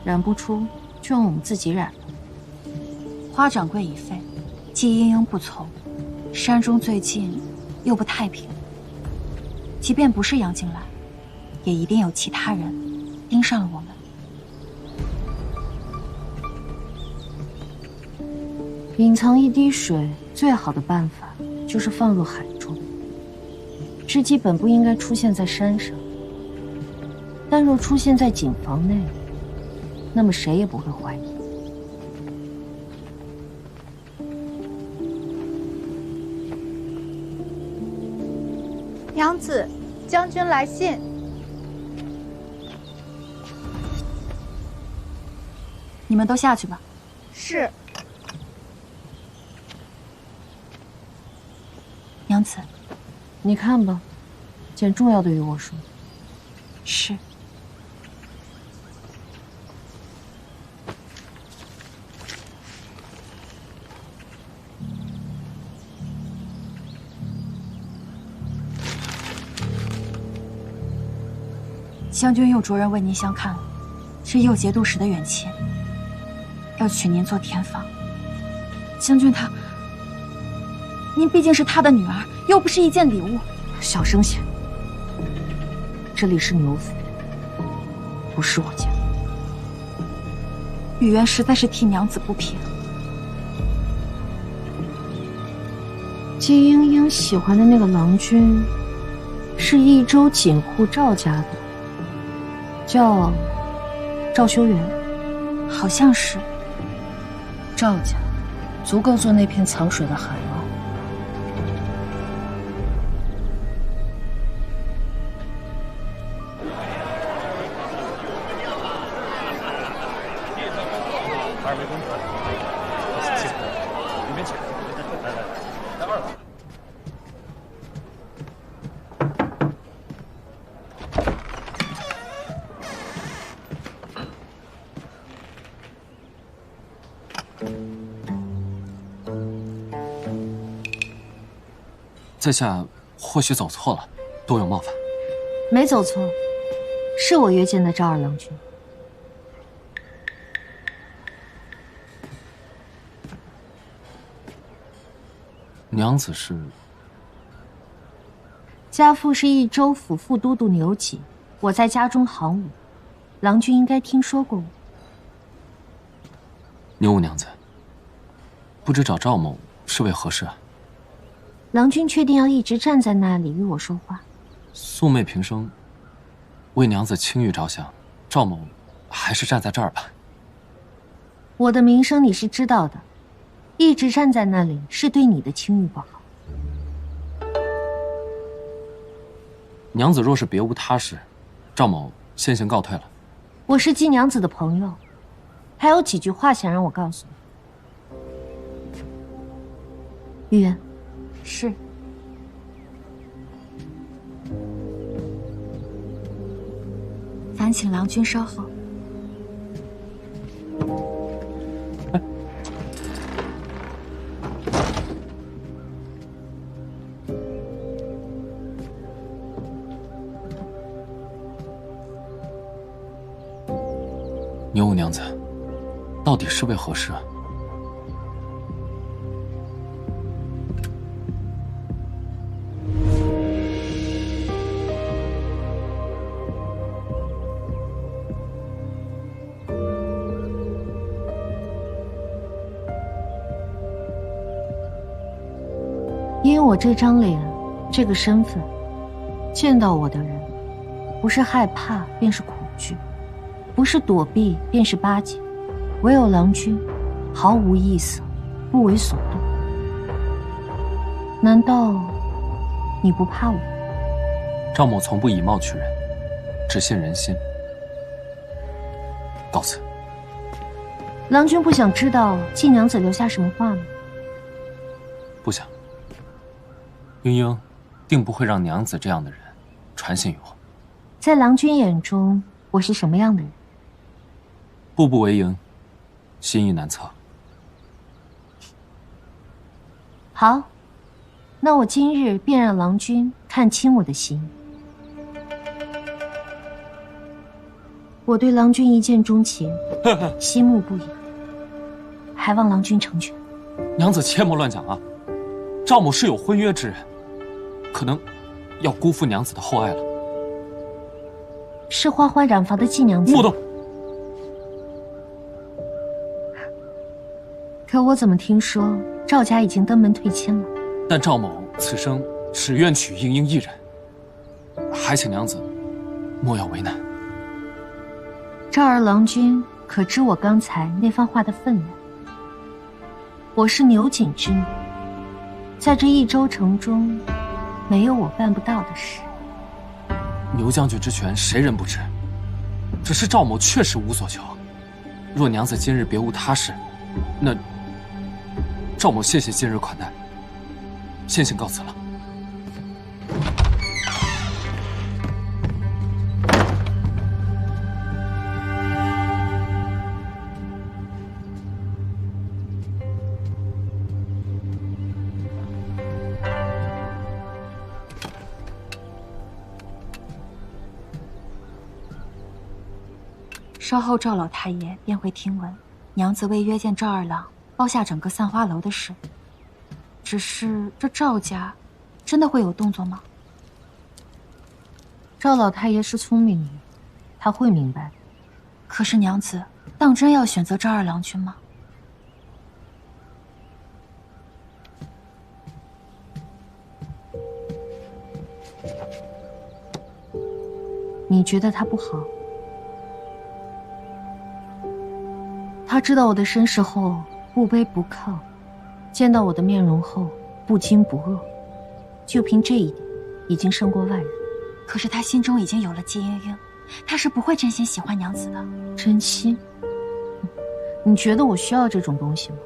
染不出就用我们自己染。花掌柜已废，季莺莺不从，山中最近又不太平。即便不是杨静兰，也一定有其他人盯上了我们。隐藏一滴水，最好的办法就是放入海中。织机本不应该出现在山上，但若出现在井房内，那么谁也不会怀疑。娘子，将军来信。你们都下去吧。是。娘子，你看吧，件重要的与我说。是。将军又着人为您相看了，是右节度使的远亲，要娶您做田房。将军他，您毕竟是他的女儿，又不是一件礼物。小声些。这里是牛府，不是我家。雨渊实在是替娘子不平。姬英英喜欢的那个郎君，是益州锦户赵家的，叫赵修缘，好像是。赵家足够做那片藏水的海吗？在下或许走错了，多有冒犯。没走错，是我约见的赵二郎君。娘子是？家父是益州府副都督牛己，我在家中行伍，郎君应该听说过我。牛五娘子，不知找赵某是为何事啊？郎君确定要一直站在那里与我说话？素昧平生，为娘子清誉着想，赵某还是站在这儿吧。我的名声你是知道的，一直站在那里是对你的清誉不好。娘子若是别无他事，赵某先行告退了。我是姬娘子的朋友，还有几句话想让我告诉你。玉渊。是。烦请郎君稍后。牛五娘子，到底是为何事啊？因为我这张脸，这个身份，见到我的人，不是害怕便是恐惧，不是躲避便是巴结，唯有郎君，毫无异色，不为所动。难道你不怕我？赵某从不以貌取人，只信人心。告辞。郎君不想知道季娘子留下什么话吗？不想。英英定不会让娘子这样的人传信于我。在郎君眼中，我是什么样的人？步步为营，心意难测。好，那我今日便让郎君看清我的心意。我对郎君一见钟情，心慕不已，还望郎君成全。娘子切莫乱讲啊！赵某是有婚约之人，可能要辜负娘子的厚爱了。是花花染坊的季娘子。莫动！可我怎么听说赵家已经登门退亲了？但赵某此生只愿娶英英一人，还请娘子莫要为难。赵二郎君可知我刚才那番话的分量？我是牛锦之女，在这益州城中，没有我办不到的事。牛将军之权，谁人不知？只是赵某确实无所求。若娘子今日别无他事，那赵某谢谢今日款待，先行告辞了。稍后赵老太爷便会听闻娘子为约见赵二郎包下整个散花楼的事。只是这赵家真的会有动作吗？赵老太爷是聪明人，他会明白的。可是娘子，当真要选择赵二郎君吗？你觉得他不好？他知道我的身世后不卑不亢，见到我的面容后不惊不恶，就凭这一点，已经胜过外人。可是他心中已经有了季莺莺，他是不会真心喜欢娘子的。真心？你觉得我需要这种东西吗？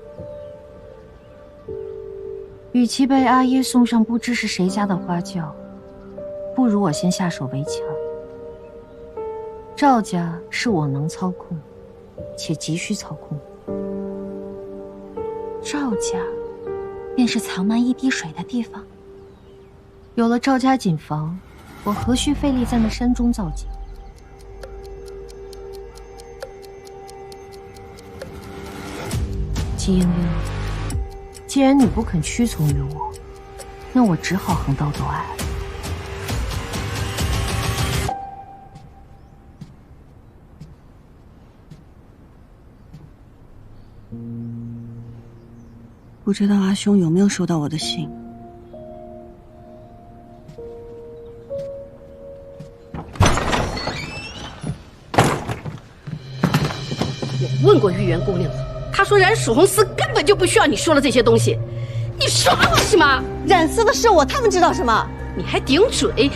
与其被阿耶送上不知是谁家的花轿，不如我先下手为强。赵家是我能操控，且急需操控。赵家，便是藏难一滴水的地方。有了赵家锦房，我何须费力在那山中造景？季莺莺，既然你不肯屈从于我，那我只好横刀夺爱了。不知道阿兄有没有收到我的信？我问过玉元姑娘了，她说染曙红丝根本就不需要你说的这些东西。你耍我是吗？染丝的是我，他们知道什么？你还顶嘴？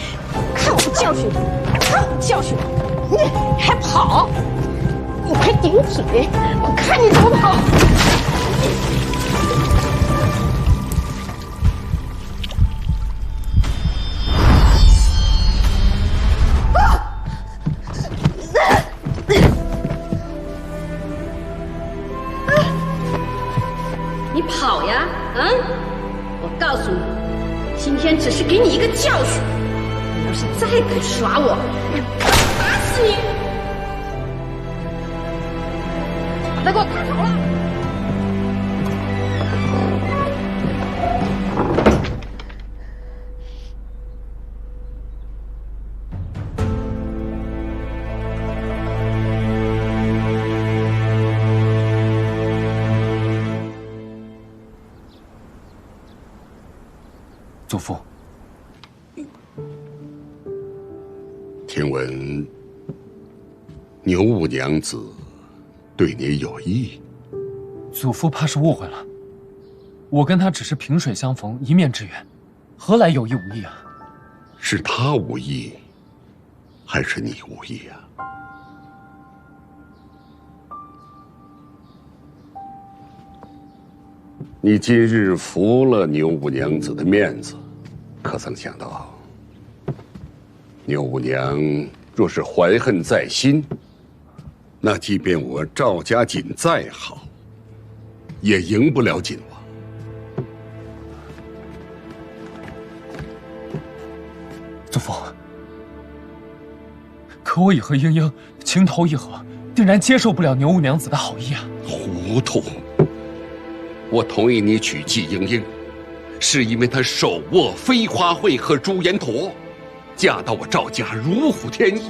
看我教训你！看我教训你！你还跑？你还顶嘴？我看你怎么跑！你跑呀！啊！我告诉你，今天只是给你一个教训。你要是再敢耍我，我打死你！把他给我打跑了！祖父，听闻牛五娘子对你有意，祖父怕是误会了。我跟她只是萍水相逢，一面之缘，何来有意无意啊？是她无意，还是你无意啊？你今日服了牛五娘子的面子，可曾想到，牛五娘若是怀恨在心，那即便我赵家锦再好，也赢不了锦王。祖父，可我已和莺莺情投意合，定然接受不了牛五娘子的好意啊！糊涂！我同意你娶季莺莺，是因为她手握飞花会和朱颜陀，嫁到我赵家如虎添翼。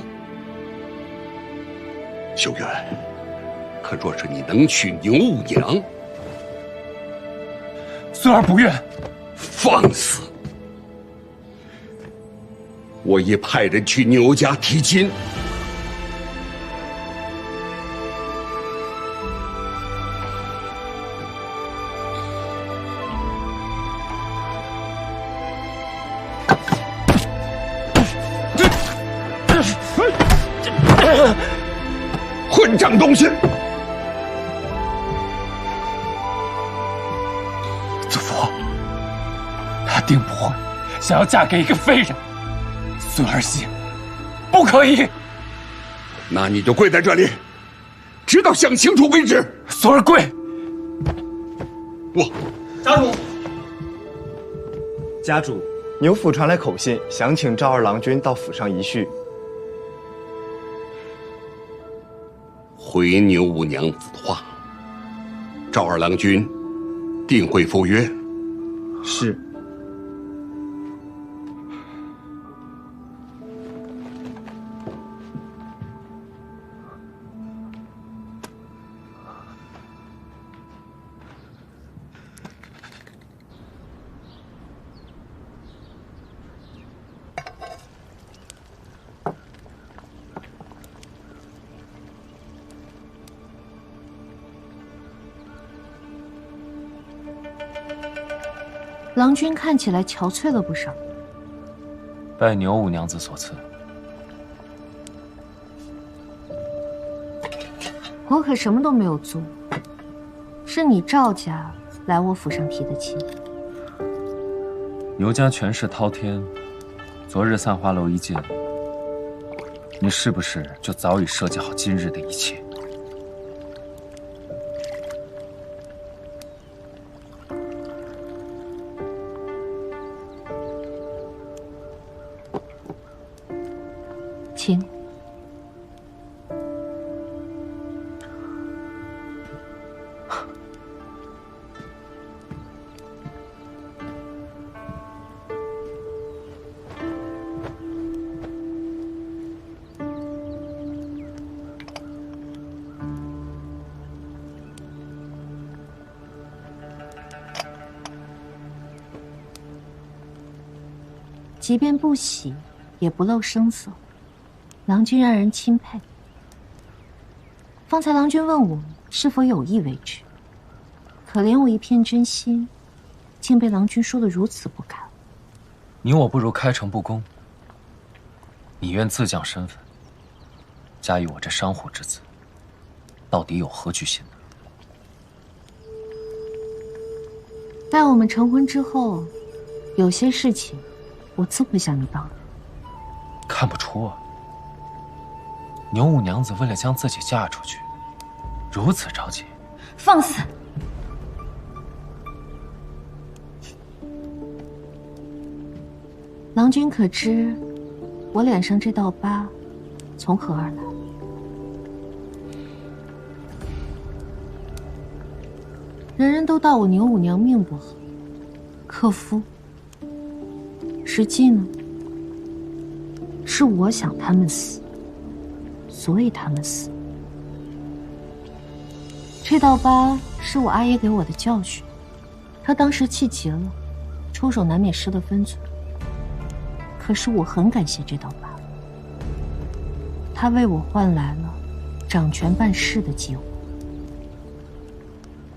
秀媛，可若是你能娶牛五娘，孙儿不愿。放肆！我已派人去牛家提亲。混账东西！祖父，她定不会想要嫁给一个废人。孙儿信，不可以。那你就跪在这里，直到想清楚为止。孙儿跪。我，家主，家主，牛府传来口信，想请赵二郎君到府上一叙。回牛五娘子的话，赵二郎君定会赴约。是。郎君看起来憔悴了不少。拜牛五娘子所赐。我可什么都没有做，是你赵家来我府上提的亲。牛家权势滔天，昨日散花楼一见，你是不是就早已设计好今日的一切？请。即便不喜，也不露声色。郎君让人钦佩。方才郎君问我是否有意为之，可怜我一片真心，竟被郎君说得如此不堪。你我不如开诚布公。你愿自降身份，加以我这商户之子，到底有何居心呢？待我们成婚之后，有些事情我自会向你道来。看不出啊，牛五娘子为了将自己嫁出去，如此着急。放肆！郎君可知，我脸上这道疤从何而来？人人都道我牛五娘命不好，克夫。实际呢，是我想他们死，所以他们死。这道疤是我阿爷给我的教训，他当时气急了，出手难免失了分寸。可是我很感谢这道疤，他为我换来了掌权办事的机会。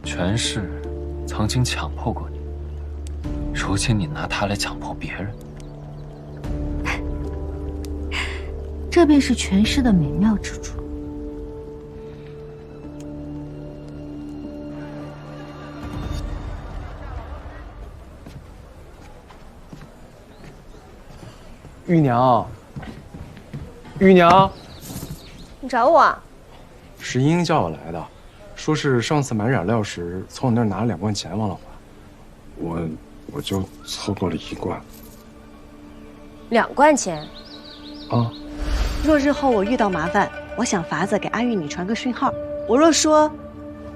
权势曾经强迫过你，如今你拿它来强迫别人，这便是权势的美妙之处。玉娘，玉娘，你找我？石英叫我来的，说是上次买染料时从你那儿拿了2罐钱忘了还，我就凑够了1罐。2罐钱？啊。若日后我遇到麻烦，我想法子给阿玉你传个讯号。我若说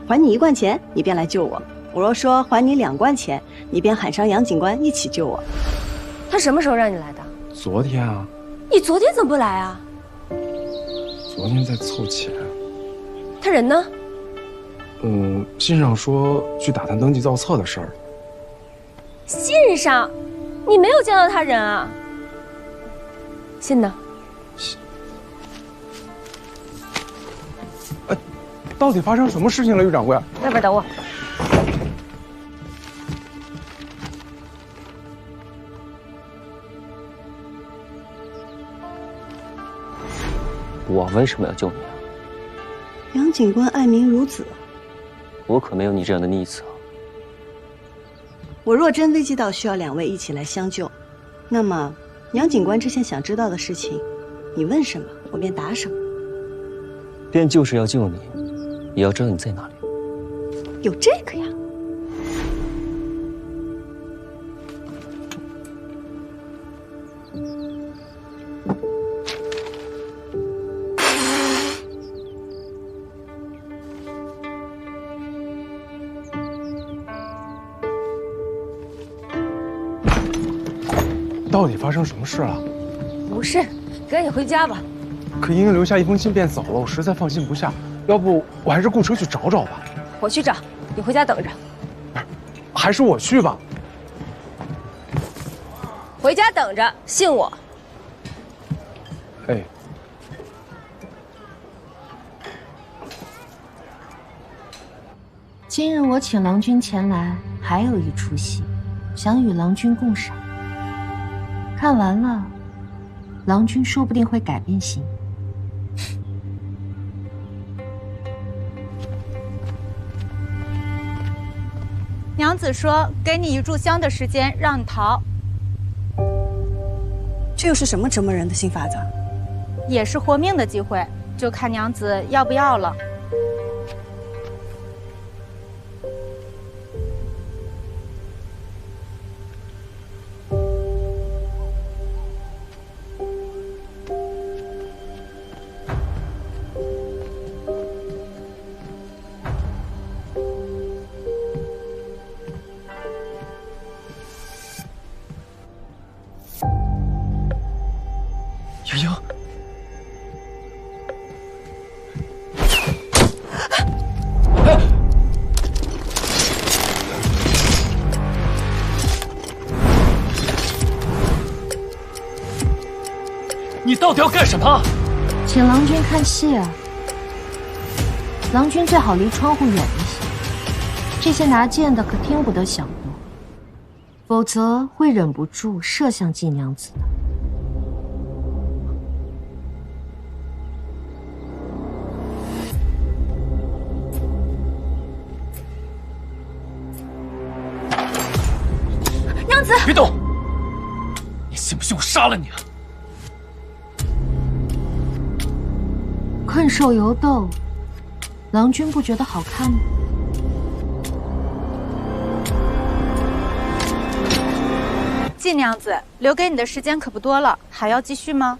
还你1罐钱，你便来救我；我若说还你2罐钱，你便喊上杨警官一起救我。他什么时候让你来的？昨天啊。你昨天怎么不来啊？昨天在凑钱。他人呢？信上说去打探登记造册的事儿。信上？你没有见到他人啊？信呢？到底发生什么事情了，玉掌柜？外边等我。我为什么要救你啊？杨警官爱民如子，我可没有你这样的逆子啊。我若真危机到需要2位一起来相救，那么杨警官之前想知道的事情，你问什么我便答什么。便就是要救你，也要知道你在哪里。有这个呀？到底发生什么事了？无事，赶紧回家吧。可英英留下1封信便走了，我实在放心不下。要不我还是雇车去找找吧。我去找，你回家等着。还是我去吧。回家等着，信我。哎。今日我请郎君前来，还有一出戏。想与郎君共赏。看完了，郎君说不定会改变心意。娘子说：“给你一炷香的时间，让你逃。”这又是什么折磨人的新法子？也是活命的机会，就看娘子要不要了。莹莹，你到底要干什么？请郎君看戏啊！郎君最好离窗户远一些，这些拿剑的可听不得响动，否则会忍不住射向季娘子的。娘子，别动！你信不信我杀了你啊？困兽犹斗，郎君不觉得好看吗？季娘子，留给你的时间可不多了，还要继续吗？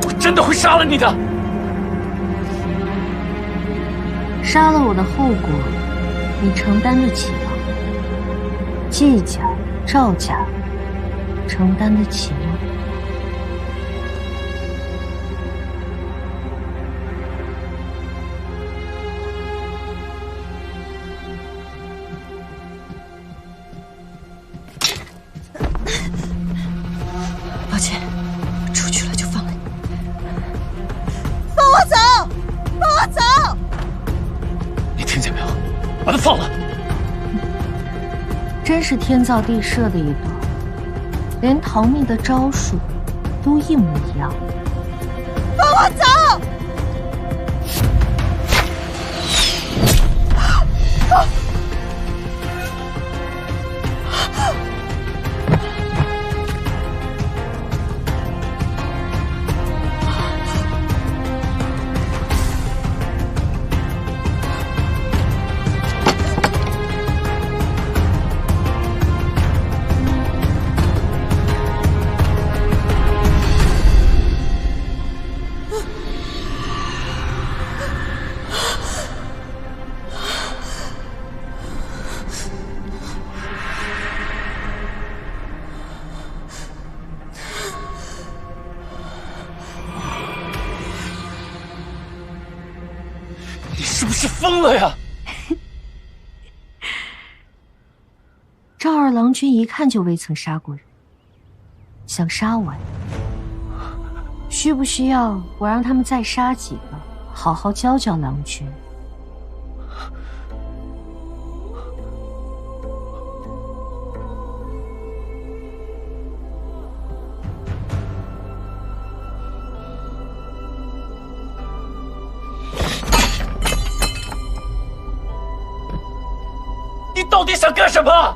我真的会杀了你的！杀了我的后果，你承担得起吗？季家、赵家承担得起吗？抱歉，出去了就放了你。放我走！放我走！你听见没有？把他放了！真是天造地设的一对，连逃命的招数都一模一样。放我走！你是不是疯了呀？赵二郎君一看就未曾杀过人，想杀我呀？需不需要我让他们再杀几个，好好教教郎君？你到底想干什么？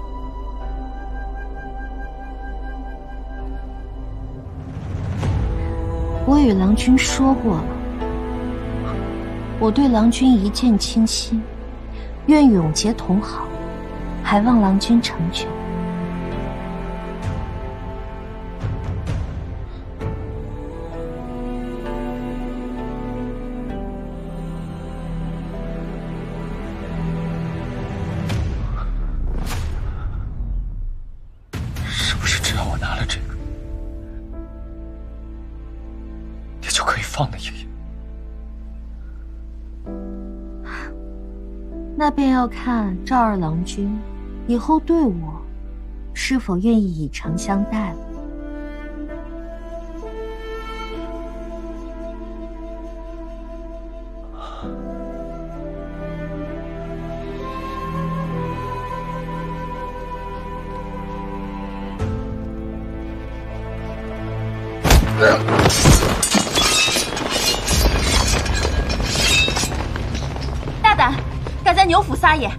我与郎君说过了，我对郎君一见倾心，愿永结同好，还望郎君成全。是不是只要我拿了这个，你就可以放了爷爷？那便要看赵二郎君以后对我是否愿意以诚相待了。大胆，敢在牛府撒野！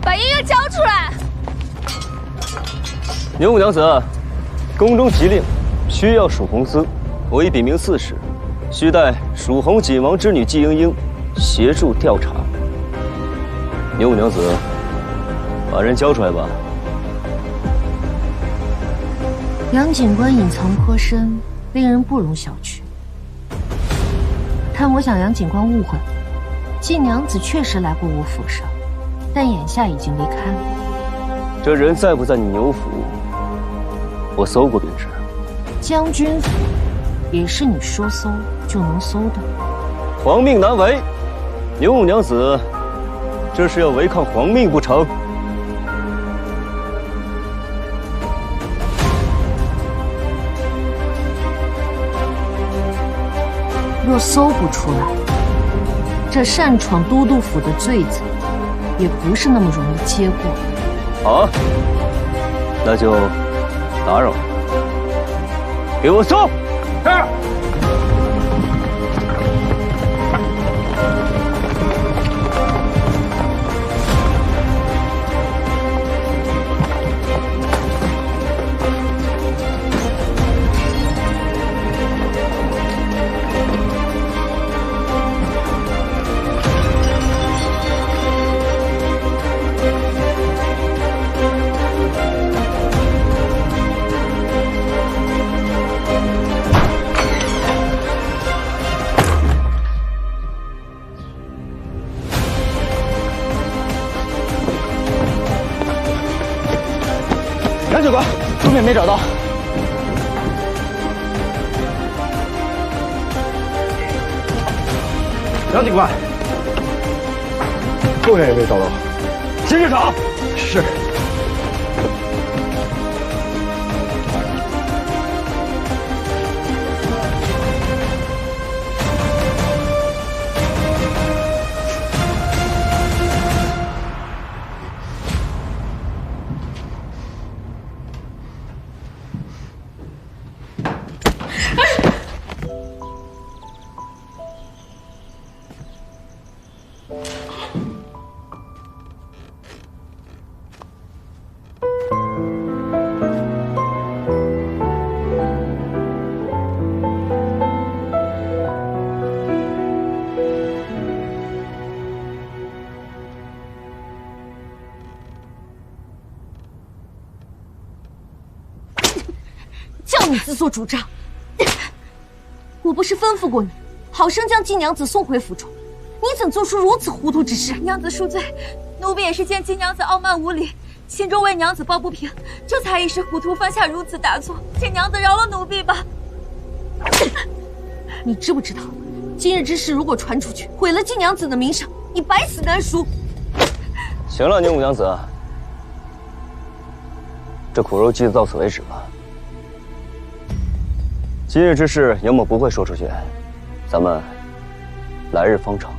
把莹莹交出来！牛五娘子，宫中急令，需要蜀红司，我已禀明刺史，需待蜀红锦王之女季莺莺协助调查。牛五娘子，把人交出来吧。杨警官隐藏颇深，令人不容小觑。看我想杨警官误会了，季娘子确实来过我府上，但眼下已经离开了。这人在不在你牛府，我搜过便知。将军府也是你说搜就能搜的。皇命难违，牛五娘子，这是要违抗皇命不成？若搜不出来，这擅闯都督府的罪责，也不是那么容易接过。好啊，那就打扰了，给我搜！是。杨警官，东面没找到。杨警官，后面也没找到。接着找。是。叫你自作主张！我不是吩咐过你，好生将季娘子送回府中，你怎做出如此糊涂之事？娘子恕罪，奴婢也是见季娘子傲慢无礼，心中为娘子抱不平，这才一时糊涂犯下如此大错，请娘子饶了奴婢吧。你知不知道，今日之事如果传出去，毁了季娘子的名声，你百死难赎。行了，牛五娘子，这苦肉计就到此为止吧。今日之事，杨某不会说出去，咱们来日方长。